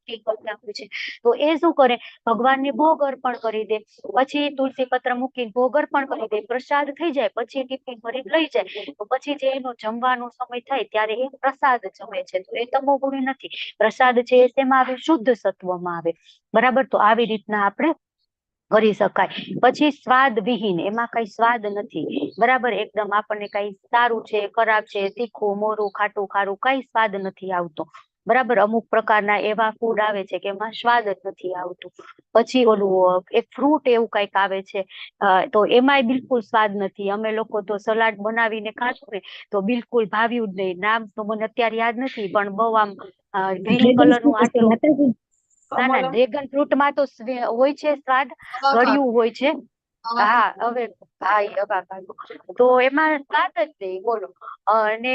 A: કરતા હોય છે તો એ શું કરે, ભગવાનને ભોગ અર્પણ કરી દે, પછી તુલસી પત્ર મૂકીને ભોગ અર્પણ કરી દે, પ્રસાદ થઈ જાય પછી ટિફિન ભરીને લઈ જાય. તો પછી જે એનો જમવાનો સમય થાય ત્યારે એ પ્રસાદ જમે છે. તો એ તમોગુણી નથી. પ્રસાદ છે એ શેમાં આવે? શુદ્ધ સત્વમાં આવે, બરાબર. તો આવી રીતના આપણે કરી શકાય. પછી સ્વાદ વિહીન, એમાં કઈ સ્વાદ નથી, બરાબર. એકદમ આપણને કઈ સારું છે, ખરાબ છે, તીખું, મોરું, ખાટું, ખારું કઈ સ્વાદ નથી આવતો, બરાબર. અમુક પ્રકારના એવા ફૂડ આવે છે કે એમાં સ્વાદ જ નથી આવતું. પછી ઓલું એક ફ્રૂટ એવું કઈક આવે છે તો એમાંય બિલકુલ સ્વાદ નથી. અમે લોકો તો સલાડ બનાવીને ખાધું ને તો બિલકુલ ભાવ્યું જ નહીં. નામ તો મને અત્યારે યાદ નથી પણ બહુ આમ ગ્રીન કલર નું આટલું. ના ના, ડ્રેગન ફ્રૂટમાં તો હોય છે સ્વાદ, ગળ્યું હોય છે. હા, હવે તો એમાં સ્વાદ જ નહીં, બોલો. અને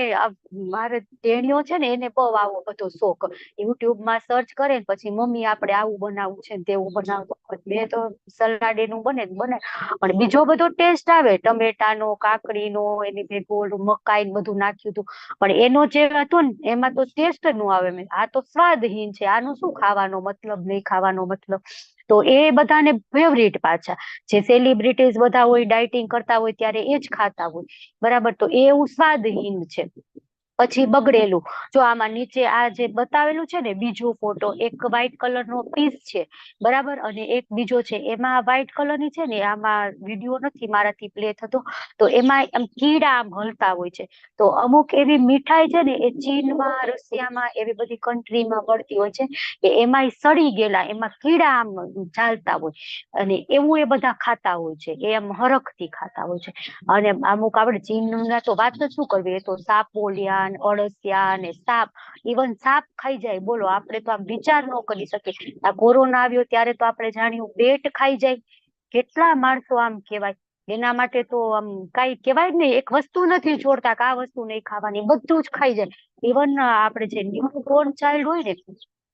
A: મારે તેણીઓ છે ને એને બહુ આવો બધો શોખ. યુટ્યુબમાં સર્ચ કરે ને પછી મમ્મી આપણે આવું બનાવવું છે ને તેવું બનાવવું. મેં તો સલાડ એનું બને પણ બીજો બધો ટેસ્ટ આવે, ટમેટાનો, કાકડીનો, એની ભેગું મકાઈ બધું નાખ્યું હતું પણ એનો જે હતો ને એમાં તો ટેસ્ટ જ ન આવે. આ તો સ્વાદહીન છે, આનું શું ખાવાનો મતલબ, નહીં ખાવાનો મતલબ. તો એ બધાને ફેવરિટ પાછા જે સેલિબ્રિટીઝ બધા હોય, ડાયટિંગ કરતા હોય ત્યારે એ જ ખાતા હોય, બરાબર. તો એ એવું સ્વાદહીન છે. પછી બગડેલું, જો આમાં નીચે આ જે બતાવેલું છે ને બીજો ફોટો, એક વ્હાઈટ કલર નો પીસ છે, બરાબર, અને એક બીજો છે. એમાં વ્હાઈટ કલર ની છે ને, આમાં વિડીયો નથી મારાથી પ્લે થતો, તો એમાં આમ કીડા આમ હલતા હોય છે. તો અમુક એવી મીઠાઈ છે ને એ ચીનમાં, રશિયામાં એવી બધી કન્ટ્રીમાં મળતી હોય છે કે એમાં સડી ગયેલા, એમાં કીડા આમ ચાલતા હોય અને એવું એ બધા ખાતા હોય છે. એ આમ હરખથી ખાતા હોય છે. અને અમુક આપણે ચીનના તો વાત જ શું કરવી, એ તો સાપોલિયા, અળસિયા ને સાપ, ઇવન સાપ ખાઈ જાય, બોલો. આપણે તો આમ વિચાર ન કરી શકીએ. આ કોરોના આવ્યો ત્યારે તો આપણે જાણ્યું, બેટ ખાઈ જાય. કેટલા માણસો આમ કહેવાય એના માટે તો આમ કઈ કહેવાય જ નહીં, એક વસ્તુ નથી છોડતા કે આ વસ્તુ નહીં ખાવાની, બધું જ ખાઈ જાય. ઇવન આપણે જે ન્યૂબોર્ન ચાઇલ્ડ હોય ને,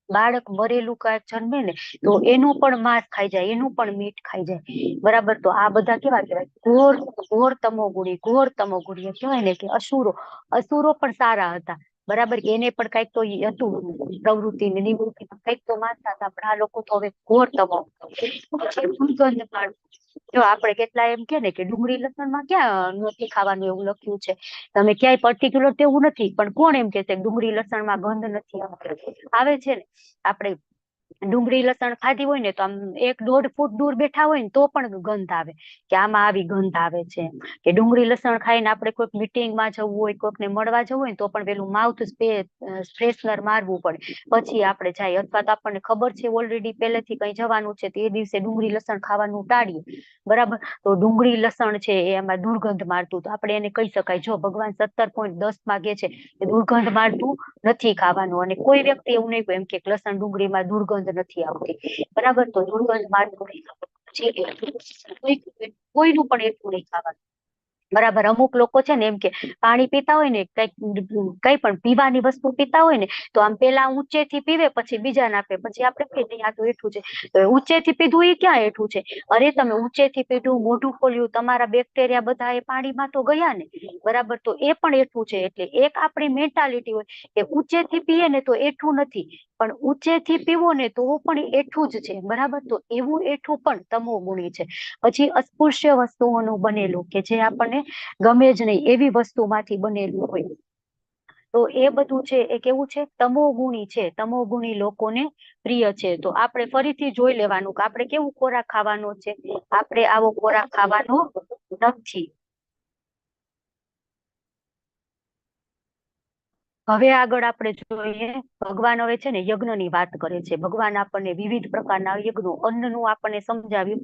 A: બાળક મરેલું કાંઈક જન્મે ને તો એનું પણ માંસ ખાઈ જાય, એનું પણ મીટ ખાઈ જાય, બરાબર. તો આ બધા કેવા કહેવાય? ઘોર ઘોર તમોગુણી, ઘોર તમોગુણી કહેવાય ને કે અસુરો. અસુરો પણ સારા હતા, બરાબર. એને પણ કઈક તો હતું પ્રવૃત્તિ ને નિવૃત્તિ, કઈક તો માનતા હતા. પણ આ લોકો તો હવે ઘોર તમો. જો આપણે કેટલા એમ કે ને કે ડુંગળી લસણમાં ક્યાં નથી ખાવાનું એવું લખ્યું છે, તમે ક્યાંય પર્ટિક્યુલર તેવું નથી. પણ કોણ એમ કે છે ડુંગળી લસણમાં ગંધ નથી આવતો? આવે છે ને. આપણે ડુંગળી લસણ ખાધી હોય ને તો આમ 1-1.5 ફૂટ દૂર બેઠા હોય ને તો પણ ગંધ આવે કે આમાં આવી ગંધ આવે છે. કે ડુંગળી લસણ ખાઈને આપણે કોઈક મીટિંગમાં જવું હોય, કોઈકને મળવા જવું હોય ને તો પણ પેલું માઉથ ફ્રેશનર મારવું પડે પછી આપણે જાય. અથવા તો આપણને ખબર છે ઓલરેડી પહેલેથી કઈ જવાનું છે તો એ દિવસે ડુંગળી લસણ ખાવાનું ટાળીએ, બરાબર. તો ડુંગળી લસણ છે એ એમાં દુર્ગંધ મારતું, તો આપણે એને કહી શકાય જો ભગવાન 17.10 માગે છે કે દુર્ગંધ મારતું નથી ખાવાનું. અને કોઈ વ્યક્તિ એવું નહીં એમ કે લસણ ડુંગળીમાં દુર્ગંધ નથી આવતી, બરાબર. તો દુર્ગંધ મારતું નહીં, કોઈનું પણ એટલું નહીં ખાવાનું, બરાબર. અમુક લોકો છે ને એમ કે પાણી પીતા હોય ને, કઈ પણ પીવાની વસ્તુ પીતા હોય ને તો આમ પેલા ઊંચેથી પીવે પછી બીજાને આપે, પછી આપણે કહીએ આ તો હેઠું છે. તો ઊંચેથી પીધું એ ક્યાં હેઠું છે? અરે તમે ઊંચેથી પીધું, મોઢું ખોલ્યું, તમારા બેક્ટેરિયા બધા એ પાણીમાં તો ગયા ને, બરાબર. તો એ પણ હેઠું છે. એટલે એક આપણી મેન્ટાલિટી હોય કે ઊંચેથી પીએ ને તો હેઠું નથી, પણ ઊંચેથી પીવો ને તો પણ એઠું જ છે, બરાબર. તો એવું એઠું પણ તમોગુણી છે. પછી અસ્પૃશ્ય વસ્તુઓનું બનેલું કે જે આપણને ગમે જ નહીં એવી વસ્તુમાંથી બનેલું હોય, તો એ બધું છે એ કેવું છે, તમોગુણી છે. તમોગુણી લોકોને પ્રિય છે. તો આપણે ફરીથી જોઈ લેવાનું કે આપણે કેવું ખોરાક ખાવાનો છે. આપણે આવો ખોરાક ખાવાનો નથી. હવે આગળ આપણે જોઈએ, ભગવાન હવે છે ને યજ્ઞની વાત કરે છે. ભગવાન આપણને વિવિધ પ્રકારના યજ્ઞો, અન્નનું આપણને સમજાવ્યું,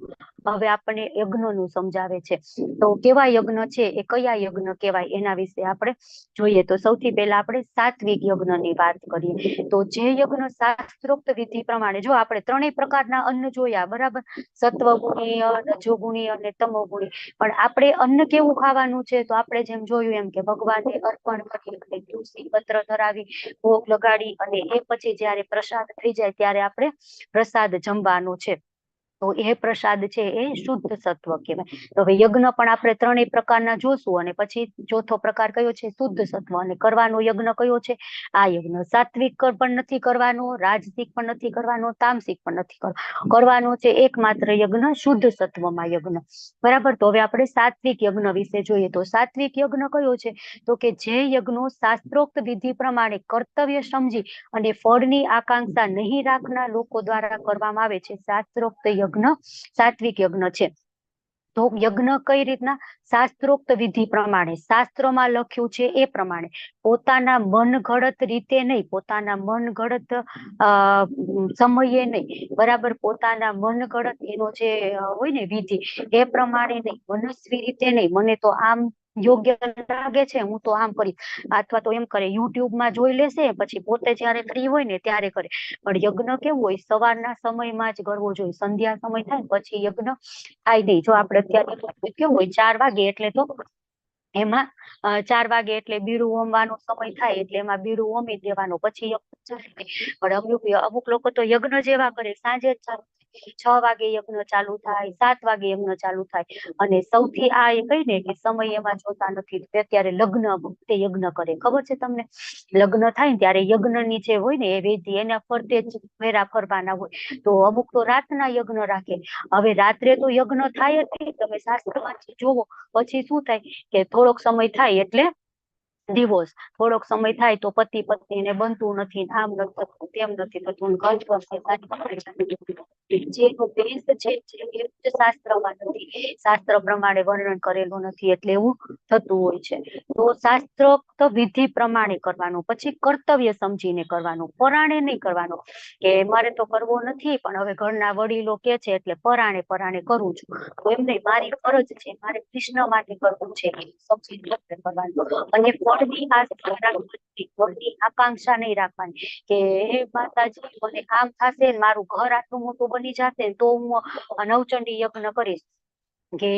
A: હવે આપણને યજ્ઞનું સમજાવે છે. તો કેવા યજ્ઞ છે, એ કયા યજ્ઞ કહેવાય એના વિશે આપણે જોઈએ. તો સૌથી પહેલા આપણે સાત્વિક યજ્ઞની વાત કરીએ. તો જે યજ્ઞ શાસ્ત્રોક્ત વિધિ પ્રમાણે, જો આપણે ત્રણેય પ્રકારના અન્ન જોયા, બરાબર, સત્વગુણીય, રજોગુણીય અને તમોગુણી. પણ આપણે અન્ન કેવું ખાવાનું છે, તો આપણે જેમ જોયું એમ કે ભગવાનને અર્પણ કરી, તુલસી પત્ર ધરાવી, ભોગ લગાડી, અને એ પછી જયારે પ્રસાદ થઈ જાય ત્યારે આપણે પ્રસાદ જમવાનો છે. તો એ પ્રસાદ છે એ શુદ્ધ સત્વ કહેવાય. તો હવે યજ્ઞ પણ આપણે ત્રણેય પ્રકારના જોશું, અને પછી ચોથો પ્રકાર કયો છે, શુદ્ધ સત્વ. અને કરવાનો યજ્ઞ કયો છે, આ યજ્ઞ સાત્વિક પણ નથી કરવાનો, રાજસિક પણ નથી કરવાનો, તામસિક પણ નથી કરવાનો છે. એકમાત્ર યજ્ઞ શુદ્ધ સત્વમાં યજ્ઞ, બરાબર. તો હવે આપણે સાત્વિક યજ્ઞ વિશે જોઈએ. તો સાત્વિક યજ્ઞ કયો છે, તો કે જે યજ્ઞો શાસ્ત્રોક્ત વિધિ પ્રમાણે કર્તવ્ય સમજી અને ફળની આકાંક્ષા નહીં રાખનાર લોકો દ્વારા કરવામાં આવે છે, શાસ્ત્રોક્ત યજ્ઞ સાત્વિક યજ્ઞ છે. તો યજ્ઞ કઈ રીતના, શાસ્ત્રોક્ત વિધિ પ્રમાણે, શાસ્ત્રોમાં લખ્યું છે એ પ્રમાણે, પોતાના મનગઢત રીતે નહીં, પોતાના મનગઢત સમયે નહીં, બરાબર, પોતાના મનગઢત એનો જે હોય ને વિધિ, એ પ્રમાણે નહીં, મનસ્વી રીતે નહીં, મને તો આમ યોગ્ય લાગે છે હું તો આમ કરીશ, અથવા તો એમ કરે યુટ્યુબમાં જોઈ લેશે, પછી પોતે જયારે ફ્રી હોય ને ત્યારે કરે. પણ યજ્ઞ કેવું હોય, સવારના સમયમાં જ કરવો જોઈએ. સંધ્યા સમય થાય પછી યજ્ઞ થાય નહીં. જો આપણે અત્યારે કેવું હોય 4 વાગે એટલે તો એમાં 4 વાગે એટલે બીડું હોમવાનો સમય થાય એટલે એમાં બીડું હોમી દેવાનો, પછી પણ અમુક લોકો તો યજ્ઞ જેવા કરે, સાંજે જ ચાલુ 6 વાગે યજ્ઞ ચાલુ થાય, 7 વાગે યજ્ઞ ચાલુ થાય. અને સૌથી આ એ કહીને કે સમય એમાં જોતા નથી, અત્યારે લગ્ન વખતે યજ્ઞ કરે, ખબર છે તમને? લગ્ન થાય ને ત્યારે યજ્ઞની જે હોય ને એ વેદી, એના ફરતે જ ફેરા ફરવાના હોય. તો અમુક તો રાતના યજ્ઞ રાખે. હવે રાત્રે તો યજ્ઞ થાય જ નહીં. તમે શાસ્ત્રમાં જોવો પછી શું થાય કે થોડોક સમય થાય એટલે ડિવોર્સ, થોડોક સમય થાય તો પતિ પત્નીને બનતું નથી, આમ નથી થતું, તેમ નથી થતું, જેનો બેઝ છે એ શાસ્ત્રમાં નથી, શાસ્ત્ર પ્રમાણે વર્ણન કરેલું નથી, એટલે એવું થતું હોય છે. તો શાસ્ત્રોક્ત વિધિ પ્રમાણે કરવાનું, પછી કર્તવ્ય સમજીને કરવાનું, પરાણે નહીં કરવાનું કે મારે તો કરવો નથી પણ હવે ઘરના વડીલો કે છે એટલે પરાણે કરું છું. તો એમ નહીં, મારી ફરજ છે, મારે કૃષ્ણ માટે કરવું છે, સમજીને કરવાનું. અને ફળની આકાંક્ષા નહીં રાખવાની કે હે માતાજી મને આમ થશે, મારું ઘર આટલું મોટું બની જશે તો હું નવચંડી યજ્ઞ કરીશ, કે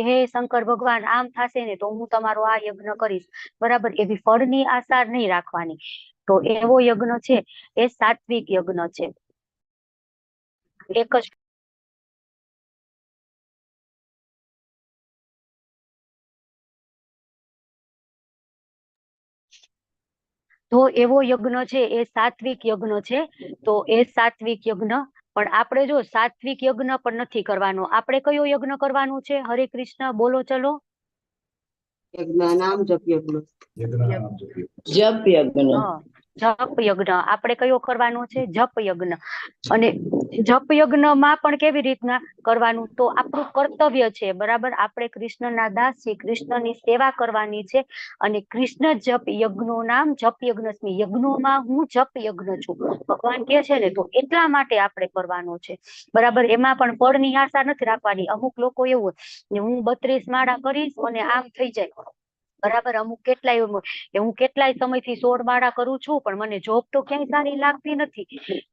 A: હે શંકર ભગવાન આમ થશે ને તો હું તમારો આ યજ્ઞ કરીશ, બરાબર. એવી ફળની આશા નહીં રાખવાની. તો એવો યજ્ઞ છે એ સાત્વિક યજ્ઞ છે. એક જ તો એવો યજ્ઞ છે એ સાત્વિક યજ્ઞ છે. તો એ સાત્વિક યજ્ઞ, પણ આપણે જો સાત્વિક યજ્ઞ પણ નથી કરવાનો, આપણે કયો યજ્ઞ કરવાનું છે? હરે કૃષ્ણ બોલો ચલો.
G: નામ જપ યજ્ઞ.
I: જપ યજ્ઞ.
A: જપ યજ્ઞ આપણે કયો કરવાનો છે? જપ યજ્ઞ. અને જપ યજ્ઞમાં પણ કેવી રીતના કરવાનું? તો આપણું કર્તવ્ય છે, બરાબર. આપણે કૃષ્ણના દાસ છીએ, કૃષ્ણની સેવા કરવાની છે. અને કૃષ્ણ જપ યજ્ઞનું નામ જપ યજ્ઞ. યજ્ઞોમાં હું જપ યજ્ઞ છું, ભગવાન કે છે ને, તો એટલા માટે આપણે કરવાનો છે, બરાબર. એમાં પણ ફળની આશા નથી રાખવાની. અમુક લોકો એવું હોય હું 32 માળા કરીશ અને આમ થઈ જાય, બરાબર. અમુક કેટલાય હું કેટલાય સમયથી 16 માળા કરું છું પણ મને જોબ તો ક્યાંય સારી લાગતી નથી.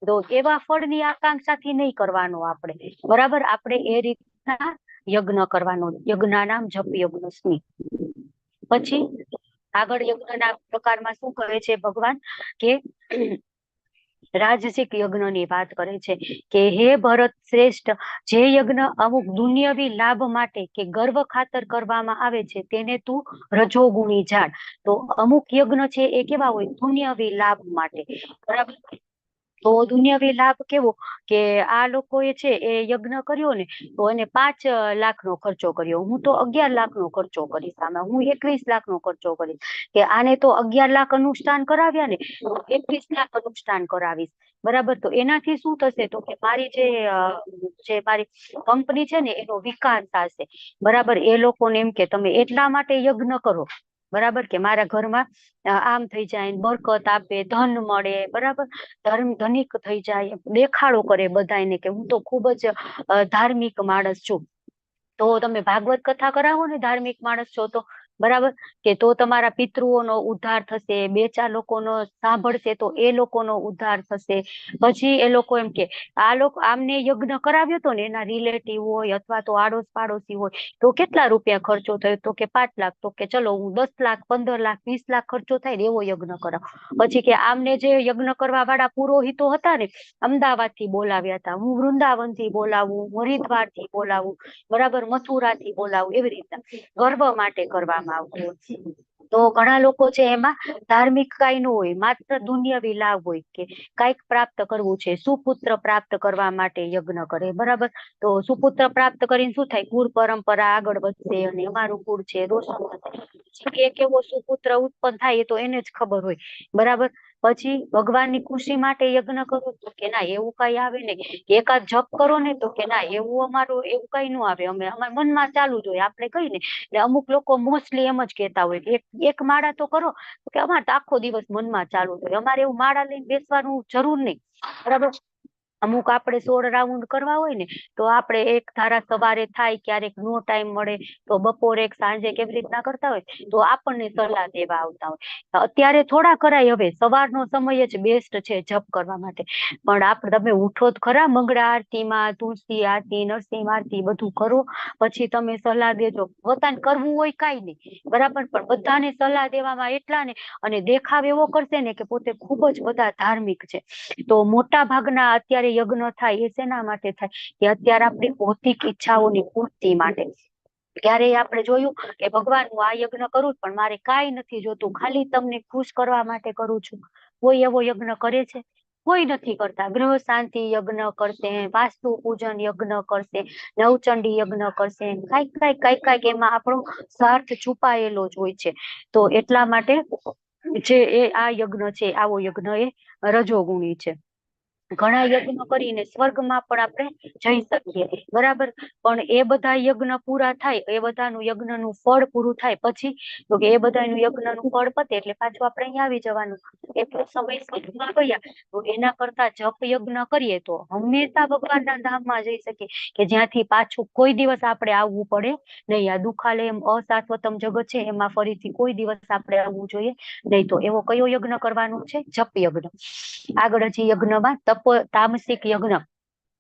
A: તો એવા ફળની આકાંક્ષાથી નહીં કરવાનો આપણે, બરાબર. આપણે એ રીતના યજ્ઞ કરવાનો. યજ્ઞ નામ જપ યજ્ઞ. પછી આગળ યજ્ઞના પ્રકારમાં શું કહે છે ભગવાન કે રાજસિક યજ્ઞની વાત કરે છે કે હે ભરત શ્રેષ્ઠ, જે યજ્ઞ અમુક દુન્યવી લાભ માટે કે ગર્વ ખાતર કરવામાં આવે છે તેને તું રજોગુણી જાણ. તો અમુક યજ્ઞ છે એ કેવા હોય? દુન્યવી લાભ માટે, બરાબર. તો દુનિયાવી લાભ કેવો કે આ લોકોએ છે એ યજ્ઞ કર્યો ને તો એને 5 લાખનો ખર્ચો કર્યો, હું તો 11 લાખનો ખર્ચો કરીશ, આમાં હું 21 લાખનો ખર્ચો કરીશ, કે આને તો 11 લાખ અનુષ્ઠાન કરાવ્યા ને 21 લાખ અનુષ્ઠાન કરાવીશ, બરાબર. તો એનાથી શું થશે તો કે મારી જે મારી કંપની છે ને એનો વિકાસ થશે, બરાબર. એ લોકોને એમ કે તમે એટલા માટે યજ્ઞ કરો, બરાબર, કે મારા ઘરમાં આમ થઈ જાય, બરકત આપે, ધન મળે, બરાબર, ધનિક થઈ જાય, દેખાડો કરે બધાને કે હું તો ખૂબ જ ધાર્મિક માણસ છું. તો તમે ભાગવત કથા કરાવો ને ધાર્મિક માણસ છો તો, બરાબર, કે તો તમારા પિતૃઓનો ઉદ્ધાર થશે, 2-4 લોકોનો સાંભળશે તો એ લોકોનો ઉદ્ધાર થશે. પછી એ લોકો એમ કે આ લોકો આમને યજ્ઞ કરાવ્યો હતો ને એના રિલેટિવ હોય અથવા તો આડોશ પાડોશી હોય તો કેટલા રૂપિયા ખર્ચો થયો, તો કે 5 લાખ. તો કે ચલો હું 10 લાખ, 15 લાખ, 20 લાખ ખર્ચો થાય ને એવો યજ્ઞ કરાવ. પછી કે આમને જે યજ્ઞ કરવા વાળા પુરોહિતો હતા ને અમદાવાદ થી બોલાવ્યા હતા, હું વૃંદાવન થી બોલાવું, હરિદ્વાર થી બોલાવું, બરાબર, મથુરા થી બોલાવું, એવી રીતના ગર્વ માટે કરવામાં આવતું. તો ઘણા લોકો છે એમાં ધાર્મિક કાંઈ ન હોય, માત્ર દુનિયાવી લાભ હોય કે કાંઈક પ્રાપ્ત કરવું છે, સુપુત્ર પ્રાપ્ત કરવા માટે યજ્ઞ કરે, બરાબર. તો સુપુત્ર પ્રાપ્ત કરીને શું થાય, કુળ પરંપરા આગળ વધશે અને અમારું કુળ છે રોશન થશે. એક એવો સુપુત્ર ઉત્પન્ન થાય એ તો એને જ ખબર હોય, બરાબર. પછી ભગવાનની ખુશી માટે યજ્ઞ કરો તો કે ના એવું કઈ આવે નહીં, એકાદ જપ કરો ને તો કે ના એવું અમારું એવું કઈ ન આવે, અમારા મનમાં ચાલુ જ હોય. આપણે કહીને એટલે અમુક લોકો મોસ્ટલી એમ જ કહેતા હોય કે એક માળા તો કરો, તો કે અમારે તો આખો દિવસ મનમાં ચાલુ હોય, અમારે એવું માળા લઈને બેસવાનું જરૂર નહીં, બરાબર. અમુક આપણે 16 રાઉન્ડ કરવા હોય ને તો આપણે એક ધારા સવારે થાય, ક્યારેક નો ટાઈમ મળે તો બપોરે સાંજે કેવી રીતના કરતા હોય તો આપણને સલાહ દેવા આવતા હોય. અત્યારે થોડા કરાય, હવે સવારનો સમય જ બેસ્ટ છે જપ કરવા માટે. પણ તમે ઉઠો જ ખરા મંગળા આરતીમાં, તુલસી આરતી, નરસિંહ આરતી બધું કરો, પછી તમે સલાહ દેજો. પોતાને કરવું હોય કાંઈ નહીં, બરાબર, પણ બધાને સલાહ દેવામાં એટલા ને અને દેખાવ એવો કરશે ને કે પોતે ખૂબ જ બધા ધાર્મિક છે. તો મોટા ભાગના અત્યારે યજ્ઞ થાય એ શેના માટે થાય કે અત્યારે આપણી ભૌતિક ઈચ્છાઓની પૂર્તિ માટે. ક્યારેય આપણે જોયું કે ભગવાન હું આ યજ્ઞ કરું પણ મારે કાંઈ નથી જોતું, ખાલી તમને ખુશ કરવા માટે કરું છું. કોઈ એવો યજ્ઞ કરે છે? કોઈ નથી કરતા. ગૃહ શાંતિ યજ્ઞ કરશે, વાસ્તુ પૂજન યજ્ઞ કરશે, નવચંડી યજ્ઞ કરશે, કાંઈક એમાં આપણો સ્વાર્થ છુપાયેલો જ હોય છે. તો એટલા માટે જે આ યજ્ઞ છે, આવો યજ્ઞ એ રજોગુણી છે. ઘણા યજ્ઞ કરીને સ્વર્ગમાં પણ આપણે જઈ શકીએ, બરાબર. પણ એ બધા યજ્ઞ પૂરા થાય, એ બધાનું યજ્ઞનું ફળ પૂરું થાય પછી તો કે એ બધાનું યજ્ઞનું ફળ પતે એટલે પાછું આપણે અહીંયા આવી જવાનું. એટલો સમય સ્વર્ગમાં ગયા તો એના કરતા જપ યજ્ઞ કરીએ તો હંમેશા ભગવાનના ધામમાં જઈ શકીએ, કે જ્યાંથી પાછું કોઈ દિવસ આપણે આવવું પડે નહીં. આ દુખાલયમ અશાશ્વતમ જગત છે એમાં ફરીથી કોઈ દિવસ આપણે આવવું જોઈએ નહીં. તો એવો કયો યજ્ઞ કરવાનો છે? જપ યજ્ઞ. આગળ હજી યજ્ઞમાં તામસિક યજ્ઞ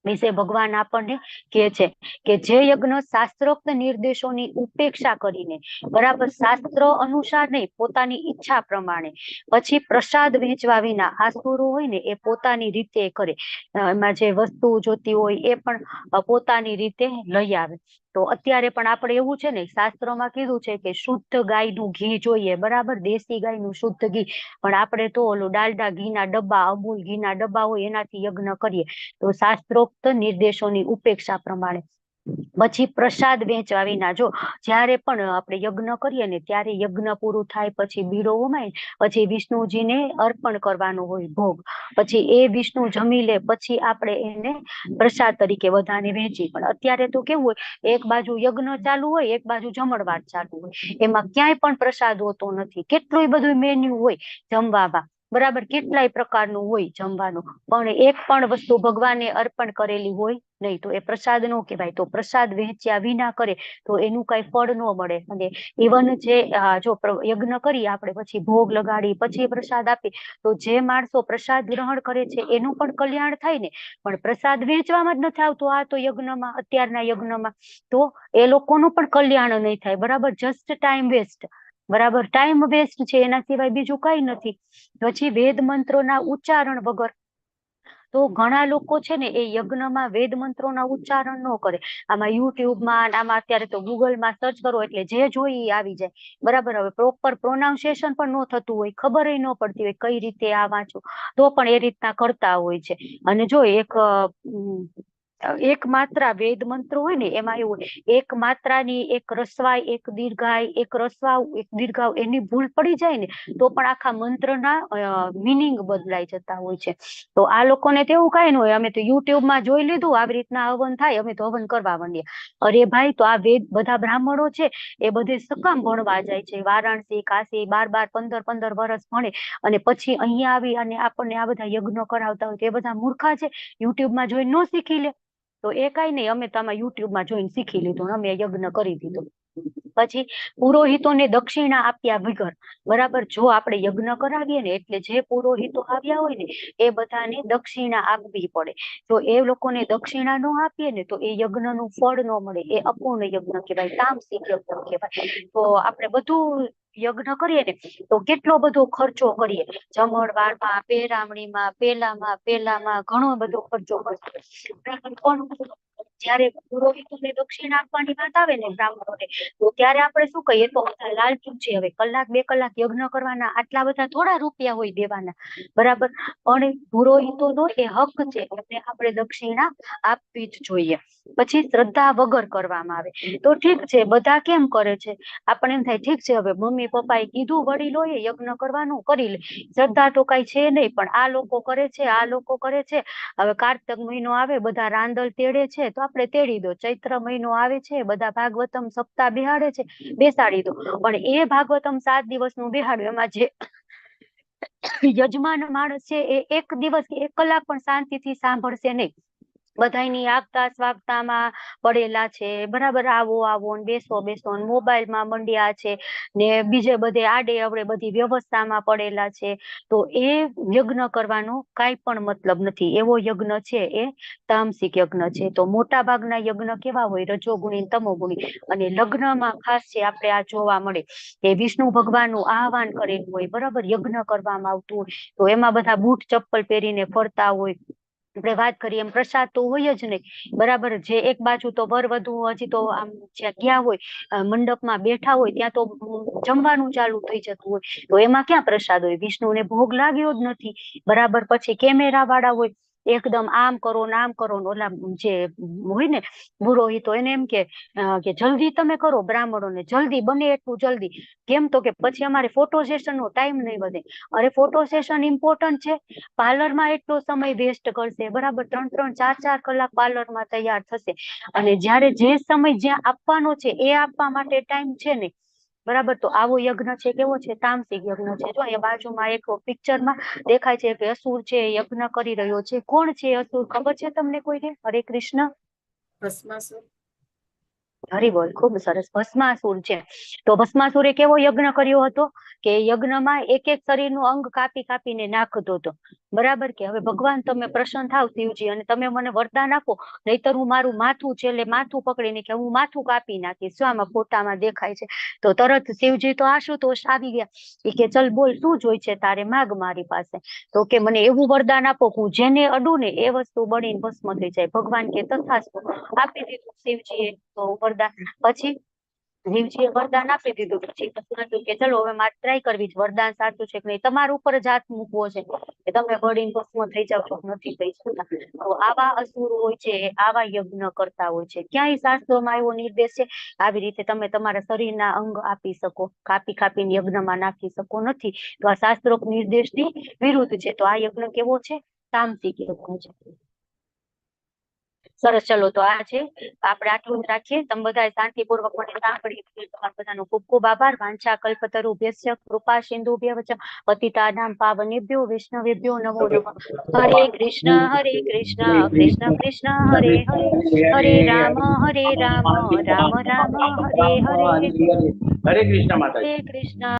A: વિશે ભગવાન આપણને કહે છે કે જે યજ્ઞ શાસ્ત્રોક્ત નિર્દેશોની ઉપેક્ષા કરીને, બરાબર, શાસ્ત્ર અનુસાર નહીં, પોતાની ઈચ્છા પ્રમાણે, પછી પ્રસાદ વહેંચવા વિના આસુરો હોય ને એ પોતાની રીતે કરે, એમાં જે વસ્તુ જોતી હોય એ પણ પોતાની રીતે લઈ આવે. તો અત્યારે પણ આપણે એવું છે ને, શાસ્ત્રોમાં કીધું છે કે શુદ્ધ ગાયનું ઘી જોઈએ, બરાબર, દેશી ગાયનું શુદ્ધ ઘી. પણ આપણે તો ઓલું ડાલડા ઘીના ડબ્બા, અમૂલ ઘીના ડબ્બા હોય એનાથી યજ્ઞ કરીએ. તો શાસ્ત્રોક્ત નિર્દેશોની ઉપેક્ષા પ્રમાણે. પછી પ્રસાદ વહેંચવા વિના, જો જ્યારે પણ આપણે યજ્ઞ કરીએ ને ત્યારે યજ્ઞ પૂરું થાય પછી બીડો ઉમાય પછી વિષ્ણુજીને અર્પણ કરવાનો હોય ભોગ, પછી એ વિષ્ણુ જમી લે પછી આપણે એને પ્રસાદ તરીકે બધાને વહેંચી. પણ અત્યારે તો કેવું હોય, એક બાજુ યજ્ઞ ચાલુ હોય, એક બાજુ જમણવાર ચાલુ હોય, એમાં ક્યાંય પણ પ્રસાદ હોતો નથી. કેટલું બધું મેન્યુ હોય જમવામાં, બરાબર, કેટલાય પ્રકારનું હોય જમવાનું, પણ એક પણ વસ્તુ ભગવાનને અર્પણ કરેલી હોય નહીં. તો એ પ્રસાદ નો કહેવાય. તો પ્રસાદ વહેંચ્યા વિના કરે તો એનું કઈ ફળ ન મળે. અને ઇવન જે જો યજ્ઞ કરી આપણે પછી ભોગ લગાડી પછી પ્રસાદ આપી તો જે માણસો પ્રસાદ ગ્રહણ કરે છે એનું પણ કલ્યાણ થાય ને, પણ પ્રસાદ વેચવામાં જ નથી આવતો આ તો યજ્ઞમાં, અત્યારના યજ્ઞમાં, તો એ લોકોનું પણ કલ્યાણ નહીં થાય, બરાબર. જસ્ટ ટાઈમ વેસ્ટ, બરાબર, ટાઈમ વેસ્ટ છે, એના સિવાય બીજું કઈ નથી. પછી વેદ મંત્રોના ઉચ્ચારણ વગર તો ઘણા લોકો છે ને એ યજ્ઞમાં વેદ મંત્રોના ઉચ્ચારણ ન કરે. આમાં યુટ્યુબમાં આમાં અત્યારે તો ગૂગલમાં સર્ચ કરો એટલે જે જોઈ એ આવી જાય. બરાબર. હવે પ્રોપર પ્રોનાઉન્સિએશન પણ ન થતું હોય, ખબર ન પડતી હોય કઈ રીતે આ વાંચવું, તો પણ એ રીતના કરતા હોય છે. અને જો એક માત્રા વેદ મંત્રો હોય ને એમાં એવું એક માત્રાની એક રસવાઈ, એક દીર્ઘાઈ, એક રસવાવ, એક દીર્ઘાવ એની ભૂલ પડી જાય ને તો પણ આખા મંત્રના મિનિંગ બદલાઈ જતા હોય છે. તો આ લોકોને તેવું કઈ ન હોય, અમે તો યુટ્યુબમાં જોઈ લીધું આવી રીતના હવન થાય, અમે તો હવન કરવા માંડીએ. અરે ભાઈ, તો આ વેદ બધા બ્રાહ્મણો છે એ બધે સકામ ભણવા જાય છે, વારાણસી, કાશી 12-12, 15-15 વર્ષ ભણે અને પછી અહીંયા આવી અને આપણને આ બધા યજ્ઞ કરાવતા હોય. તો એ બધા મૂર્ખા છે, યુટ્યુબમાં જોઈને ન શીખી લે. તો એ કઈ નહીં, અમે તો આમાં યુટ્યુબમાં જોઈને શીખી લીધું, અમે યજ્ઞ કરી દીધું. પછી પુરોહિતોને દક્ષિણા આપ્યા વગર, બરાબર, જો આપણે યજ્ઞ કરાવીએ ને એટલે જે પુરોહિતો આવ્યા હોય ને એ બધાને દક્ષિણા આપવી પડે. જો એ લોકોને દક્ષિણા ન આપીએ ને તો એ યજ્ઞનું ફળ ન મળે, એ અપૂર્ણ યજ્ઞ કહેવાય, તામસિક યજ્ઞ કહેવાય. તો આપણે બધું યજ્ઞ કરીએ ને તો કેટલો બધો ખર્ચો કરીએ, જમણવારમાં, પેરામણીમાં, પેલામાં ઘણો બધો ખર્ચો કરીએ. જયારે પુરોહિતોને દક્ષિણા આપવાની વાત આવે ને બ્રાહ્મણોને, તો ત્યારે આપણે શું કહીએ, તો લાલચું છે, હવે કલાક 2 કલાક યજ્ઞ કરવાના, આટલા બધા થોડા રૂપિયા હોય દેવાના, બરાબર. પણ પુરોહિતોનો એ હક છે, એટલે આપણે દક્ષિણા આપવી જ જોઈએ. પછી શ્રદ્ધા વગર કરવામાં આવે તો ઠીક છે, બધા કેમ કરે છે, આપણે એમ થાય ઠીક છે, હવે મમ્મી પપ્પાએ કીધું વડીલોએ યજ્ઞ કરવાનું, કરી લે. શ્રદ્ધા તો કઈ છે નહીં, પણ આ લોકો કરે છે, આ લોકો કરે છે. હવે કાર્તક મહિનો આવે, બધા રાંદલ તેડે છે, તો આપણે તેડી દો. ચૈત્ર મહિનો આવે છે, બધા ભાગવતમ સપ્તાહ બેહાડે છે, બેસાડી દો. પણ એ ભાગવતમ 7 દિવસનું બેહાડ્યું, એમાં જે યજમાન માણસ છે એ 1 દિવસ કે 1 કલાક પણ શાંતિથી સાંભળશે નહીં. બધાની આગતા સ્વાગતામાં પડેલા છે, બરાબર, આવો ને બેસો ને મોબાઈલમાં મંડ્યા છે ને બીજે બધે આડે અવડે બધી વ્યવસ્થામાં પડેલા છે. તો એ યજ્ઞ કરવાનો કાંઈ પણ મતલબ નથી. એવો યજ્ઞ છે એ તામસિક યજ્ઞ છે. તો મોટા ભાગના યજ્ઞ કેવા હોય, રજોગુણી, તમોગુણી. અને લગ્નમાં ખાસ છે આપણે આ જોવા મળે કે વિષ્ણુ ભગવાનનું આહવાન કરેલું હોય, બરાબર, યજ્ઞ કરવામાં આવતું હોય, તો એમાં બધા બૂટ ચપ્પલ પહેરીને ફરતા હોય. આપણે વાત કરીએ એમ પ્રસાદ તો હોય જ નહીં, બરાબર. જે એક બાજુ તો વર વધુ હજી તો આમ જ્યાં ગયા હોય મંડપમાં બેઠા હોય ત્યાં તો જમવાનું ચાલુ થઈ જતું હોય, તો એમાં ક્યાં પ્રસાદ હોય, વિષ્ણુને ભોગ લાગ્યો જ નથી, બરાબર. પછી કેમેરા વાળા હોય, એકદમ આમ કરો ને આમ કરો, ઓલા જે હોય ને પુરોહિતો એને એમ કે જલ્દી તમે કરો, બ્રાહ્મણોને જલ્દી બને એટલું જલ્દી. કેમ તો કે પછી અમારે ફોટો સેશન નો ટાઈમ નહીં વધે. અરે ફોટો સેશન ઇમ્પોર્ટન્ટ છે, પાર્લરમાં એટલો સમય વેસ્ટ કરશે, બરાબર, 3-3, 4-4 કલાક પાર્લરમાં તૈયાર થશે, અને જ્યારે જે સમય જ્યાં આપવાનો છે એ આપવા માટે ટાઈમ છે ને, બરાબર. તો આવો યજ્ઞ છે, કેવો છે, તામસિક યજ્ઞ છે. જો એ બાજુમાં એક પિક્ચરમાં દેખાય છે કે અસુર છે યજ્ઞ કરી રહ્યો છે. કોણ છે અસુર, ખબર છે તમને કોઈને? હરે કૃષ્ણ.
D: ભસ્માસુર.
A: હરી બોલ, ખૂબ સરસ. ભસ્માસુર છે. તો ભસ્માસુરે કેવો યજ્ઞ કર્યો હતો કે યજ્ઞમાં એક શરીરનું અંગ કાપી કાપીને નાખતો હતો, બરાબર. કે હવે ભગવાન તમે પ્રસન્ન થાવ શિવજી અને તમે મને વરદાન આપો, નહીતર હું મારું માથું છેલ્લે માથું પકડીને કે હું માથું કાપી નાખીશ. શું આમાં ફોટામાં દેખાય છે. તો તરત શિવજી તો આશુતોષ આવી ગયા, એ કે ચલ બોલ, શું જોઈ છે તારે, માગ મારી પાસે. તો કે મને એવું વરદાન આપો હું જેને અડું ને એ વસ્તુ બળીને ભસ્મ થઈ જાય. ભગવાન કે તથાસ્તુ, આપી દીધું શિવજીએ તો વરદાન. પછી શિવજીએ વરદાન આપી દીધું. પછી કે ચલો હવે મારે ટ્રાય કરવી છે, વરદાન સાચું છે કે નહીં, તમારા ઉપર જ હાથ મૂકવો છે કે તમે બળીને ભસ્મ થઈ જાવ છો નથી થઈ શકતા. તો આવા અસુર હોય છે, આવા યજ્ઞ કરતા હોય છે. ક્યાંય શાસ્ત્રોમાં એવો નિર્દેશ છે આવી રીતે તમે તમારા શરીરના અંગ આપી શકો, કાપી કાપીને યજ્ઞમાં નાખી શકો નથી. તો આ શાસ્ત્રોક્ત નિર્દેશની વિરુદ્ધ છે. તો આ યજ્ઞ કેવો છે, તામસિક યજ્ઞ છે. સરસ. ચલો તો આ છે, આપણે આટલું જ રાખીએ. તમે બધા શાંતિપૂર્વક મને સાંભળી. તમારા બધાનો ખૂબ ખૂબ આભાર. વાંછા કલ્પતરુભ્યશ્ચ કૃપા સિંધુભ્યઃ પતિતાનાં પાવનેભ્યો વૈષ્ણવેભ્યો નમો નમઃ. હરે કૃષ્ણ કૃષ્ણ કૃષ્ણ હરે હરે, હરે રામ રામ રામ હરે હરે.
I: હરે કૃષ્ણ માતાજી.
A: હરે કૃષ્ણ.